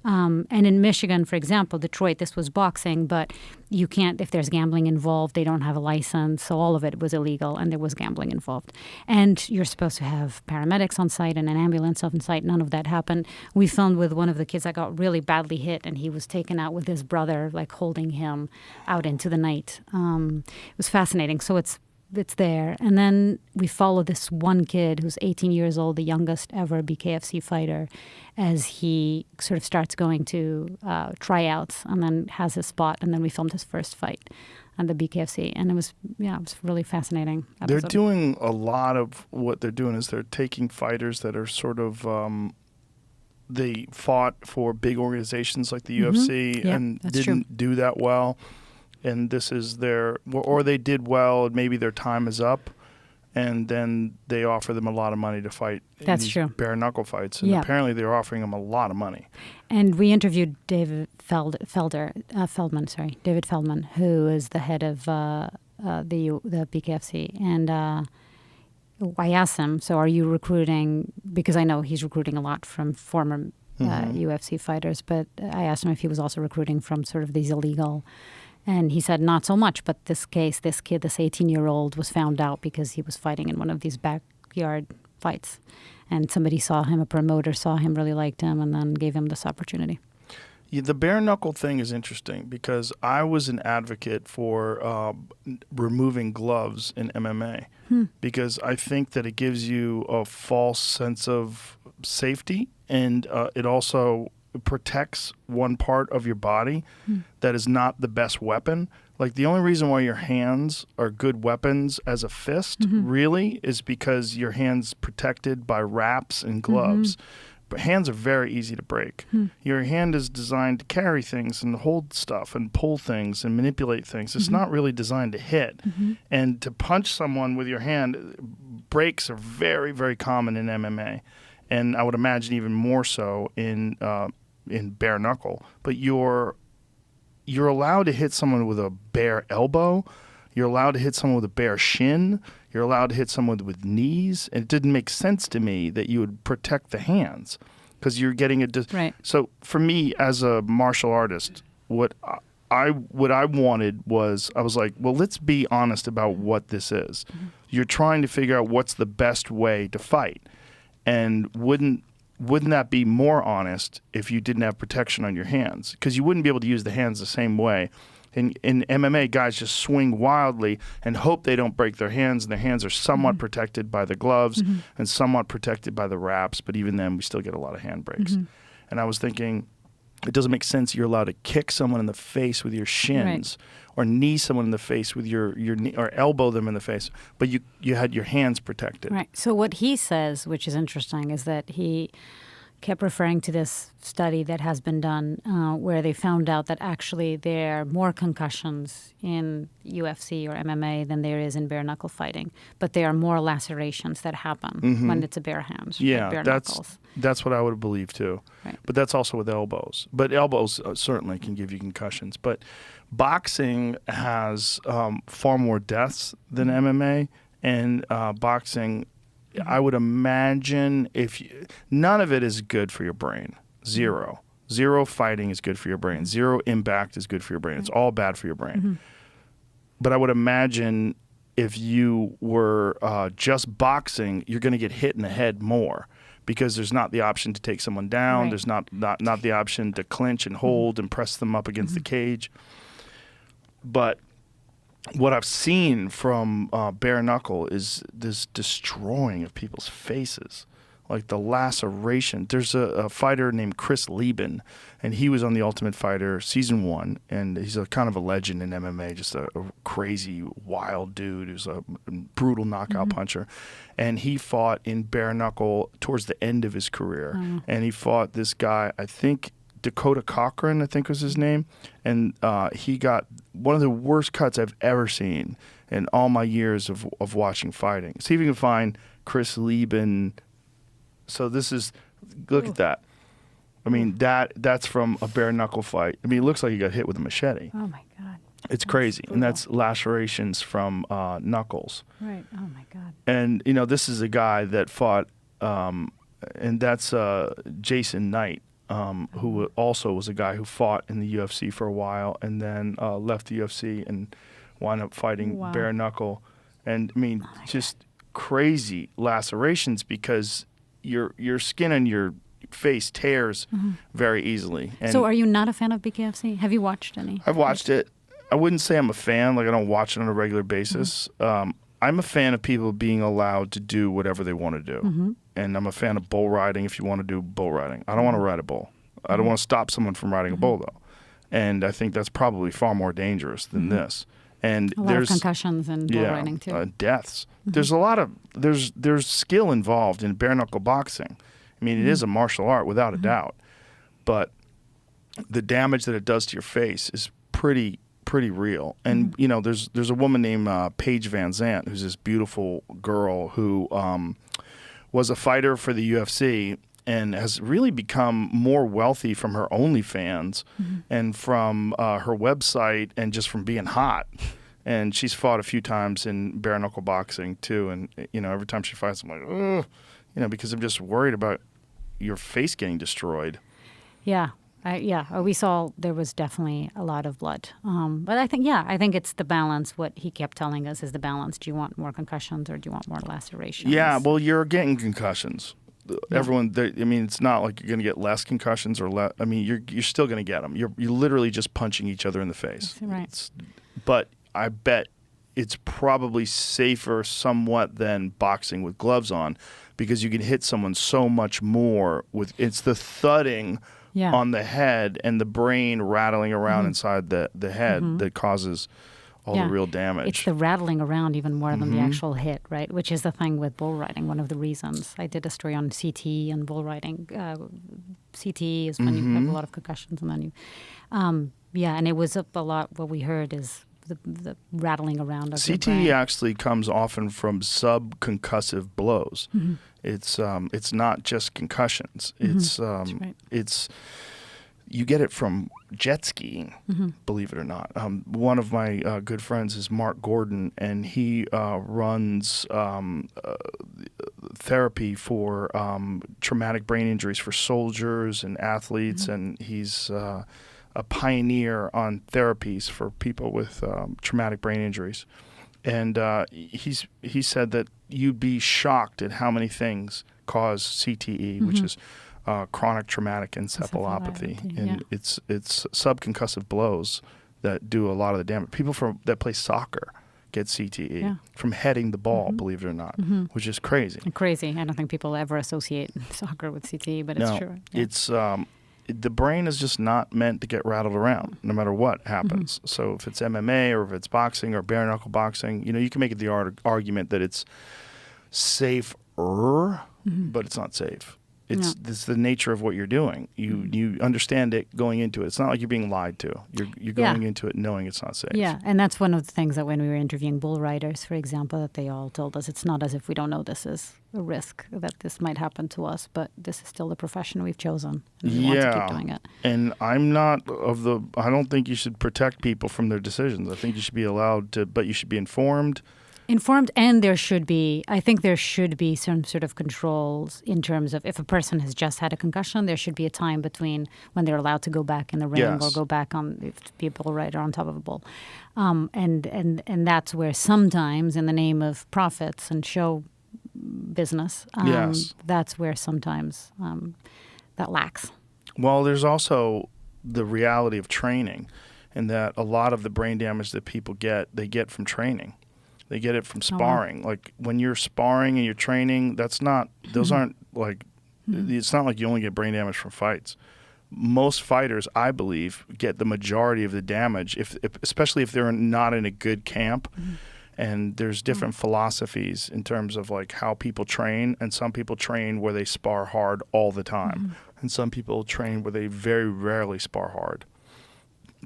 And in Michigan, for example, Detroit, this was boxing, but you can't, if there's gambling involved, they don't have a license. So all of it was illegal and there was gambling involved. And you're supposed to have paramedics on site and an ambulance on site. None of that happened. We filmed with one of the kids that got really badly hit and he was taken out with his brother, like holding him out into the night. It was fascinating. So it's there. And then we follow this one kid who's 18 years old, the youngest ever BKFC fighter, as he sort of starts going to tryouts and then has his spot. And then we filmed his first fight at the BKFC. And it was really fascinating. They're doing a lot of what they're doing is they're taking fighters that are sort of they fought for big organizations like the UFC and didn't do that well. And this is or they did well, and maybe their time is up, and then they offer them a lot of money to fight in these bare knuckle fights. And apparently they're offering them a lot of money. And we interviewed David Feldman, who is the head of the BKFC. And I asked him, so are you recruiting, because I know he's recruiting a lot from former UFC fighters, but I asked him if he was also recruiting from sort of these illegal. And he said, not so much, but this kid, this 18-year-old, was found out because he was fighting in one of these backyard fights. And somebody saw him, a promoter saw him, really liked him, and then gave him this opportunity. Yeah, the bare knuckle thing is interesting because I was an advocate for removing gloves in MMA because I think that it gives you a false sense of safety, and it also protects one part of your body that is not the best weapon. Like the only reason why your hands are good weapons as a fist really is because your hand's protected by wraps and gloves. But hands are very easy to break. Your hand is designed to carry things and hold stuff and pull things and manipulate things. It's not really designed to hit. And to punch someone with your hand, breaks are very, very common in MMA. And I would imagine even more so in bare knuckle, but you're allowed to hit someone with a bare elbow. You're allowed to hit someone with a bare shin. You're allowed to hit someone with knees. And it didn't make sense to me that you would protect the hands because you're getting a right. So for me as a martial artist, what I wanted was I was like, well, let's be honest about what this is. You're trying to figure out what's the best way to fight, and wouldn't that be more honest if you didn't have protection on your hands? Because you wouldn't be able to use the hands the same way. In MMA, guys just swing wildly and hope they don't break their hands, and their hands are somewhat protected by the gloves and somewhat protected by the wraps, but even then we still get a lot of hand breaks. And I was thinking, it doesn't make sense you're allowed to kick someone in the face with your shins or knee someone in the face with your knee, or elbow them in the face, but you had your hands protected. Right. So what he says, which is interesting, is that he kept referring to this study that has been done where they found out that actually there are more concussions in UFC or MMA than there is in bare knuckle fighting, but there are more lacerations that happen when it's a bare hand. Yeah, bare knuckles. That's what I would believe too. Right. But that's also with elbows. But elbows certainly can give you concussions. But boxing has far more deaths than MMA, and boxing, I would imagine none of it is good for your brain. Zero fighting is good for your brain. Zero impact is good for your brain. It's all bad for your brain. But I would imagine if you were just boxing, you're going to get hit in the head more because there's not the option to take someone down. Right. There's not the option to clinch and hold and press them up against the cage. But what I've seen from bare knuckle is this destroying of people's faces, like the laceration. There's a fighter named Chris Lieben, and he was on The Ultimate Fighter season 1, and he's a kind of a legend in MMA, just a crazy, wild dude who's a brutal knockout puncher. And he fought in bare knuckle towards the end of his career, and he fought this guy, I think Dakota Cochran, I think was his name, and he got one of the worst cuts I've ever seen in all my years of watching fighting. See if you can find Chris Lieben. So this is, look at that. I mean, that's from a bare knuckle fight. I mean, it looks like he got hit with a machete. Oh my God. It's crazy, and that's lacerations from knuckles. Right. Oh my God. And this is a guy that fought, and that's Jason Knight. Who also was a guy who fought in the UFC for a while and then left the UFC and wound up fighting bare knuckle. And I mean, just crazy lacerations because your skin on your face tears very easily. And So are you not a fan of BKFC? Have you watched any? I've watched it. I wouldn't say I'm a fan. Like, I don't watch it on a regular basis. I'm a fan of people being allowed to do whatever they want to do. And I'm a fan of bull riding if you want to do bull riding. I don't want to ride a bull. I don't want to stop someone from riding a bull, though. And I think that's probably far more dangerous than this. And A lot of concussions and bull riding, too. Deaths. There's a lot of there's skill involved in bare knuckle boxing. I mean, it is a martial art without a doubt, but the damage that it does to your face is pretty real. And there's a woman named Paige Van Zant, who's this beautiful girl who was a fighter for the UFC and has really become more wealthy from her OnlyFans and from her website and just from being hot. And she's fought a few times in bare knuckle boxing too. And every time she fights, I'm like, ugh, because I'm just worried about your face getting destroyed. Yeah. We saw there was definitely a lot of blood. But I think it's the balance. What he kept telling us is the balance. Do you want more concussions or do you want more lacerations? Yeah, well, you're getting concussions. Everyone, it's not like you're going to get less concussions or less. I mean, you're still going to get them. You're literally just punching each other in the face. That's right. But I bet it's probably safer somewhat than boxing with gloves on because you can hit someone so much more it's the thudding on the head and the brain rattling around inside the head that causes all the real damage. It's the rattling around even more than the actual hit, right? Which is the thing with bull riding. One of the reasons I did a story on CT and bull riding. CT is when you have a lot of concussions, and then you, and it was a lot. What we heard is the rattling around of the brain. CTE actually comes often from subconcussive blows. It's not just concussions. It's it's you get it from jet skiing, believe it or not. One of my good friends is Mark Gordon, and he runs therapy for traumatic brain injuries for soldiers and athletes, and he's a pioneer on therapies for people with traumatic brain injuries. And he said that you'd be shocked at how many things cause CTE, which is chronic traumatic encephalopathy. And it's subconcussive blows that do a lot of the damage. People that play soccer get CTE from heading the ball, believe it or not, which is crazy. Crazy. I don't think people ever associate soccer with CTE, but it's true. Yeah. It's the brain is just not meant to get rattled around no matter what happens. So if it's MMA or if it's boxing or bare knuckle boxing, you can make the argument that it's safer, but it's not safe. It's the nature of what you're doing. You understand it going into it. It's not like you're being lied to. You're going into it knowing it's not safe. Yeah, and that's one of the things that when we were interviewing bull riders, for example, that they all told us it's not as if we don't know this is a risk, that this might happen to us, but this is still the profession we've chosen, and we want to keep doing it. And I'm not I don't think you should protect people from their decisions. I think you should be allowed to, but you should be informed. Informed, and I think there should be some sort of controls in terms of if a person has just had a concussion, there should be a time between when they're allowed to go back in the ring or Yes. go back to be a bull rider on top of a bull. And that's where sometimes, in the name of profits and show business, Yes. that's where sometimes that lacks. Well, there's also the reality of training, and that a lot of the brain damage that people get, they get from training. They get it from sparring. Like when you're sparring and you're training, those aren't like, it's not like you only get brain damage from fights. Most fighters, I believe, get the majority of the damage, especially if they're not in a good camp. And there's different philosophies in terms of like how people train, and some people train where they spar hard all the time, and some people train where they very rarely spar hard.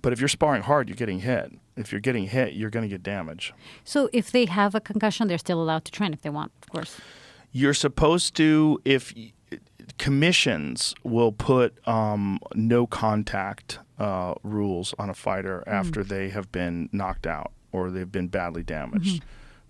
But if you're sparring hard, you're getting hit. If you're getting hit, you're going to get damage. So if they have a concussion, they're still allowed to train if they want, of course. You're supposed to, if commissions will put no contact rules on a fighter after they have been knocked out or they've been badly damaged.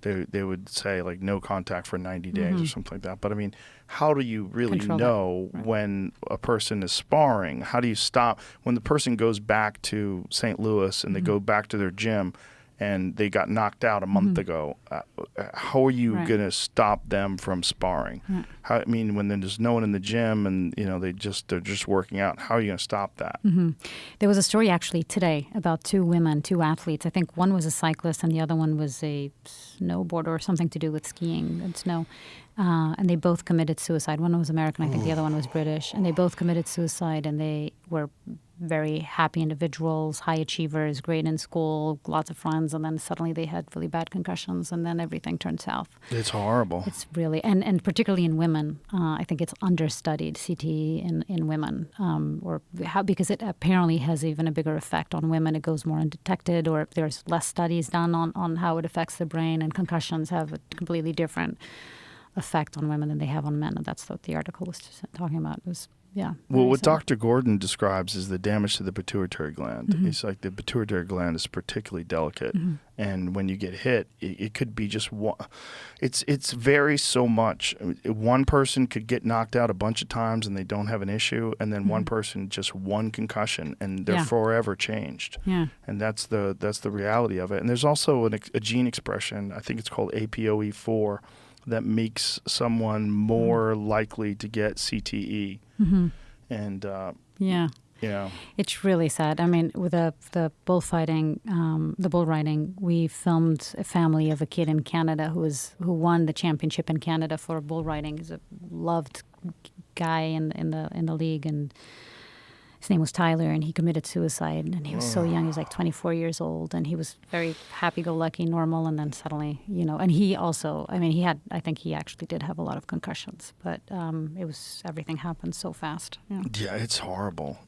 They would say like no contact for 90 days or something like that. But I mean, how do you really know when a person is sparring? How do you stop when the person goes back to St. Louis and they go back to their gym and they got knocked out a month ago? How are you going to stop them from sparring? I mean, when there's no one in the gym and they're just working out, how are you going to stop that? There was a story actually today about two athletes. I think one was a cyclist and the other one was a snowboarder or something to do with skiing and snow. And they both committed suicide. One was American, I think the other one was British. And they both committed suicide, and they were very happy individuals, high achievers, great in school, lots of friends, and then suddenly they had really bad concussions, and then everything turned south. It's horrible. It's really, and particularly in women, I think it's understudied, CTE in women, because it apparently has even a bigger effect on women. It goes more undetected, or there's less studies done on how it affects the brain, and concussions have a completely different effect on women than they have on men, and that's what the article was talking about. It was, well, what Dr. Gordon describes is the damage to the pituitary gland. It's like the pituitary gland is particularly delicate, and when you get hit, it could be just one. It's varies so much. One person could get knocked out a bunch of times and they don't have an issue, and then one person just one concussion and they're forever changed. And that's the reality of it. And there's also a gene expression. I think it's called APOE4. That makes someone more likely to get CTE. And it's really sad. I mean, with the bullfighting, the bull riding, we filmed a family of a kid in Canada who won the championship in Canada for bull riding. He's a loved guy in the league, and his name was Tyler, and he committed suicide. And he was so young; he was like 24 years old, and he was very happy-go-lucky, normal. And then suddenly, and he also, I mean, I think he actually did have a lot of concussions, but everything happened so fast. Yeah, it's horrible.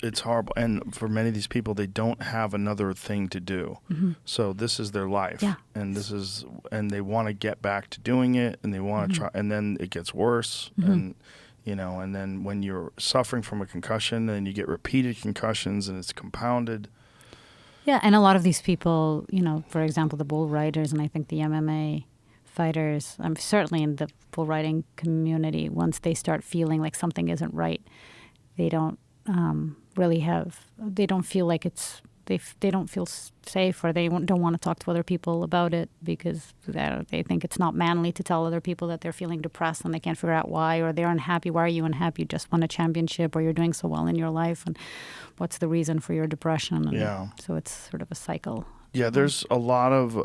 It's horrible. And for many of these people, they don't have another thing to do. So this is their life. And they want to get back to doing it, and they want to try, and then it gets worse. And then when you're suffering from a concussion, then you get repeated concussions and it's compounded. Yeah, and a lot of these people, for example, the bull riders and I think the MMA fighters, certainly in the bull riding community, once they start feeling like something isn't right, they don't they don't feel like they don't feel safe, or they don't want to talk to other people about it because they think it's not manly to tell other people that they're feeling depressed and they can't figure out why, or they're unhappy. Why are you unhappy? You just won a championship, or you're doing so well in your life, and what's the reason for your depression? And so it's sort of a cycle. Yeah, there's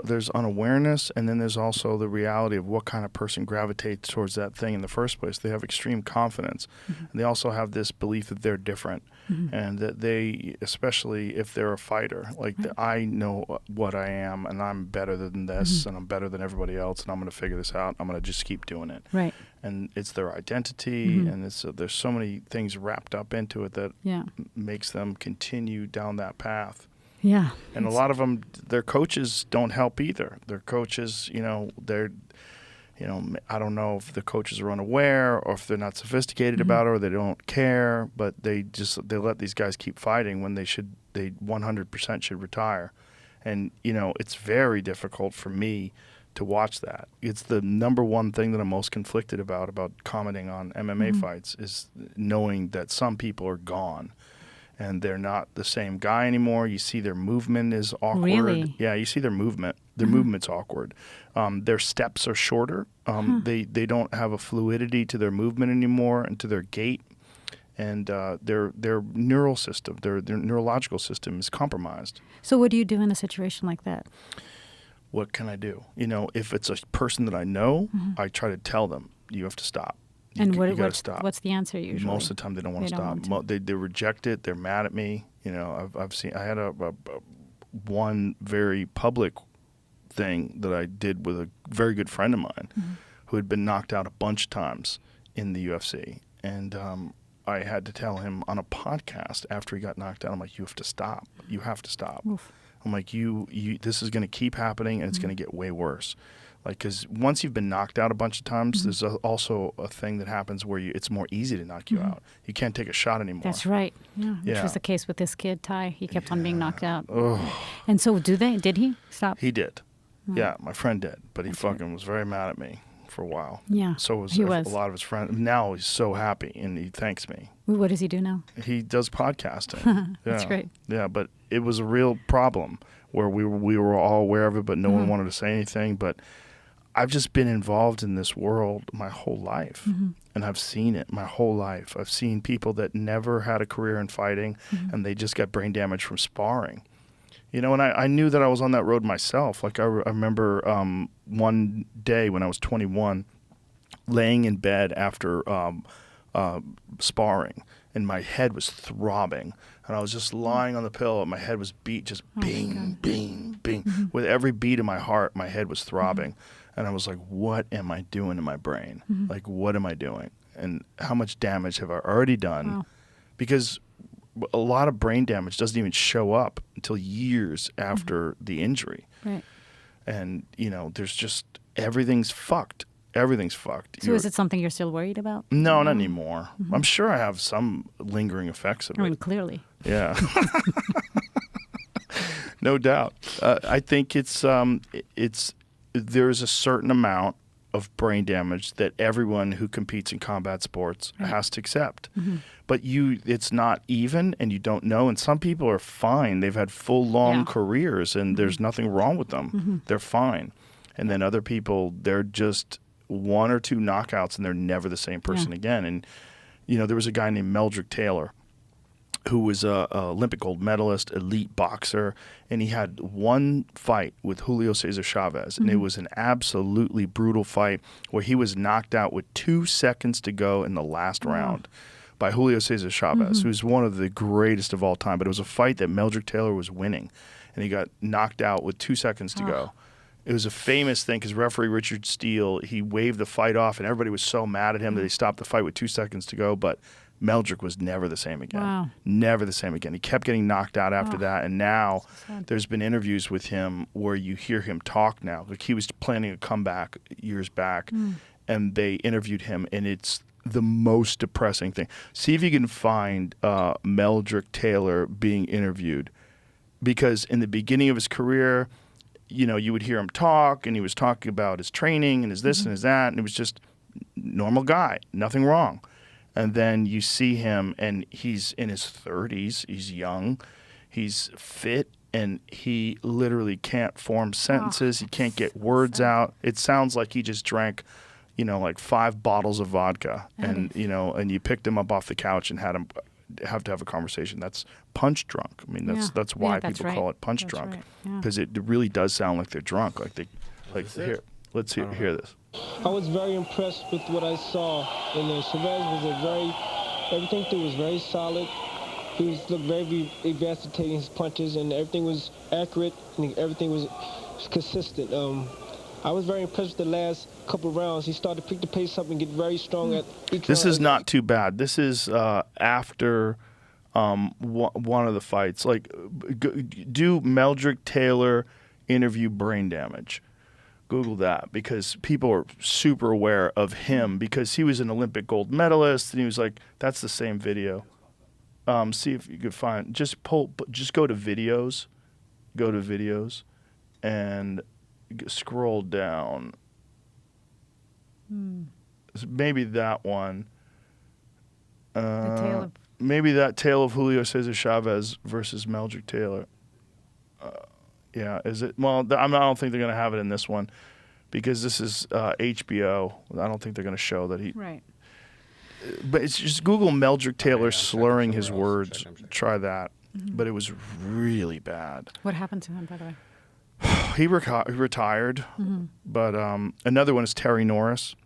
there's unawareness, and then there's also the reality of what kind of person gravitates towards that thing in the first place. They have extreme confidence, and they also have this belief that they're different, and that they, especially if they're a fighter, like I know what I am, and I'm better than this, and I'm better than everybody else, and I'm going to figure this out. I'm going to just keep doing it. Right. And it's their identity, and there's so many things wrapped up into it that makes them continue down that path. Yeah. And a lot of them, their coaches don't help either. Their coaches, they're, I don't know if the coaches are unaware or if they're not sophisticated about it or they don't care, but they let these guys keep fighting when they 100% should retire. And, it's very difficult for me to watch that. It's the number one thing that I'm most conflicted about commenting on MMA fights is knowing that some people are gone and they're not the same guy anymore. You see their movement is awkward. Really? Yeah, you see their movement. Their movement's awkward. Their steps are shorter. They don't have a fluidity to their movement anymore and to their gait. And their neural system, their neurological system is compromised. So what do you do in a situation like that? What can I do? If it's a person that I know, I try to tell them, you have to stop. And you gotta stop. What's the answer usually? Most of the time, they don't want to stop. They reject it. They're mad at me. I've seen. I had a one very public thing that I did with a very good friend of mine, who had been knocked out a bunch of times in the UFC, and I had to tell him on a podcast after he got knocked out. I'm like, you have to stop. You have to stop. Oof. I'm like, this is going to keep happening, and it's going to get way worse. Like, because once you've been knocked out a bunch of times, there's also a thing that happens where it's more easy to knock you out. You can't take a shot anymore. That's right. Yeah, which Yeah. was the case with this kid, Ty. He kept on being knocked out. Ugh. And so did he stop? He did. Yeah, my friend did. But he fucking was very mad at me for a while. Yeah, So was he a was. lot of his friends. Now he's so happy, and he thanks me. What does he do now? He does podcasting. That's Yeah. great. Yeah, but it was a real problem where we were all aware of it, but no one wanted to say anything. But I've just been involved in this world my whole life, and I've seen it my whole life. I've seen people that never had a career in fighting, and they just got brain damage from sparring. And I knew that I was on that road myself. Like I remember one day when I was 21, laying in bed after sparring, and my head was throbbing, and I was just lying on the pillow, and my head was beat, just bing, bing, bing. With every beat of my heart, my head was throbbing, and I was like, what am I doing to my brain? Like, what am I doing? And how much damage have I already done? Wow. Because a lot of brain damage doesn't even show up until years after the injury. Right. And, there's just, everything's fucked. Everything's fucked. So is it something you're still worried about? No, not anymore. I'm sure I have some lingering effects of I mean, it. clearly. Yeah. No doubt. I think there's a certain amount of brain damage that everyone who competes in combat sports has to accept. But it's not even, and you don't know. And some people are fine. They've had full, long careers, and there's nothing wrong with them. They're fine. And then other people, they're just one or two knockouts, and they're never the same person again. And, there was a guy named Meldrick Taylor who was a Olympic gold medalist, elite boxer, and he had one fight with Julio Cesar Chavez, and it was an absolutely brutal fight where he was knocked out with 2 seconds to go in the last round by Julio Cesar Chavez, who's one of the greatest of all time. But it was a fight that Meldrick Taylor was winning, and he got knocked out with 2 seconds to go. It was a famous thing because referee Richard Steele, he waved the fight off, and everybody was so mad at him that they stopped the fight with 2 seconds to go, but Meldrick was never the same again. Wow. Never the same again. He kept getting knocked out after that, and now there's been interviews with him where you hear him talk now. Like he was planning a comeback years back, and they interviewed him, and it's the most depressing thing. See if you can find Meldrick Taylor being interviewed, because in the beginning of his career, you would hear him talk, and he was talking about his training and his this and his that, and it was just normal guy, nothing wrong. And then you see him, and he's in his 30s. He's young. He's fit, and he literally can't form sentences. He can't get words out. It sounds like he just drank, like 5 bottles of vodka. And, and you picked him up off the couch and had him have to have a conversation. That's punch drunk. I mean, that's why people call it punch drunk. Because it really does sound like they're drunk. Here, let's hear this. I was very impressed with what I saw, and Chavez was everything through was very solid. He looked very advanced in his punches, and everything was accurate, and everything was consistent. I was very impressed with the last couple of rounds. He started to pick the pace up and get very strong at each This round. is not too bad. This is after one of the fights. Like, do Meldrick Taylor interview brain damage? Google that, because people are super aware of him because he was an Olympic gold medalist, and he was like, that's the same video. See if you could find, just go to videos, and scroll down. Maybe that one. The tale of Maybe that tale of Julio Cesar Chavez versus Meldrick Taylor. Yeah, is it? Well, I don't think they're going to have it in this one because this is HBO. I don't think they're going to show that he. right. But it's just Google Meldrick Taylor slurring his somewhere else. words. Try that. But it was really bad. What happened to him, by the way? He retired. But another one is Terry Norris.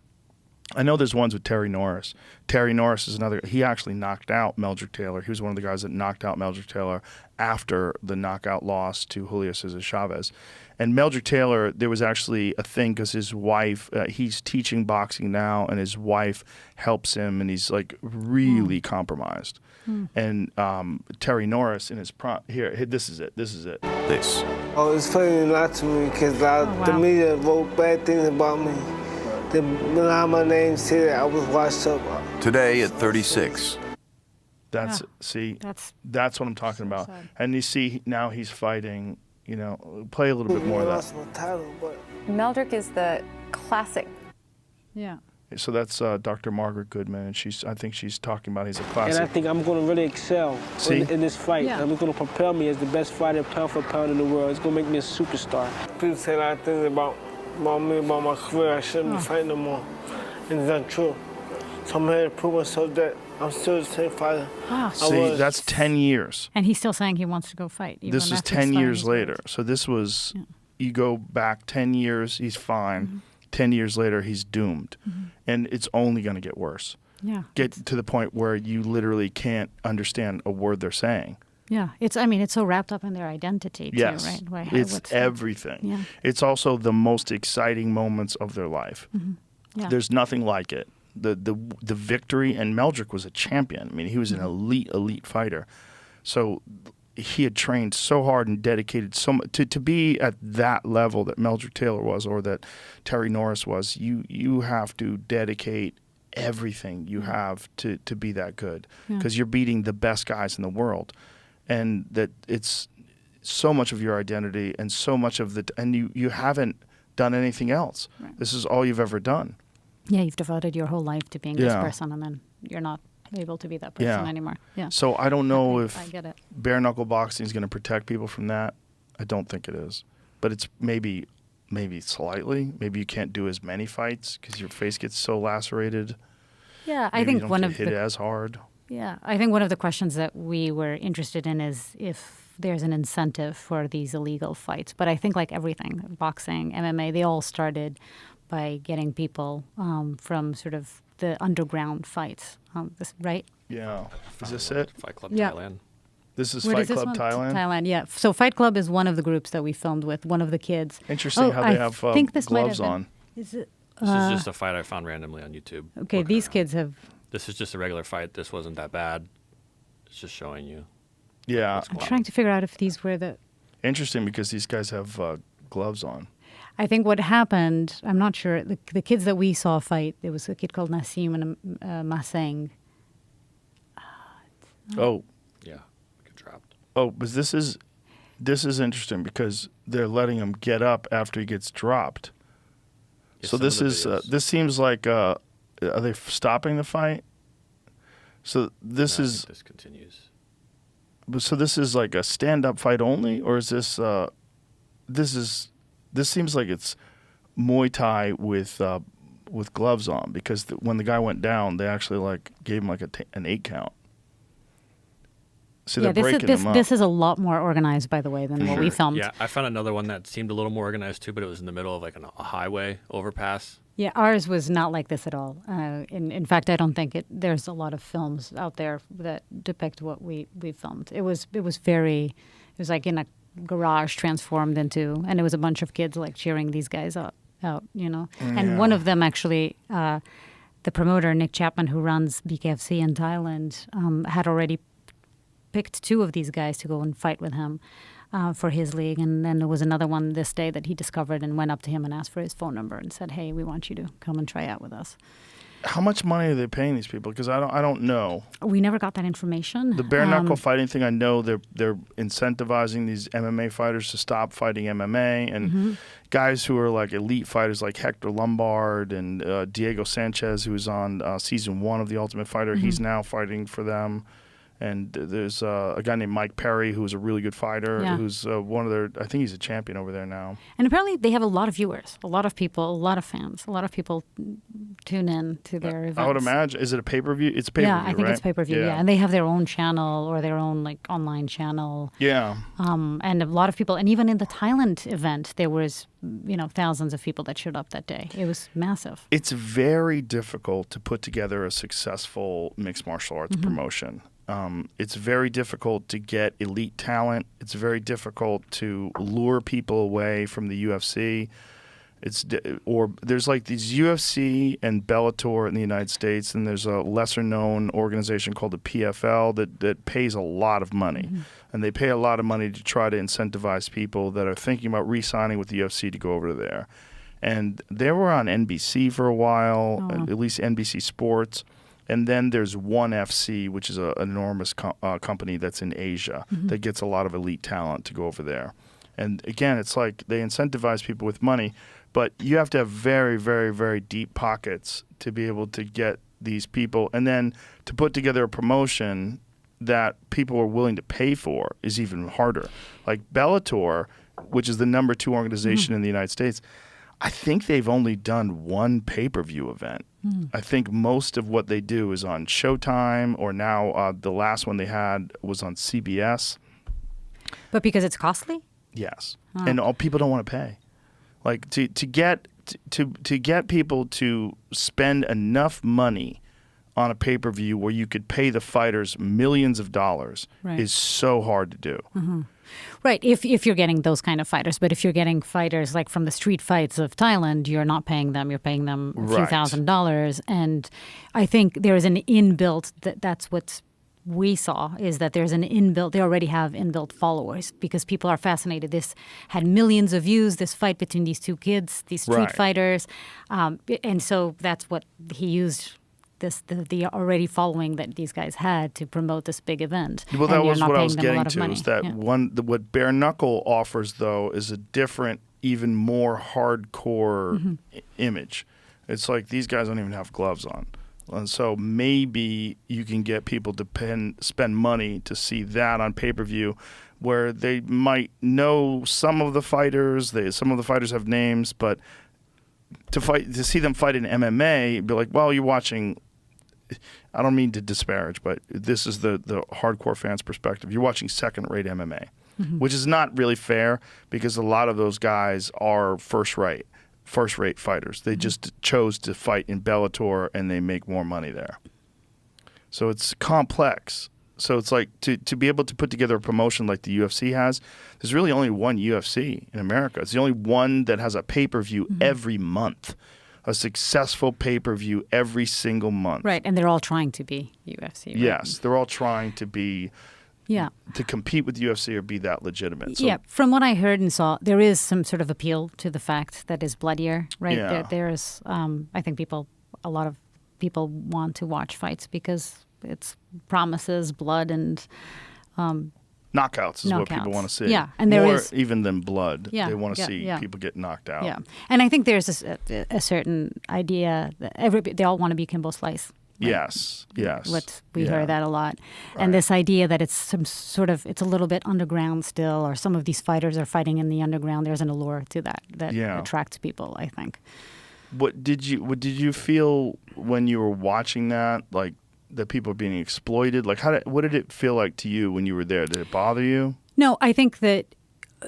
I know there's ones with Terry Norris. Terry Norris is another. He actually knocked out Meldrick Taylor. He was one of the guys that knocked out Meldrick Taylor after the knockout loss to Julio Cesar Chavez. And Meldrick Taylor, there was actually a thing because his wife, he's teaching boxing now, and his wife helps him, and he's like really compromised. And Terry Norris in his here, this is it. This. Oh, it's funny not to me because the media wrote bad things about me. When my name said I was washed up. Today at 36. That's that's what I'm talking about. sad. And you see now he's fighting. Play a little bit more of that. lost my title, but Meldrick is the classic. Yeah. So that's Dr. Margaret Goodman, and I think she's talking about he's a and I classic. think I'm going to really excel in this fight. Yeah. It's going to propel me as the best fighter pound for pound in the world. It's going to make me a superstar. People say a lot of things about me, about my career. I shouldn't be fighting no more. And it's not true. So I'm here to prove myself that I'm still the same fighter. Wow. See, that's 10 years. And he's still saying he wants to go fight. even This is after 10 slurring years his later. words. So this was, you go back 10 years, he's fine. 10 years later, he's doomed. And it's only going to get worse. Yeah. Get to the point where you literally can't understand a word they're saying. Yeah. It's so wrapped up in their identity, too, Yes. right? It's everything. Yeah. It's also the most exciting moments of their life. Yeah. There's nothing like it. The victory, and Meldrick was a champion. I mean, he was an elite fighter. So he had trained so hard and dedicated so much to be at that level that Meldrick Taylor was, or that Terry Norris was. You have to dedicate everything you have to be that good, because you're beating the best guys in the world, and that it's so much of your identity and so much of and you haven't done anything else. Right. This is all you've ever done. Yeah, you've devoted your whole life to being this person, and then you're not able to be that person anymore. Yeah. So I don't know I if get it. bare knuckle boxing is going to protect people from that. I don't think it is, but it's maybe slightly. Maybe you can't do as many fights because your face gets so lacerated. Yeah, Maybe I think you don't one get of hit the as hard. Yeah, I think one of the questions that we were interested in is if there's an incentive for these illegal fights. But I think like everything, boxing, MMA, they all started by getting people from sort of the underground fights, right? Yeah. Is this it? Fight Club Yeah. Thailand. This is What Fight is this Club one? Thailand. Thailand, yeah. So Fight Club is one of the groups that we filmed with, one of the kids. Interesting how they have think this might have gloves been- on. Is it? This is just a fight I found randomly on YouTube. Okay, looking these around. kids have. This is just a regular fight. This wasn't that bad. It's just showing you. Yeah. what's I'm going trying on. to figure out if these were the. Interesting because these guys have gloves on. I think what happened, I'm not sure. The kids that we saw fight, there was a kid called Nassim and Maseng. Oh. Yeah, get dropped. Oh, but this is interesting because they're letting him get up after he gets dropped. Yeah, So some this of the is videos- this seems like are they stopping the fight? So this No, I is think this continues. so this is like a stand-up fight only, or is this this seems like it's Muay Thai with gloves on, because when the guy went down, they actually like gave him like an 8 count. So Yeah, they're breaking him up. this is a lot more organized, by the way, than what we filmed. Yeah, I found another one that seemed a little more organized too, but it was in the middle of like a highway overpass. Yeah, ours was not like this at all. In fact, I don't think there's a lot of films out there that depict what we filmed. It was like in a garage transformed into, and it was a bunch of kids like cheering these guys out, you know. And one of them actually, the promoter Nick Chapman, who runs BKFC in Thailand, had already picked 2 of these guys to go and fight with him for his league. And then there was another one this day that he discovered and went up to him and asked for his phone number and said, hey, we want you to come and try out with us. How much money are they paying these people? Because I don't know. We never got that information. The bare knuckle fighting thing, I know they're incentivizing these MMA fighters to stop fighting MMA, and guys who are like elite fighters like Hector Lombard and Diego Sanchez, who was on season 1 of The Ultimate Fighter. He's now fighting for them. And there's a guy named Mike Perry, who's a really good fighter, who's one of their, I think he's a champion over there now. And apparently they have a lot of viewers, a lot of people, a lot of fans, a lot of people tune in to their events. I would imagine. Is it a pay-per-view? It's a pay-per-view, Yeah, I think right? it's pay-per-view, yeah. And they have their own channel or their own like online channel. Yeah. And a lot of people, and even in the Thailand event, there was, thousands of people that showed up that day. It was massive. It's very difficult to put together a successful mixed martial arts promotion. It's very difficult to get elite talent. It's very difficult to lure people away from the UFC. There's like these UFC and Bellator in the United States, and there's a lesser-known organization called the PFL that pays a lot of money. And they pay a lot of money to try to incentivize people that are thinking about re-signing with the UFC to go over there. And they were on NBC for a while, at least NBC Sports. And then there's ONE FC, which is an enormous company that's in Asia that gets a lot of elite talent to go over there. And again, it's like they incentivize people with money, but you have to have very, very, very deep pockets to be able to get these people. And then to put together a promotion that people are willing to pay for is even harder. Like Bellator, which is the number 2 organization in the United States, I think they've only done one pay-per-view event. I think most of what they do is on Showtime, or now the last one they had was on CBS. But because it's costly? Yes. And all people don't want to pay. Like to get people to spend enough money on a pay-per-view where you could pay the fighters millions of dollars is so hard to do. Right, if you're getting those kind of fighters. But if you're getting fighters like from the street fights of Thailand, you're not paying them. You're paying them a few $1,000s. And I think there is an inbuilt, that's what we saw, is that there's an inbuilt, they already have inbuilt followers because people are fascinated. This had millions of views, this fight between these 2 kids, these street fighters. And so that's what he used the already following that these guys had to promote this big event. Well, that was what I was getting to. Is that what bare knuckle offers though is a different, even more hardcore image. It's like these guys don't even have gloves on, and so maybe you can get people to spend money to see that on pay-per-view, where they might know some of the fighters. Some of the fighters have names, but to see them fight in MMA, be like, well, you're watching. I don't mean to disparage, but this is the hardcore fans' perspective. You're watching second-rate MMA, which is not really fair because a lot of those guys are first-rate fighters. They just chose to fight in Bellator, and they make more money there. So it's complex. So it's like to be able to put together a promotion like the UFC has, there's really only one UFC in America. It's the only one that has a pay-per-view every month. A successful pay-per-view every single month. Right, and they're all trying to be UFC. Right? Yes, they're all trying to be, to compete with UFC or be that legitimate. So, from what I heard and saw, there is some sort of appeal to the fact that it's bloodier, right? Yeah. There is, I think a lot of people want to watch fights because it's promises blood and knockouts is what people want to see. Yeah, and there more is even than blood. Yeah, they want to see people get knocked out. Yeah, and I think there's a certain idea that they all want to be Kimbo Slice. Right? Yes. We heard that a lot, and this idea that it's some sort of it's a little bit underground still, or some of these fighters are fighting in the underground. There's an allure to that attracts people, I think. What did you feel when you were watching that? Like, that people are being exploited? Like, what did it feel like to you when you were there? Did it bother you? No, I think that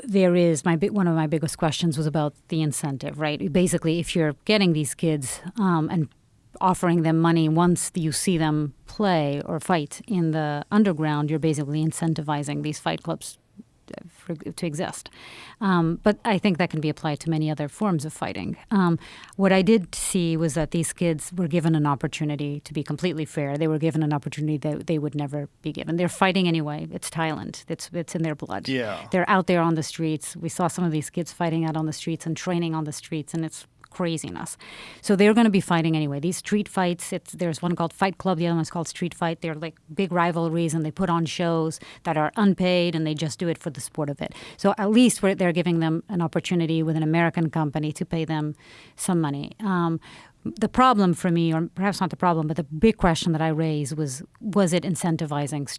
there is one of my biggest questions was about the incentive, right? Basically, if you're getting these kids and offering them money once you see them play or fight in the underground, you're basically incentivizing these fight clubs to exist. But I think that can be applied to many other forms of fighting. What I did see was that these kids were given an opportunity to be completely fair. They were given an opportunity that they would never be given. They're fighting anyway. It's Thailand. It's in their blood. Yeah. They're out there on the streets. We saw some of these kids fighting out on the streets and training on the streets, and it's craziness. So they're going to be fighting anyway. These street fights, there's one called Fight Club, the other one's called Street Fight. They're like big rivalries, and they put on shows that are unpaid, and they just do it for the sport of it. So at least they're giving them an opportunity with an American company to pay them some money. The problem for me, or perhaps not the problem, but the big question that I raised was it incentivizing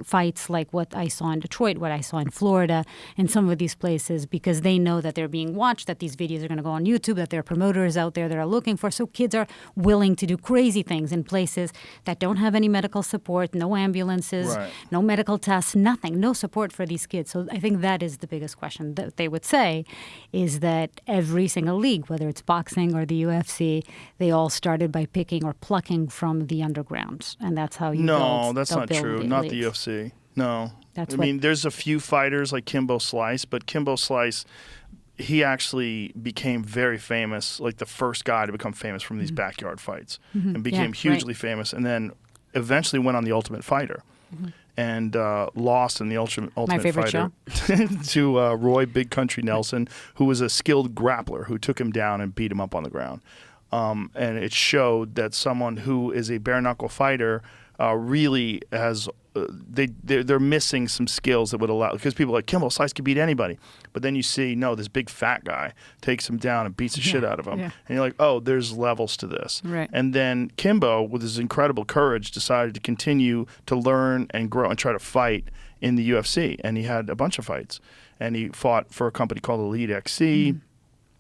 fights like what I saw in Detroit, what I saw in Florida, and some of these places, because they know that they're being watched, that these videos are going to go on YouTube, that there are promoters out there that are looking for. So kids are willing to do crazy things in places that don't have any medical support, no ambulances, no medical tests, nothing, no support for these kids. So I think that is the biggest question that they would say, is that every single league, whether it's boxing or the UFC, they all started by picking or plucking from the underground. And that's how you build. No, that's not true. Not the UFC. No. I mean, there's a few fighters like Kimbo Slice, but Kimbo Slice, he actually became very famous, like the first guy to become famous from these backyard fights, and became hugely famous, and then eventually went on The Ultimate Fighter and lost in The Ultimate Fighter to Roy Big Country Nelson, who was a skilled grappler who took him down and beat him up on the ground. And it showed that someone who is a bare-knuckle fighter really has they're missing some skills that would allow, because people are like, Kimbo Slice could beat anybody, but then you see, no, this big fat guy takes him down and beats the shit out of him, and you're like, oh, there's levels to this. And then Kimbo, with his incredible courage, decided to continue to learn and grow and try to fight in the UFC, and he had a bunch of fights, and he fought for a company called Elite XC,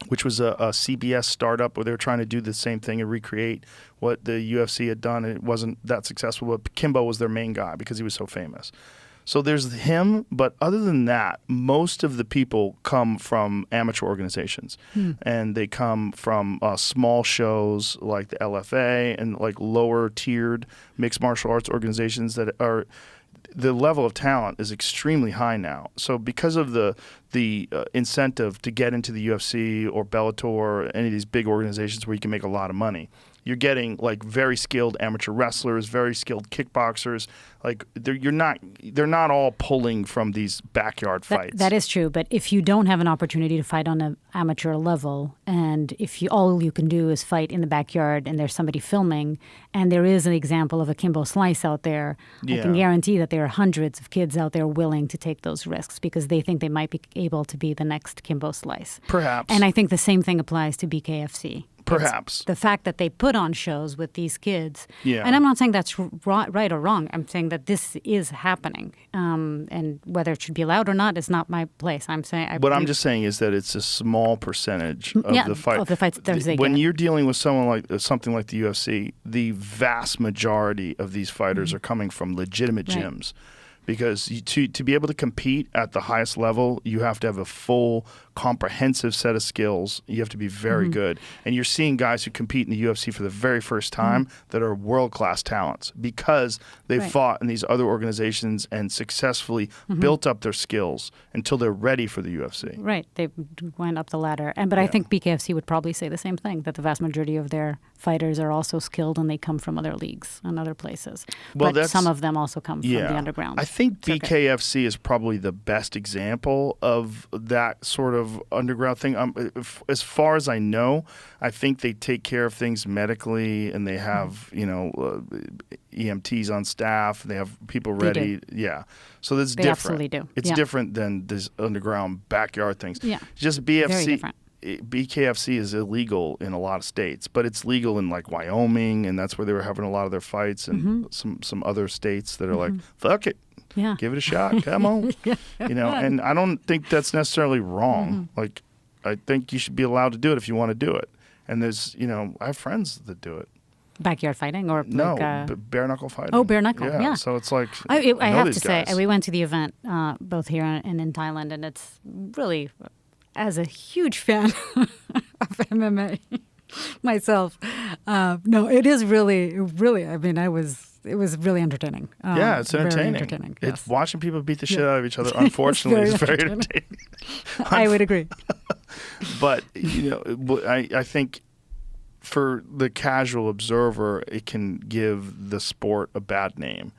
which was a CBS startup where they were trying to do the same thing and recreate what the UFC had done. And it wasn't that successful, but Kimbo was their main guy because he was so famous. So there's him, but other than that, most of the people come from amateur organizations. And they come from small shows like the LFA and like lower tiered mixed martial arts organizations that are... The level of talent is extremely high now. So because of the incentive to get into the UFC or Bellator or any of these big organizations where you can make a lot of money, you're getting like very skilled amateur wrestlers, very skilled kickboxers. Like they're not all pulling from these backyard fights. That is true, but if you don't have an opportunity to fight on an amateur level, and if all you can do is fight in the backyard, and there's somebody filming, and there is an example of a Kimbo Slice out there, I can guarantee that there are hundreds of kids out there willing to take those risks because they think they might be able to be the next Kimbo Slice. Perhaps. And I think the same thing applies to BKFC. Perhaps. It's the fact that they put on shows with these kids. Yeah. And I'm not saying that's right or wrong. I'm saying that this is happening. And whether it should be allowed or not is not my place. I'm just saying is that it's a small percentage of the fight. Of the fights that when you're dealing with someone like something like the UFC, the vast majority of these fighters are coming from legitimate gyms. Because to be able to compete at the highest level, you have to have a full, comprehensive set of skills. You have to be very good. And you're seeing guys who compete in the UFC for the very first time that are world-class talents because they fought in these other organizations and successfully built up their skills until they're ready for the UFC. Right. They went up the ladder. But I think BKFC would probably say the same thing, that the vast majority of their fighters are also skilled and they come from other leagues and other places. Well, but some of them also come from the underground. I think BKFC is probably the best example of that sort of underground thing. As far as I know, I think they take care of things medically, and they have EMTs on staff. They have people ready. Yeah, so that's different. They absolutely do. It's different than this underground backyard things. Yeah, just BFC. Very different. BKFC is illegal in a lot of states, but it's legal in like Wyoming, and that's where they were having a lot of their fights, and some other states that are like, fuck it. Yeah. Give it a shot. Come on. And I don't think that's necessarily wrong. Like, I think you should be allowed to do it if you want to do it. And there's, I have friends that do it. Backyard fighting or no, bare knuckle fighting. Oh, bare knuckle. Yeah. So it's like I have to say, we went to the event both here and in Thailand, and it's really, as a huge fan of MMA myself, no, it is really. I mean, it was really entertaining. It's entertaining. Very entertaining. It's watching people beat the shit out of each other. Unfortunately, it's very entertaining. I would agree. But I think for the casual observer, it can give the sport a bad name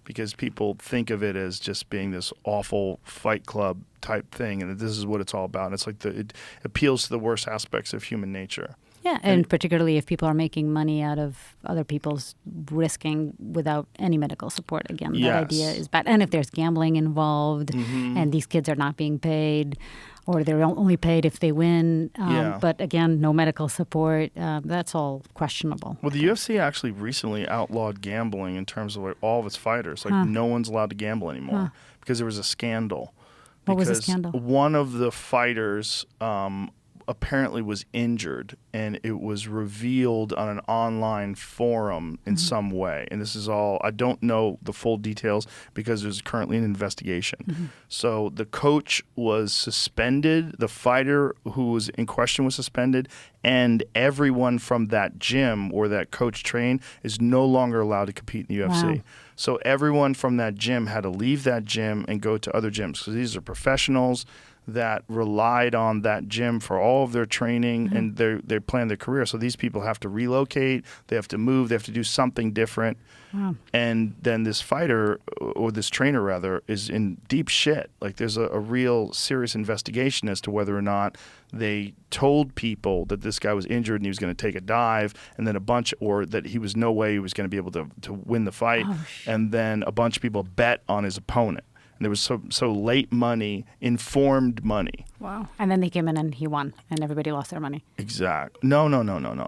because people think of it as just being this awful Fight Club type thing, and this is what it's all about. And it's like it appeals to the worst aspects of human nature. Yeah, and particularly if people are making money out of other people's risking without any medical support. Again, that idea is bad. And if there's gambling involved and these kids are not being paid, or they're only paid if they win, but again, no medical support, that's all questionable. Well, the UFC actually recently outlawed gambling in terms of like all of its fighters. Like no one's allowed to gamble anymore because there was a scandal. What was the scandal? One of the fighters apparently was injured, and it was revealed on an online forum in some way. And this is all, I don't know the full details because there's currently an investigation. So the coach was suspended, the fighter who was in question was suspended, and everyone from that gym where that coach trained is no longer allowed to compete in the UFC. Wow. So everyone from that gym had to leave that gym and go to other gyms because these are professionals that relied on that gym for all of their training and they planned their career. So these people have to relocate, they have to move, they have to do something different. Wow. And then this fighter, or this trainer rather, is in deep shit. Like there's a real serious investigation as to whether or not they told people that this guy was injured and he was going to take a dive, and then or that he was no way he was going to be able to win the fight. And then a bunch of people bet on his opponent. And there was so late money, informed money. Wow. And then they came in and he won, and everybody lost their money. Exactly. No.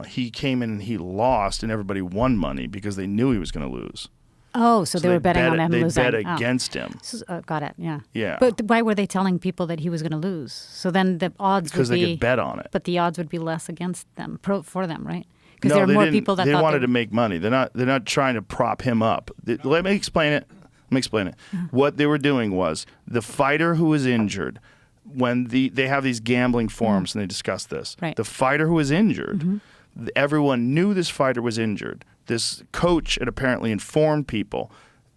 He came in and he lost, and everybody won money because they knew he was going to lose. Oh, so they were betting on him losing. They bet against him. Got it, yeah. Yeah. But why were they telling people that he was going to lose? So then the odds would be... Because they could bet on it. But the odds would be less against them, for them, right? Because there are more people that they thought wanted to make money. They're not trying to prop him up. Let me explain it. What they were doing was the fighter who was injured, when they have these gambling forums and they discuss this. Right. The fighter who was injured, everyone knew this fighter was injured. This coach had apparently informed people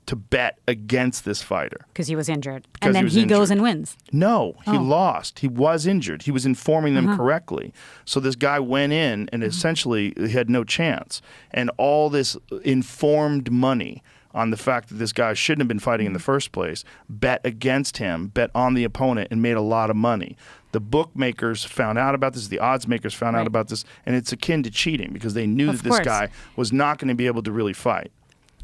to bet against this fighter. Because he was injured. And then he goes and wins. No, he lost. He was injured. He was informing them correctly. So this guy went in and essentially he had no chance. And all this informed money on the fact that this guy shouldn't have been fighting in the first place, bet against him, bet on the opponent, and made a lot of money. The bookmakers found out about this, the odds makers found out about this, and it's akin to cheating because they knew that this guy was not going to be able to really fight.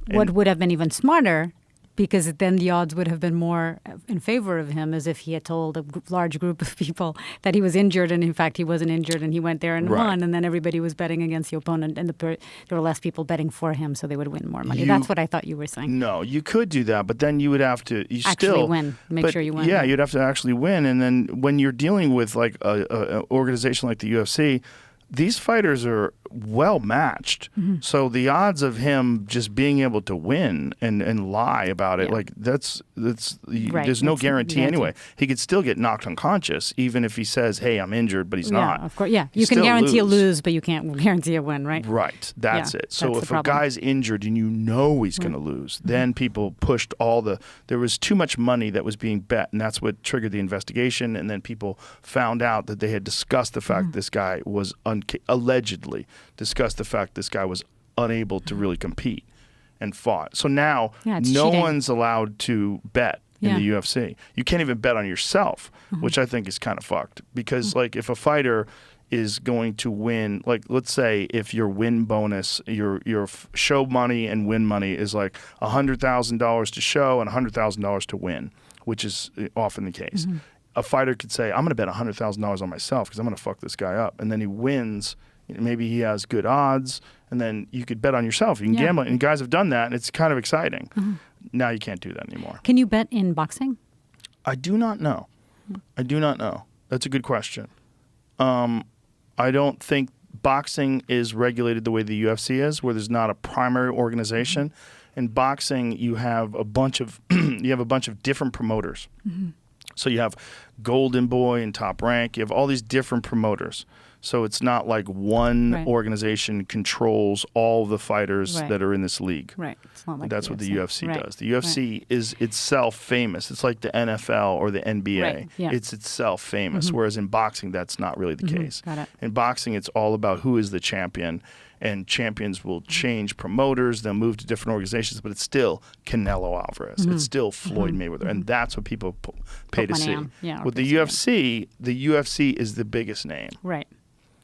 What would have been even smarter, because then the odds would have been more in favor of him, as if he had told a large group of people that he was injured, and in fact he wasn't injured, and he went there and won, and then everybody was betting against the opponent, and there were less people betting for him, so they would win more money. That's what I thought you were saying. No, you could do that, but then you would have to win. Make sure you win. Yeah, you'd have to actually win, and then when you're dealing with like an organization like the UFC, these fighters are well matched. So the odds of him just being able to win and lie about it, like that's there's no guarantee anyway. He could still get knocked unconscious even if he says, "Hey, I'm injured," but he's not. Of course, yeah. You can guarantee a lose, but you can't guarantee a win, right? Right. That's it. So if a guy's injured and you know he's going to lose, then people pushed there was too much money that was being bet, and that's what triggered the investigation. And then people found out that they had discussed the fact this guy was allegedly discussed the fact this guy was unable to really compete and fought. So now no cheating. One's allowed to bet in the UFC. You can't even bet on yourself, which I think is kind of fucked. Because like if a fighter is going to win, like let's say if your win bonus, your show money and win money is like $100,000 to show and $100,000 to win, which is often the case. A fighter could say, I'm going to bet $100,000 on myself because I'm going to fuck this guy up. And then he wins. Maybe he has good odds, and then you could bet on yourself. You can gamble, and guys have done that, and it's kind of exciting. Now you can't do that anymore. Can you bet in boxing? I do not know. That's a good question. I don't think boxing is regulated the way the UFC is, where there's not a primary organization. In boxing, you have a bunch of different promoters. So you have Golden Boy and Top Rank. You have all these different promoters. So it's not like one organization controls all the fighters that are in this league. Right. It's not like that's what the UFC does. The UFC is itself famous. It's like the NFL or the NBA. Right. Yeah. It's itself famous. Whereas in boxing, that's not really the case. Got it. In boxing, it's all about who is the champion. and champions will change promoters. They'll move to different organizations, but it's still Canelo Alvarez. It's still Floyd Mayweather, and that's what people pay to money see. on. Yeah, With or the UFC, the UFC is the biggest name. Right.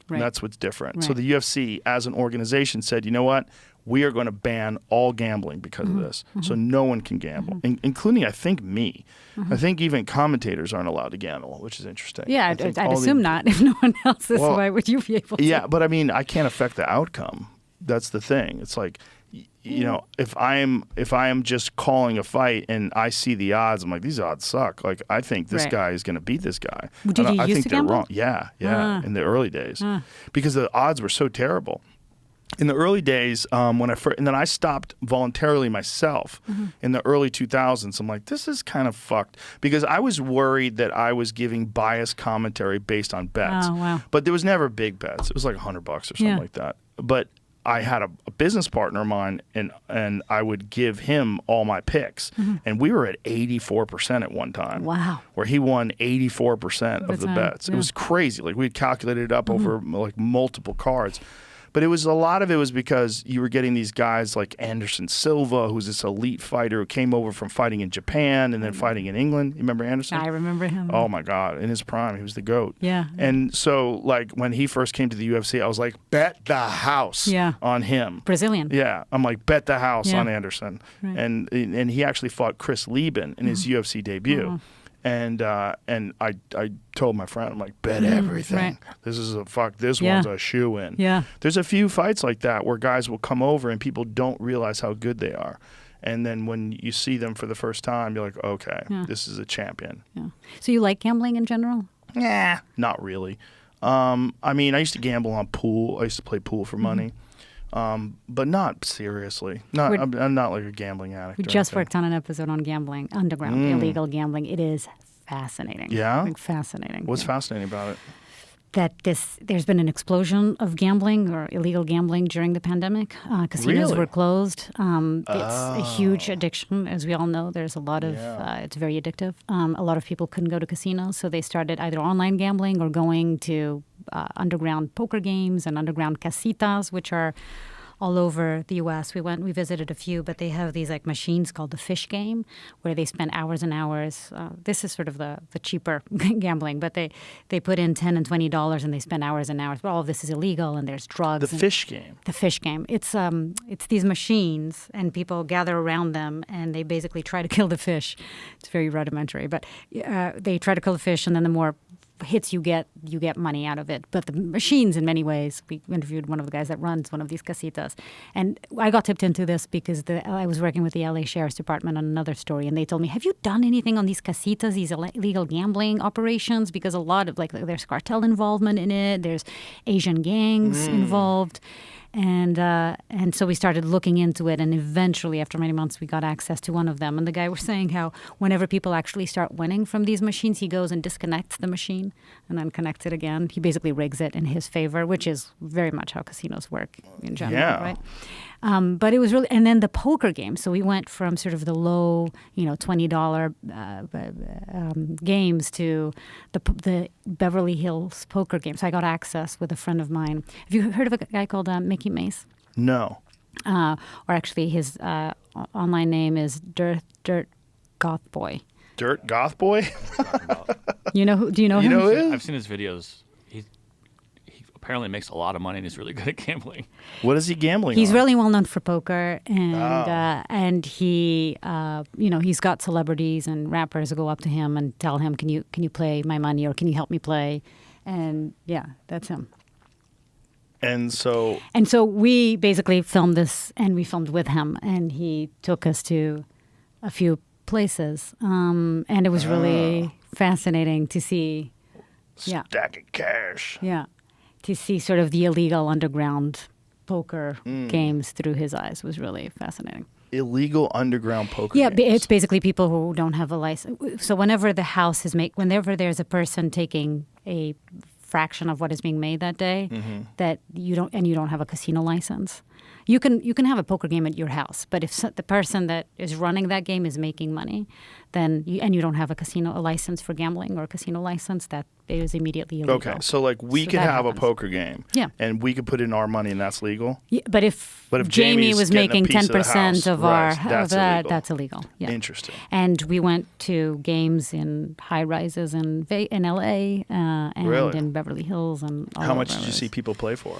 And that's what's different. Right. So the UFC, as an organization, said, you know what? We are going to ban all gambling because of this. So no one can gamble, including, I think, me. I think even commentators aren't allowed to gamble, which is interesting. Yeah, I think I'd all assume not. If no one else is, Well, why would you be able to? Yeah, but I mean, I can't affect the outcome. That's the thing. It's like, you know, if I am just calling a fight and I see the odds, I'm like, these odds suck. Like, I think this Right. guy is going to beat this guy. Did you I used think to they're gamble? wrong. Yeah, in the early days, because the odds were so terrible. In the early days, when I first, and then I stopped voluntarily myself in the early 2000s. I'm like, this is kind of fucked, because I was worried that I was giving biased commentary based on bets. Oh, wow. But there was never big bets. It was like $100 or something Yeah. like that. But I had a business partner of mine, and I would give him all my picks, and we were at 84% at one time. Wow. Where he won 84% of the time, bets. yeah. It was crazy. Like, we'd calculated it up over like multiple cards. But a lot of it was because you were getting these guys like Anderson Silva, who's this elite fighter who came over from fighting in Japan and then fighting in England. You remember Anderson? I remember him. Oh my God! In his prime, he was the GOAT. Yeah. And so, like, when he first came to the UFC, I was like, bet the house on him. Brazilian. Yeah, I'm like, bet the house Yeah. on Anderson. Right. And he actually fought Chris Lieben in his UFC debut. And I told my friend, I'm like, bet everything. Right. This is this Yeah. one's a shoe-in. Yeah. There's a few fights like that where guys will come over and people don't realize how good they are. And then when you see them for the first time, you're like, okay, this is a champion. Yeah. So you like gambling in general? Yeah, not really. I mean, I used to gamble on pool. I used to play pool for money. But not seriously. I'm not like a gambling addict. We or just anything. worked on an episode on gambling, underground, illegal gambling. It is fascinating. Yeah? Like, fascinating. What's yeah. fascinating about it? That there's been an explosion of gambling or illegal gambling during the pandemic. Casinos Really? were closed. It's a huge addiction, as we all know. There's a lot of it's very addictive. A lot of people couldn't go to casinos, so they started either online gambling or going to underground poker games and underground casitas, which are all over the U.S. We visited a few, but they have these like machines called the fish game, where they spend hours and hours. This is sort of the cheaper gambling, but they put in $10 and $20 and they spend hours and hours. But all of this is illegal, and there's drugs. The fish game. The fish game. It's these machines, and people gather around them, and they basically try to kill the fish. It's very rudimentary, but they try to kill the fish, and then the more hits you get money out of it. But the machines, in many ways, we interviewed one of the guys that runs one of these casitas, and I got tipped into this because I was working with the LA Sheriff's Department on another story, and they told me, have you done anything on these casitas, these illegal gambling operations? Because a lot of, like, there's cartel involvement in it, there's Asian gangs involved. And so we started looking into it, and eventually, after many months, we got access to one of them. And the guy was saying how whenever people actually start winning from these machines, he goes and disconnects the machine and then connects it again. He basically rigs it in his favor, which is very much how casinos work in general, right? But it was really, and then the poker game. So we went from sort of the low, $20 games to the Beverly Hills poker game. So I got access with a friend of mine. Have you heard of a guy called Mickey Mace? No. Or actually, his online name is Dirt Goth Boy. Dirt Goth Boy? Do you know him? Know him? I've seen his videos. He apparently makes a lot of money and he's really good at gambling. What is he gambling He's on? really well known for poker, and he, he's got celebrities and rappers who go up to him and tell him, "Can you play my money, or can you help me play?" And yeah, that's him. And so we basically filmed this, and we filmed with him, and he took us to a few places, and it was really fascinating to see. Stack of cash. Yeah. To see sort of the illegal underground poker games through his eyes was really fascinating. Illegal underground poker Yeah, games. it's basically people who don't have a license. So whenever whenever there's a person taking a fraction of what is being made that day, that you don't have a casino license, You can have a poker game at your house, but if the person that is running that game is making money, then you don't have a license for gambling or a casino license, that is immediately illegal. Okay, so like we could have a poker game, yeah, and we could put in our money, and that's legal. Yeah, but if Jamie was making 10% of our that's illegal. Yeah, interesting. And we went to games in high rises in LA and really? in Beverly Hills and all How much over. did you see people play for?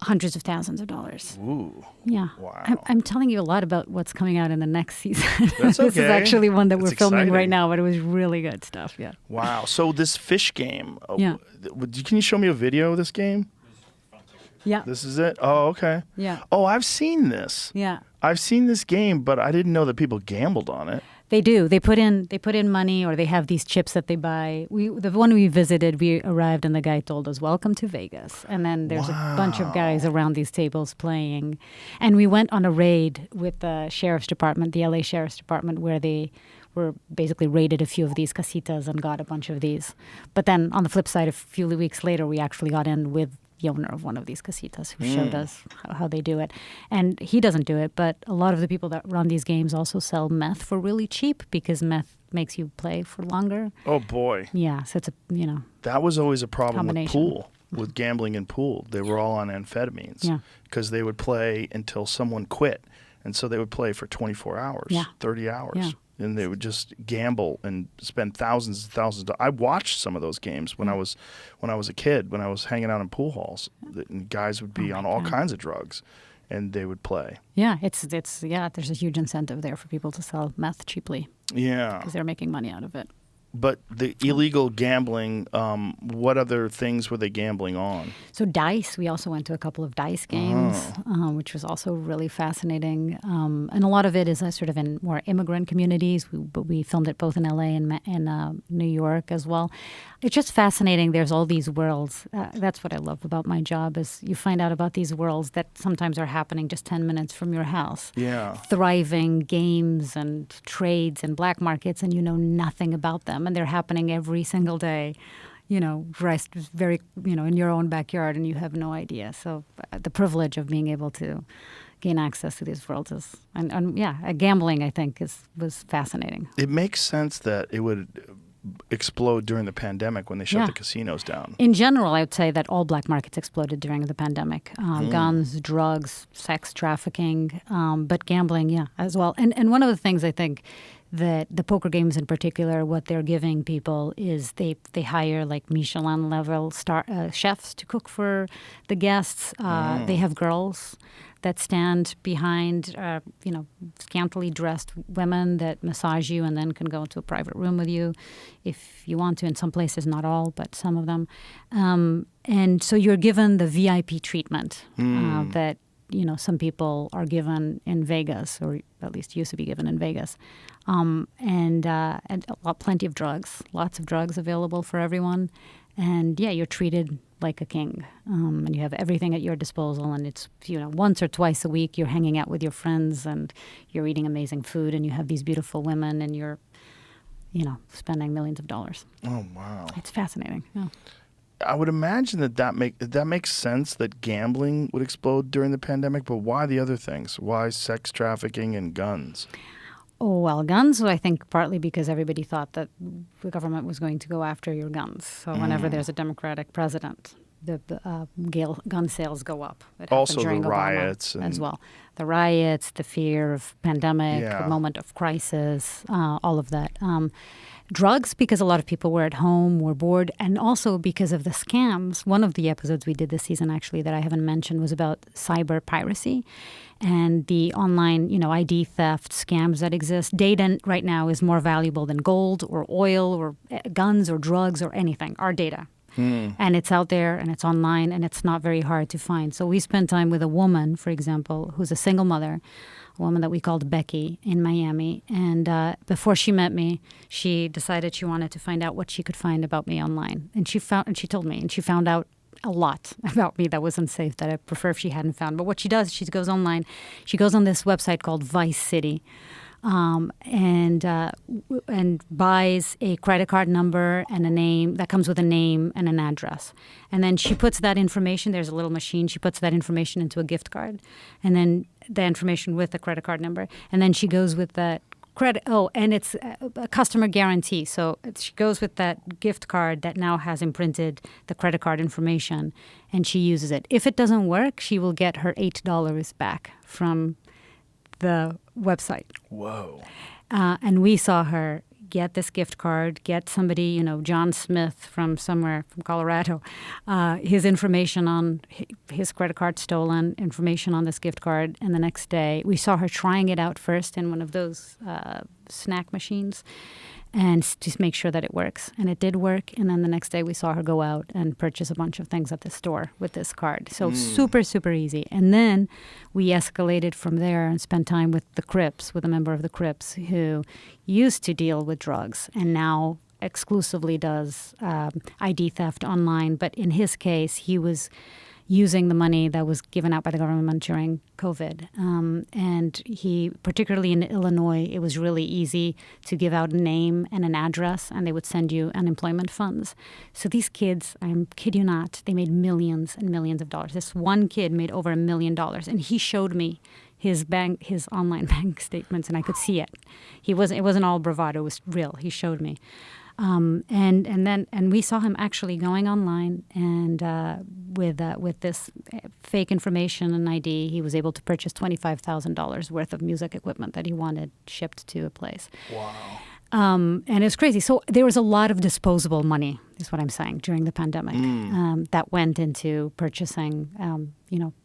Hundreds of thousands of dollars. Ooh. Yeah. Wow. I'm telling you a lot about what's coming out in the next season. That's okay. This is actually one that we're filming exciting. right now, but it was really good stuff. Yeah. Wow. So this fish game. Yeah. Can you show me a video of this game? Yeah. This is it? Oh, okay. Yeah. Oh, I've seen this. Yeah. I've seen this game, but I didn't know that people gambled on it. They do. They put in money, or they have these chips that they buy. The one we visited, we arrived and the guy told us, "Welcome to Vegas." And then there's a bunch of guys around these tables playing. And we went on a raid with the sheriff's department, the LA Sheriff's Department, where they were basically raided a few of these casitas and got a bunch of these. But then on the flip side, a few weeks later, we actually got in with the owner of one of these casitas who showed us how they do it. And he doesn't do it, but a lot of the people that run these games also sell meth for really cheap because meth makes you play for longer. Oh, boy. Yeah, so it's That was always a problem with combination. pool, with gambling in pool. They were all on amphetamines because they would play until someone quit. And so they would play for 24 hours, 30 hours. Yeah. And they would just gamble and spend thousands and thousands of dollars. I watched some of those games when I was a kid, when I was hanging out in pool halls. And guys would be on all kinds of drugs, and they would play. Yeah, it's there's a huge incentive there for people to sell meth cheaply. Yeah. Because they're making money out of it. But the illegal gambling, what other things were they gambling on? So dice, we also went to a couple of dice games, which was also really fascinating. And a lot of it is sort of in more immigrant communities, but we filmed it both in LA and New York as well. It's just fascinating. There's all these worlds. That's what I love about my job is you find out about these worlds that sometimes are happening just 10 minutes from your house. Yeah. Thriving games and trades and black markets, and you know nothing about them. And they're happening every single day, rest very, in your own backyard, and you have no idea. So the privilege of being able to gain access to these worlds is, gambling, I think, was fascinating. It makes sense that it would explode during the pandemic when they shut the casinos down. In general, I would say that all black markets exploded during the pandemic. Guns, drugs, sex trafficking, but gambling, as well. And one of the things I think that the poker games in particular, what they're giving people is they hire like Michelin level chefs to cook for the guests. They have girls that stand behind, scantily dressed women that massage you and then can go into a private room with you if you want to. In some places, not all, but some of them. And so you're given the VIP treatment that some people are given in Vegas, or at least used to be given in Vegas, and plenty of drugs, lots of drugs available for everyone, and you're treated like a king, and you have everything at your disposal, and it's once or twice a week you're hanging out with your friends and you're eating amazing food, and you have these beautiful women, and you're spending millions of dollars. Oh wow, it's fascinating. Yeah. I would imagine that makes sense that gambling would explode during the pandemic, but why the other things? Why sex trafficking and guns? Oh, well, guns, I think partly because everybody thought that the government was going to go after your guns. So whenever there's a Democratic president, the gun sales go up. It also during the Obama riots. as well. The riots, the fear of pandemic, the moment of crisis, all of that. Drugs, because a lot of people were at home, were bored, and also because of the scams. One of the episodes we did this season, actually, that I haven't mentioned was about cyber piracy and the online, ID theft scams that exist. Data right now is more valuable than gold or oil or guns or drugs or anything, our data. And it's out there and it's online and it's not very hard to find. So we spent time with a woman, for example, who's a single mother, a woman that we called Becky in Miami. And before she met me, she decided she wanted to find out what she could find about me online. And she told me, and she found out a lot about me that was unsafe, that I prefer if she hadn't found. But what she does, she goes online. She goes on this website called Vice City. and buys a credit card number and a name that comes with a name and an address. And then she puts that information, there's a little machine, she puts that information into a gift card, and then the information with the credit card number. And then she goes with that credit. Oh, and it's a customer guarantee. So she goes with that gift card that now has imprinted the credit card information, and she uses it. If it doesn't work, she will get her $8 back from the website. Whoa. And we saw her get this gift card, get somebody, John Smith from somewhere from Colorado, his information on his credit card stolen, information on this gift card. And the next day, we saw her trying it out first in one of those snack machines and just make sure that it works. And it did work. And then the next day, we saw her go out and purchase a bunch of things at the store with this card. So super, super easy. And then we escalated from there and spent time with the Crips, with a member of the Crips who used to deal with drugs and now exclusively does ID theft online. But in his case, he was using the money that was given out by the government during COVID. And he, particularly in Illinois, it was really easy to give out a name and an address, and they would send you unemployment funds. So these kids, I kid you not, they made millions and millions of dollars. This one kid made over $1 million, and he showed me his online bank statements, and I could see it. It wasn't all bravado; it was real. He showed me. And we saw him actually going online and with this fake information and ID, he was able to purchase $25,000 worth of music equipment that he wanted shipped to a place. Wow. And it was crazy. So there was a lot of disposable money, is what I'm saying, during the pandemic that went into purchasing,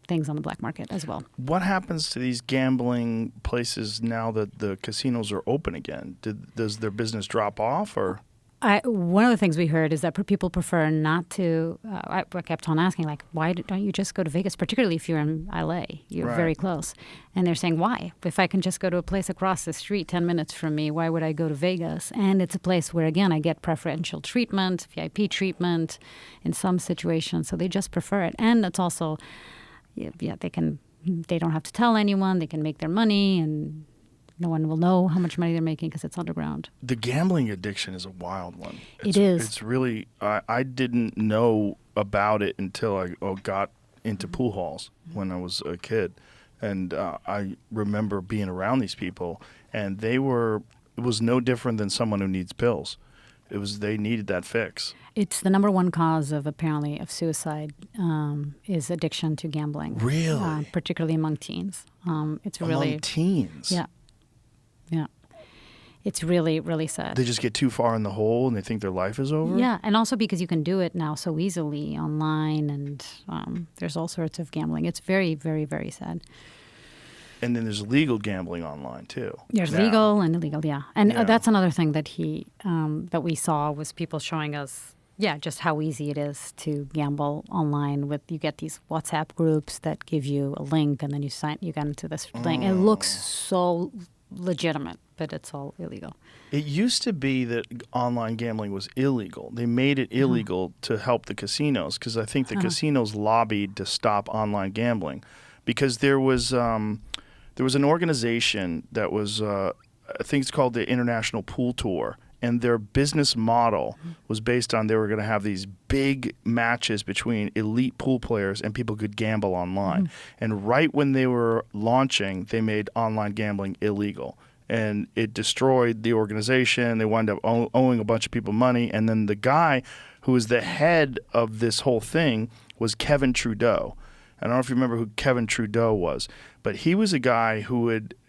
things on the black market as well. What happens to these gambling places now that the casinos are open again? Does their business drop off or? One of the things we heard is that people prefer not to. I kept on asking, like, why don't you just go to Vegas? Particularly if you're in LA, you're Right. very close. And they're saying, why? If I can just go to a place across the street, 10 minutes from me, why would I go to Vegas? And it's a place where, again, I get preferential treatment, VIP treatment in some situations. So they just prefer it. And it's also, they don't have to tell anyone. They can make their money, and no one will know how much money they're making because it's underground. The gambling addiction is a wild one. It is. It's really, I didn't know about it until I got into pool halls when I was a kid. And I remember being around these people, and it was no different than someone who needs pills. They needed that fix. It's the number one cause of suicide is addiction to gambling. Really? Particularly among teens. It's really Among teens? Yeah. It's really, really sad. They just get too far in the hole and they think their life is over? Yeah, and also because you can do it now so easily online, and there's all sorts of gambling. It's very, very, very sad. And then there's legal gambling online too. There's now. legal and illegal, yeah. And Yeah. that's another thing that that we saw was people showing us, just how easy it is to gamble online. You get these WhatsApp groups that give you a link, and then you get into this thing. It looks so legitimate, but it's all illegal. It used to be that online gambling was illegal. They made it illegal to help the casinos because I think the casinos lobbied to stop online gambling because there was an organization that was I think it's called the International Pool Tour, and their business model was based on they were going to have these big matches between elite pool players and people could gamble online. And right when they were launching, they made online gambling illegal. And it destroyed the organization. They wound up owing a bunch of people money. And then the guy who was the head of this whole thing was Kevin Trudeau. I don't know if you remember who Kevin Trudeau was, but he was a guy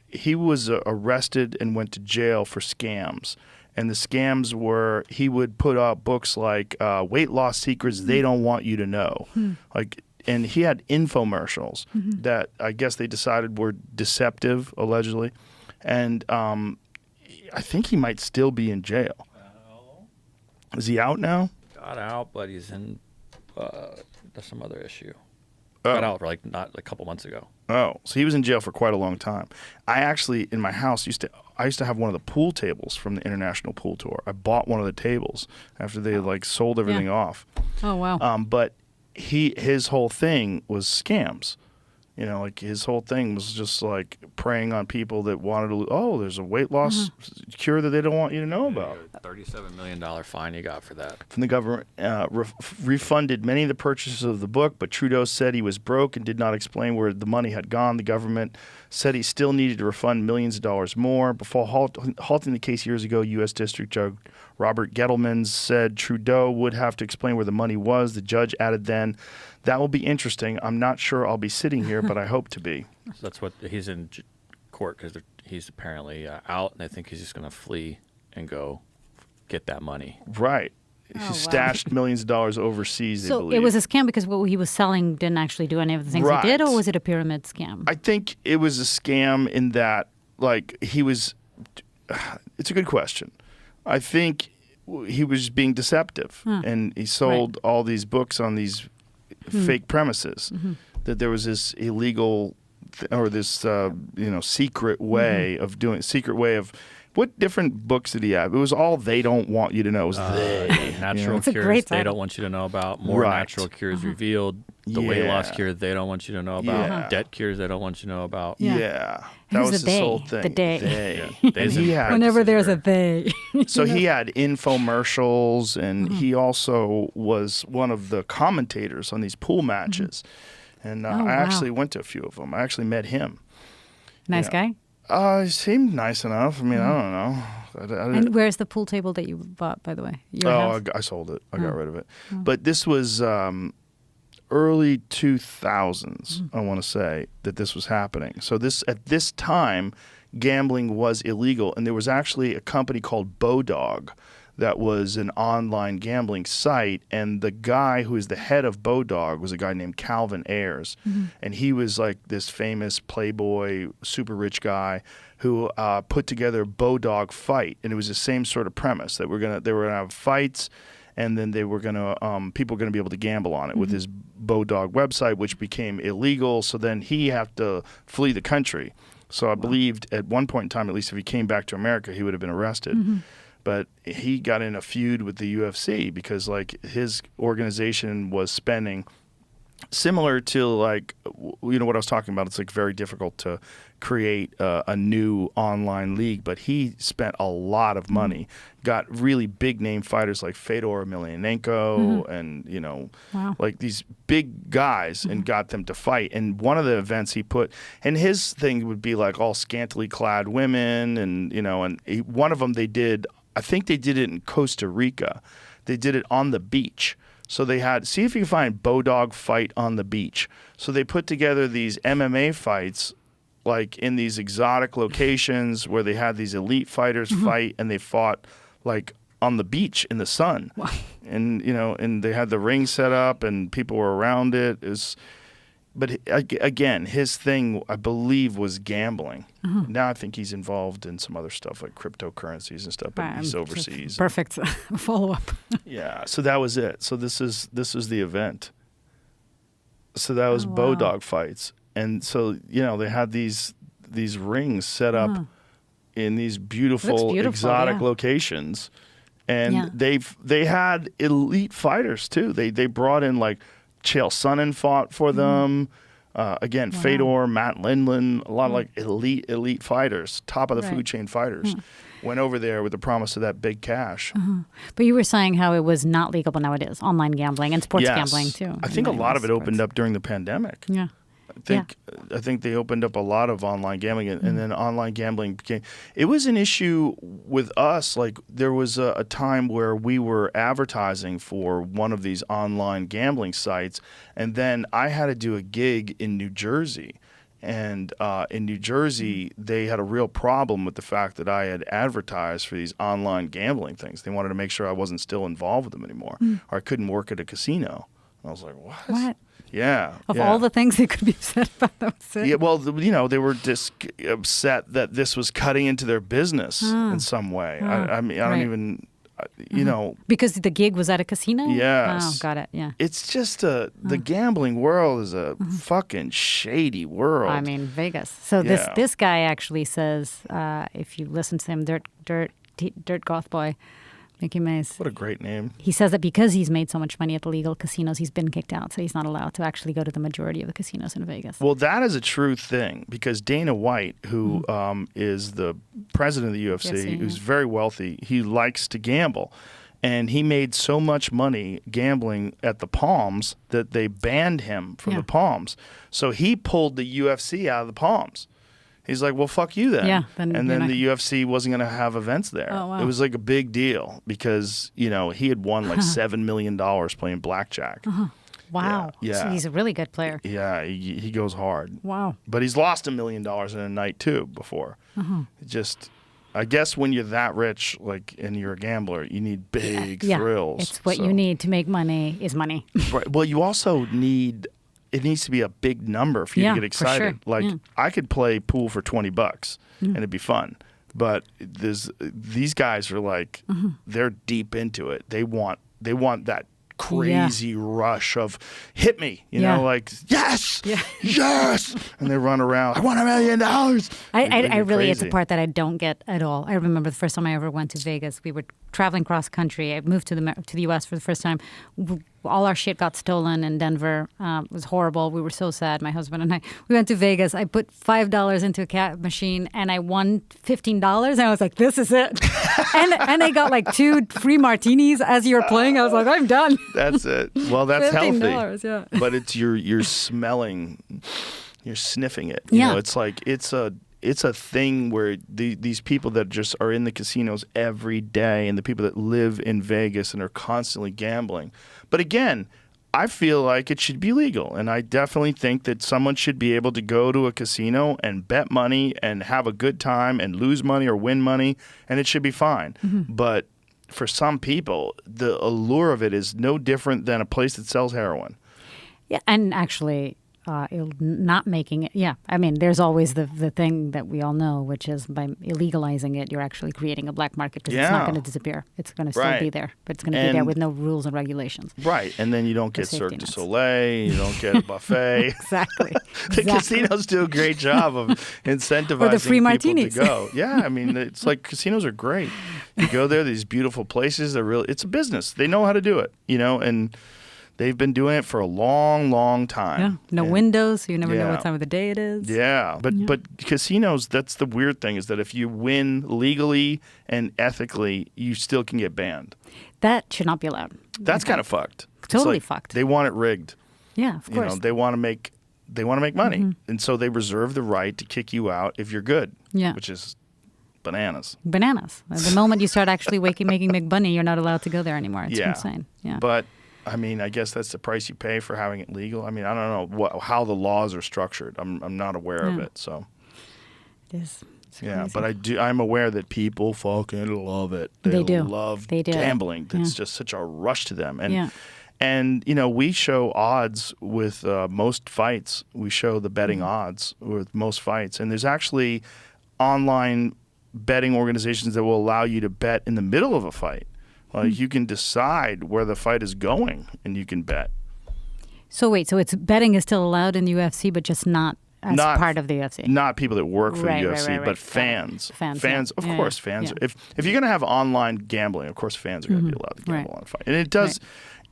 he was arrested and went to jail for scams. And the scams were, he would put out books like weight loss secrets they don't want you to know. And he had infomercials that I guess they decided were deceptive, allegedly. And I think he might still be in jail. Is he out now? Got out, but he's in some other issue. Got out not a couple months ago. Oh, so he was in jail for quite a long time. I actually, in my house, I used to have one of the pool tables from the International Pool Tour. I bought one of the tables after they sold everything off. Oh, wow. But his whole thing was scams. You know, like his whole thing was just like preying on people that wanted to. Oh, there's a weight loss cure that they don't want you to know about. $37 million fine he got for that. From the government, refunded many of the purchases of the book, but Trudeau said he was broke and did not explain where the money had gone. The government said he still needed to refund millions of dollars more. Before halting the case years ago, U.S. District Judge Robert Gettleman said Trudeau would have to explain where the money was. The judge added then, "That will be interesting. I'm not sure I'll be sitting here, but I hope to be." So that's what he's in court because he's apparently out, and I think he's just going to flee and go get that money. Right. He stashed millions of dollars overseas, they So believe. it was a scam because what he was selling didn't actually do any of the things he did, or was it a pyramid scam? I think it was a scam in that, like, he was. It's a good question. I think he was being deceptive, and he sold all these books on these fake premises. That there was this illegal or this secret way of doing what different books did he have? It was all they don't want you to know. It was they. Natural cures they don't want you to know about. More natural cures revealed. The weight loss cure they don't want you to know about. Debt cures they don't want you to know about. Yeah. That was his whole thing. The day. They. Whenever there's a they. So he had infomercials, and he also was one of the commentators on these pool matches. And I actually went to a few of them. I actually met him. Nice guy? He seemed nice enough. I mean, I don't know. And where's the pool table that you bought, by the way? I sold it. I got rid of it. But this was early 2000s, I want to say, that this was happening. So at this time, gambling was illegal. And there was actually a company called Bodog that was an online gambling site, and the guy who is the head of Bodog was a guy named Calvin Ayers, and he was like this famous playboy, super rich guy who put together Bodog Fight, and it was the same sort of premise that they were gonna have fights, and then they were gonna people were gonna be able to gamble on it with his Bodog website, which became illegal. So then he had to flee the country. So I believed at one point in time, at least if he came back to America, he would have been arrested. But he got in a feud with the UFC because, like, his organization was spending similar to, like, what I was talking about. It's like very difficult to create a new online league, but he spent a lot of money, got really big name fighters like Fedor Emelianenko and like these big guys, and got them to fight. And one of the events he put, and his thing would be like all scantily clad women, and one of them they did. I think they did it in Costa Rica. They did it on the beach. So they had, see if you can find Bodog Fight on the beach. So they put together these MMA fights, like in these exotic locations where they had these elite fighters fight, and they fought like on the beach in the sun. Wow. And, and they had the ring set up and people were around it. But again, his thing, I believe, was gambling. Now I think he's involved in some other stuff like cryptocurrencies and stuff, but he's overseas. Perfect follow-up. Yeah, so that was it. So this is the event. So that was Bodog Fights. And so, they had these rings set up in these beautiful exotic locations. And they had elite fighters too. They brought in like Chael Sonnen fought for them. Again, Fedor, Matt Lindland, a lot of like elite fighters, top of the food chain fighters, went over there with the promise of that big cash. But you were saying how it was not legal, but now it is. Online gambling and sports gambling too. I think a lot of it opened up during the pandemic. Yeah. I think they opened up a lot of online gambling, and then online gambling became. It was an issue with us. Like there was a time where we were advertising for one of these online gambling sites, and then I had to do a gig in New Jersey. And in New Jersey, they had a real problem with the fact that I had advertised for these online gambling things. They wanted to make sure I wasn't still involved with them anymore, or I couldn't work at a casino. And I was like, what? What? Yeah. Of all the things they could be upset about, that was it. Yeah, well, they were just upset that this was cutting into their business in some way. I mean, I don't even, Because the gig was at a casino? Yes. Oh, got it, yeah. It's just the gambling world is a fucking shady world. I mean, Vegas. So this guy actually says, if you listen to him, Dirt Goth Boy, Mickey Mays. What a great name. He says that because he's made so much money at the legal casinos, he's been kicked out. So he's not allowed to actually go to the majority of the casinos in Vegas. Well, that is a true thing because Dana White, who is the president of the UFC, who's very wealthy, he likes to gamble. And he made so much money gambling at the Palms that they banned him from the Palms. So he pulled the UFC out of the Palms. He's like, well, fuck you then. Yeah, and then the UFC wasn't going to have events there. Oh, wow. It was like a big deal because, he had won like $7 million playing blackjack. Wow. Yeah. So he's a really good player. Yeah, he goes hard. Wow. But he's lost $1 million in a night too before. Just, I guess when you're that rich, and you're a gambler, you need big thrills. It's what you need to make money is money. Right. Well, you also need. It needs to be a big number for you to get excited. For sure. I could play pool for $20 and it'd be fun. But these guys are they're deep into it. They want that crazy rush of hit me, yes, yes, and they run around. I want $1 million. I really, it's a part that I don't get at all. I remember the first time I ever went to Vegas. We were traveling cross country. I moved to the U.S. for the first time. All our shit got stolen in Denver. It was horrible. We were so sad, my husband and I. We went to Vegas. I put $5 into a cat machine, and I won $15. And I was like, this is it. and I got 2 free martinis as you were playing. I was like, I'm done. That's it. Well, that's healthy. Yeah. But it's you're smelling, you're sniffing it. It's like it's a thing where these people that just are in the casinos every day and the people that live in Vegas and are constantly gambling. But again, I feel like it should be legal. And I definitely think that someone should be able to go to a casino and bet money and have a good time and lose money or win money, and it should be fine. But for some people, the allure of it is no different than a place that sells heroin. Yeah, and actually, not making it. Yeah, I mean, there's always the thing that we all know, which is by illegalizing it, you're actually creating a black market because it's not going to disappear. It's going to still be there, but it's going to be there with no rules and regulations. Right, and then you don't get Cirque du Soleil, you don't get a buffet. Exactly. The casinos do a great job of incentivizing or the free people martinis. to go. Yeah, I mean, it's like casinos are great. You go there, these beautiful places. It's a business. They know how to do it, and they've been doing it for a long, long time. Yeah, no windows, so you never know what time of the day it is. Yeah, but casinos, that's the weird thing, is that if you win legally and ethically, you still can get banned. That should not be allowed. That's kind of fucked. Totally fucked. They want it rigged. Yeah, of course. They want to make money, and so they reserve the right to kick you out if you're good. Yeah, which is bananas. The moment you start actually making big money, you're not allowed to go there anymore. It's insane. Yeah, but. I mean, I guess that's the price you pay for having it legal. I mean, I don't know how the laws are structured. I'm not aware of it. So it is. Yeah, but I'm aware that people fucking love it. They do. Love they do. Gambling. It's just such a rush to them. And we show odds with most fights. We show the betting odds with most fights, and there's actually online betting organizations that will allow you to bet in the middle of a fight. You can decide where the fight is going, and you can bet. So wait, betting is still allowed in the UFC, but just not as part of the UFC? Not people that work for the UFC, right. but fans. Fans, of course, fans. Yeah. If you're going to have online gambling, of course, fans are going to be allowed to gamble on a fight. And it does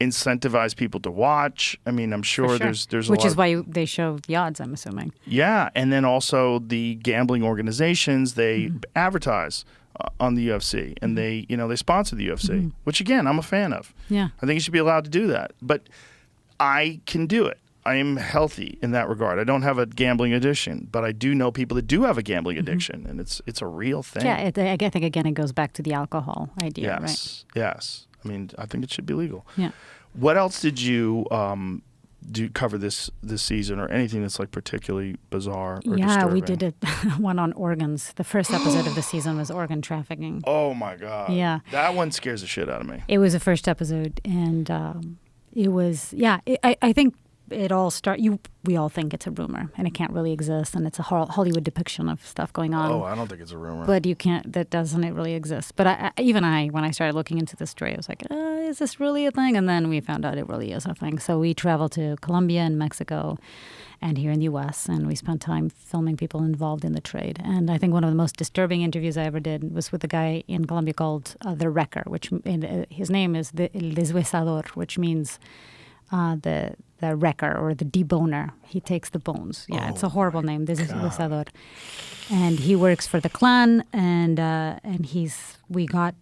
incentivize people to watch. I mean, I'm sure there's a lot. Which is why they show the odds, I'm assuming. Yeah, and then also the gambling organizations, they advertise on the UFC, and they sponsor the UFC, which again I'm a fan of. Yeah, I think you should be allowed to do that, but I can do it. I am healthy in that regard. I don't have a gambling addiction, but I do know people that do have a gambling addiction, and it's a real thing. Yeah, I think again it goes back to the alcohol idea, right? Yes. I mean, I think it should be legal. Yeah. What else did you cover this season, or anything that's particularly bizarre or disturbing? We did one on organs. The first episode of the season was organ trafficking. Oh my God. Yeah. That one scares the shit out of me. It was the first episode, and it was, I think we all think it's a rumor and it can't really exist, and it's a Hollywood depiction of stuff going on. Oh, I don't think it's a rumor. But that doesn't really exist. But when I started looking into this story, I was like, is this really a thing? And then we found out it really is a thing. So we traveled to Colombia and Mexico and here in the U.S., and we spent time filming people involved in the trade. And I think one of the most disturbing interviews I ever did was with a guy in Colombia called The Wrecker, which his name is El Deshuesador, which means the wrecker or the deboner. He takes the bones. Yeah, it's a horrible name, Deshuesador. And he works for the clan, and we got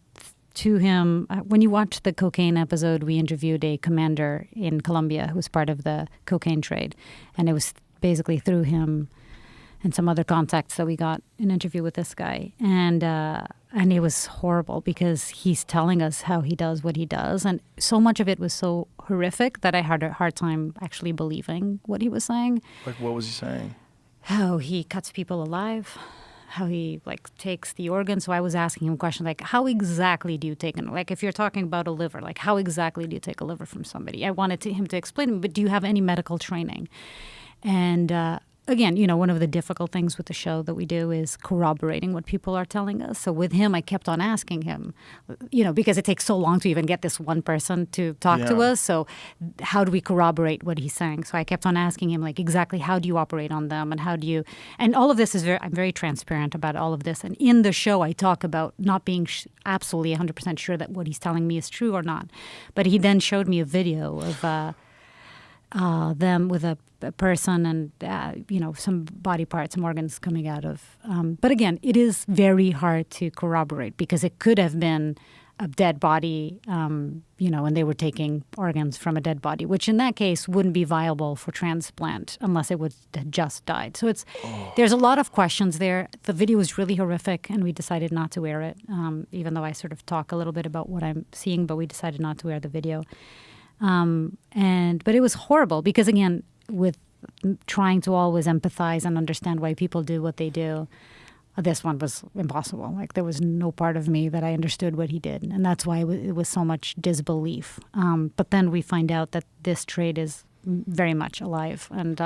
to him. When you watch the cocaine episode, we interviewed a commander in Colombia who was part of the cocaine trade. And it was basically through him and some other contacts that we got an interview with this guy. And it was horrible because he's telling us how he does what he does. And so much of it was so horrific that I had a hard time actually believing what he was saying. Like, what was he saying? How he cuts people alive, how he takes the organ. So I was asking him questions like, how exactly do you take an, like if you're talking about a liver, like how exactly do you take a liver from somebody? I wanted him to explain to me, but do you have any medical training? And again, one of the difficult things with the show that we do is corroborating what people are telling us. So with him, I kept on asking him, because it takes so long to even get this one person to talk to us. So how do we corroborate what he's saying? So I kept on asking him, exactly how do you operate on them, and how do you, and all of this is I'm very transparent about all of this. And in the show, I talk about not being absolutely 100% sure that what he's telling me is true or not. But he then showed me a video of them with a person and, some body parts, some organs coming out of. But again, it is very hard to corroborate because it could have been a dead body, and they were taking organs from a dead body, which in that case wouldn't be viable for transplant unless it had just died. So there's a lot of questions there. The video was really horrific, and we decided not to air it, even though I sort of talk a little bit about what I'm seeing, but we decided not to air the video. But it was horrible because, again, with trying to always empathize and understand why people do what they do, this one was impossible. There was no part of me that I understood what he did. And that's why it was so much disbelief. But then we find out that this trade is very much alive. And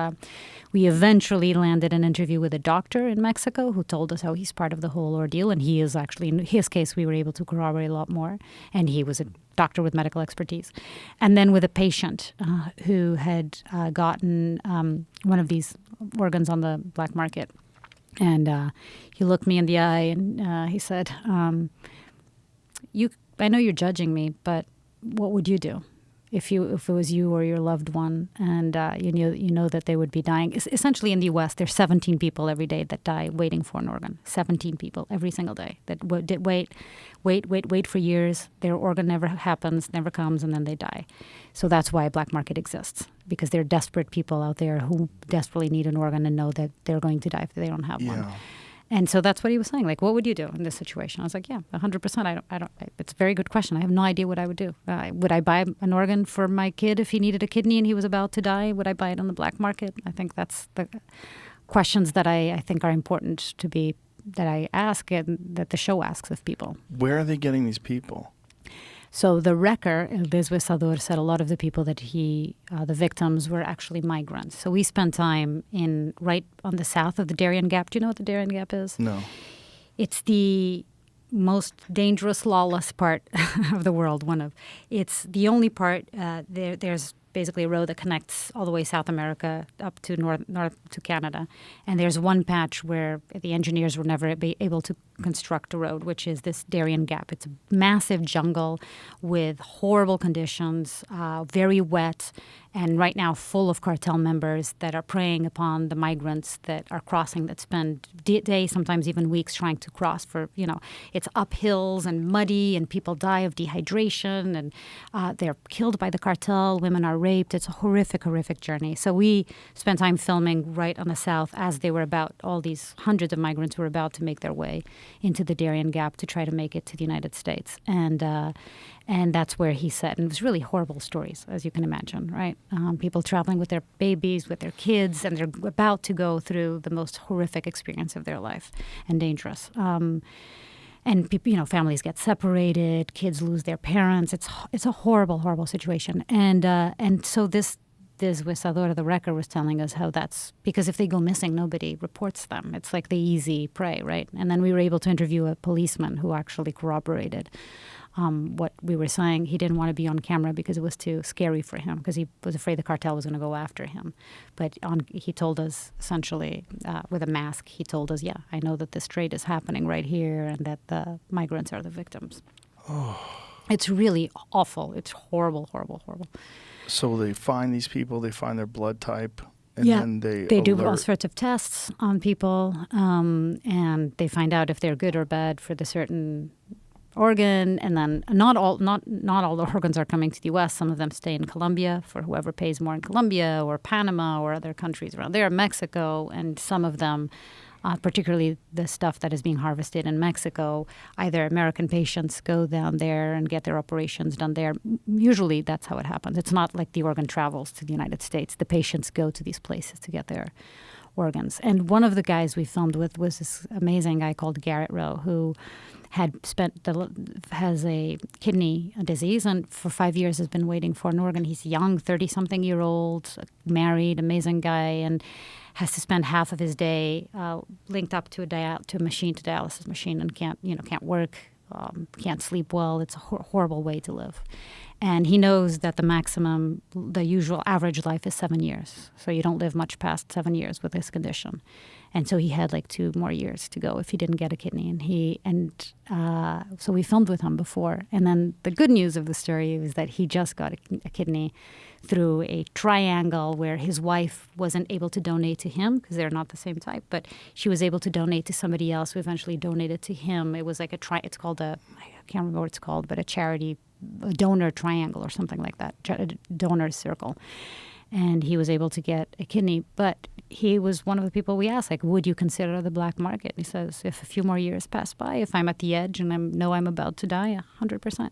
we eventually landed an interview with a doctor in Mexico who told us how he's part of the whole ordeal. And he is actually, in his case, we were able to corroborate a lot more. And he was a doctor with medical expertise. And then with a patient who had gotten one of these organs on the black market. And he looked me in the eye and he said, I know you're judging me, but what would you do? If it was you or your loved one, and you know that they would be dying. Essentially, in the U.S., there's 17 people every day that die waiting for an organ. 17 people every single day that wait for years. Their organ never happens, never comes, and then they die. So that's why black market exists, because there are desperate people out there who desperately need an organ and know that they're going to die if they don't have one. And so that's what he was saying. What would you do in this situation? I was like, 100%. I don't. It's a very good question. I have no idea what I would do. Would I buy an organ for my kid if he needed a kidney and he was about to die? Would I buy it on the black market? I think that's the questions that I think are important that I ask and that the show asks of people. Where are they getting these people? So the wrecker, El Deshuesador, said a lot of the people that the victims were actually migrants. So we spent time right on the south of the Darien Gap. Do you know what the Darien Gap is? No. It's the most dangerous, lawless part of the world. It's the only part. There's basically a road that connects all the way South America up to north to Canada. And there's one patch where the engineers were never able to construct a road, which is this Darien Gap. It's a massive jungle with horrible conditions, very wet, and right now full of cartel members that are preying upon the migrants that are crossing, that spend days, sometimes even weeks trying to cross it's up hills and muddy, and people die of dehydration, and they're killed by the cartel. Women are raped. It's a horrific, horrific journey. So we spent time filming right on the south as all these hundreds of migrants were about to make their way into the Darien Gap to try to make it to the United States. And that's where he said, and it was really horrible stories, as you can imagine, right? People traveling with their babies, with their kids, and they're about to go through the most horrific experience of their life, and dangerous. And people, families get separated, kids lose their parents. It's a horrible, horrible situation. And so this this Huesador, the wrecker, was telling us how that's because if they go missing, nobody reports them. It's like the easy prey, right? And then we were able to interview a policeman who actually corroborated what we were saying. He didn't want to be on camera because it was too scary for him because he was afraid the cartel was going to go after him. But he told us essentially with a mask, he told us, yeah, I know that this trade is happening right here and that the migrants are the victims. Oh. It's really awful. It's horrible, horrible, horrible. So they find these people, they find their blood type, and then they do all sorts of tests on people, and they find out if they're good or bad for the certain organ, and then not all the organs are coming to the U.S. Some of them stay in Colombia for whoever pays more in Colombia or Panama or other countries around there, Mexico, and some of them, particularly the stuff that is being harvested in Mexico, either American patients go down there and get their operations done there. Usually that's how it happens. It's not like the organ travels to the United States. The patients go to these places to get their organs. And one of the guys we filmed with was this amazing guy called Garrett Rowe, who has a kidney disease and for 5 years has been waiting for an organ. He's young, 30-something-year-old, married, amazing guy, and has to spend half of his day linked up to a dialysis machine, and can't work, can't sleep well. It's a horrible way to live. And he knows that the usual average life is 7 years. So you don't live much past 7 years with this condition. And so he had like 2 more years to go if he didn't get a kidney. So we filmed with him before. And then the good news of the story is that he just got a kidney through a triangle where his wife wasn't able to donate to him because they're not the same type, but she was able to donate to somebody else who eventually donated to him. It was like it's called I can't remember what it's called, but a charity, a donor triangle or something like that, a donor circle. And he was able to get a kidney, but he was one of the people we asked, like, would you consider the black market? And he says, if a few more years pass by, if I'm at the edge and I know I'm about to die, 100%.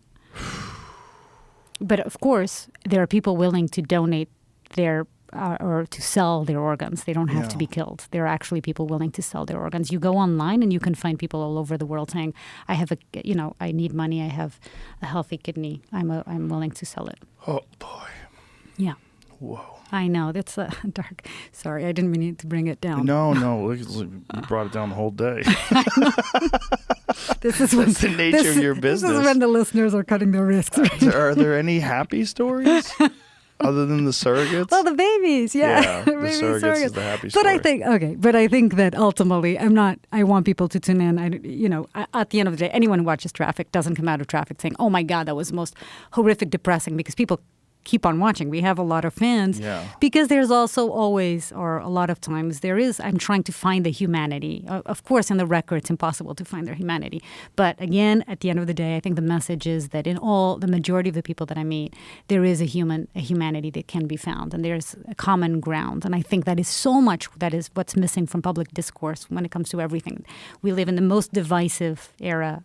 But of course, there are people willing to donate their or to sell their organs. They don't have to be killed. There are actually people willing to sell their organs. You go online and you can find people all over the world saying, I need money. I have a healthy kidney. I'm willing to sell it. Oh, boy. Yeah. Whoa. I know. That's dark. Sorry, I didn't mean to bring it down. No. You brought it down the whole day. This is That's the nature of your business. This is when the listeners are cutting their wrists. Are there any happy stories other than the surrogates? Well, the babies, yeah. The surrogates is the happy story. But I think that ultimately, I want people to tune in. At the end of the day, anyone who watches Traffic doesn't come out of Traffic saying, oh my God, that was the most horrific, depressing, because people keep on watching. We have a lot of fans because there's also always, or a lot of times I'm trying to find the humanity. Of course, in the record, it's impossible to find their humanity. But again, at the end of the day, I think the message is that in the majority of the people that I meet, there is a humanity that can be found, and there's a common ground. And I think that is what's missing from public discourse when it comes to everything. We live in the most divisive era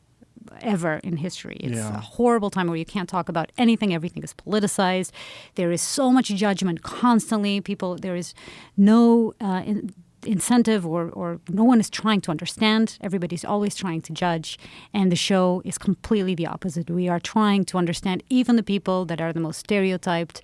ever in history. It's a horrible time where you can't talk about anything. Everything is politicized. There is so much judgment constantly. There is no incentive or no one is trying to understand. Everybody's always trying to judge. And the show is completely the opposite. We are trying to understand even the people that are the most stereotyped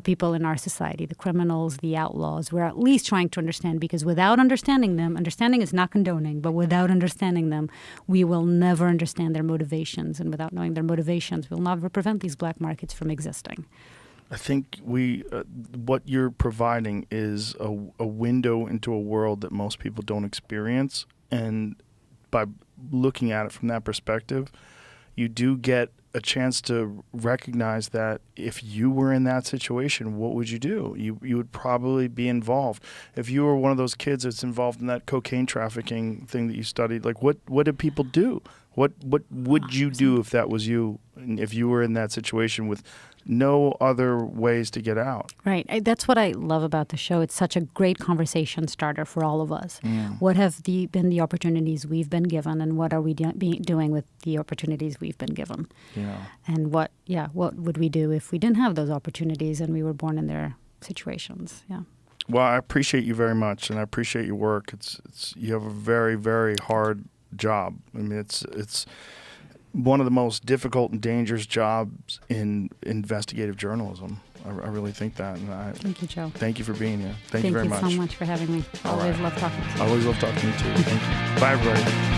people in our society, the criminals, the outlaws. We're at least trying to understand, because without understanding them, understanding is not condoning, but without understanding them, we will never understand their motivations. And without knowing their motivations, we'll never prevent these black markets from existing. I think what you're providing is a window into a world that most people don't experience. And by looking at it from that perspective, you do get a chance to recognize that if you were in that situation, what would you do? You would probably be involved. If you were one of those kids that's involved in that cocaine trafficking thing that you studied, like what did people do? What would you do if that was you, if you were in that situation with no other ways to get out? Right. That's what I love about the show. It's such a great conversation starter for all of us. What have been the opportunities we've been given, and what are we doing with the opportunities we've been given? Yeah. And what would we do if we didn't have those opportunities and we were born in their situations? Yeah. Well, I appreciate you very much, and I appreciate your work. It's you have a very, very hard job. I mean, it's one of the most difficult and dangerous jobs in investigative journalism. I really think that. And Thank you, Joe. Thank you for being here. Thank you very much. Thank you so much for having me. All Always right. love talking to you. I always love talking to you too. Thank you. Bye, everybody.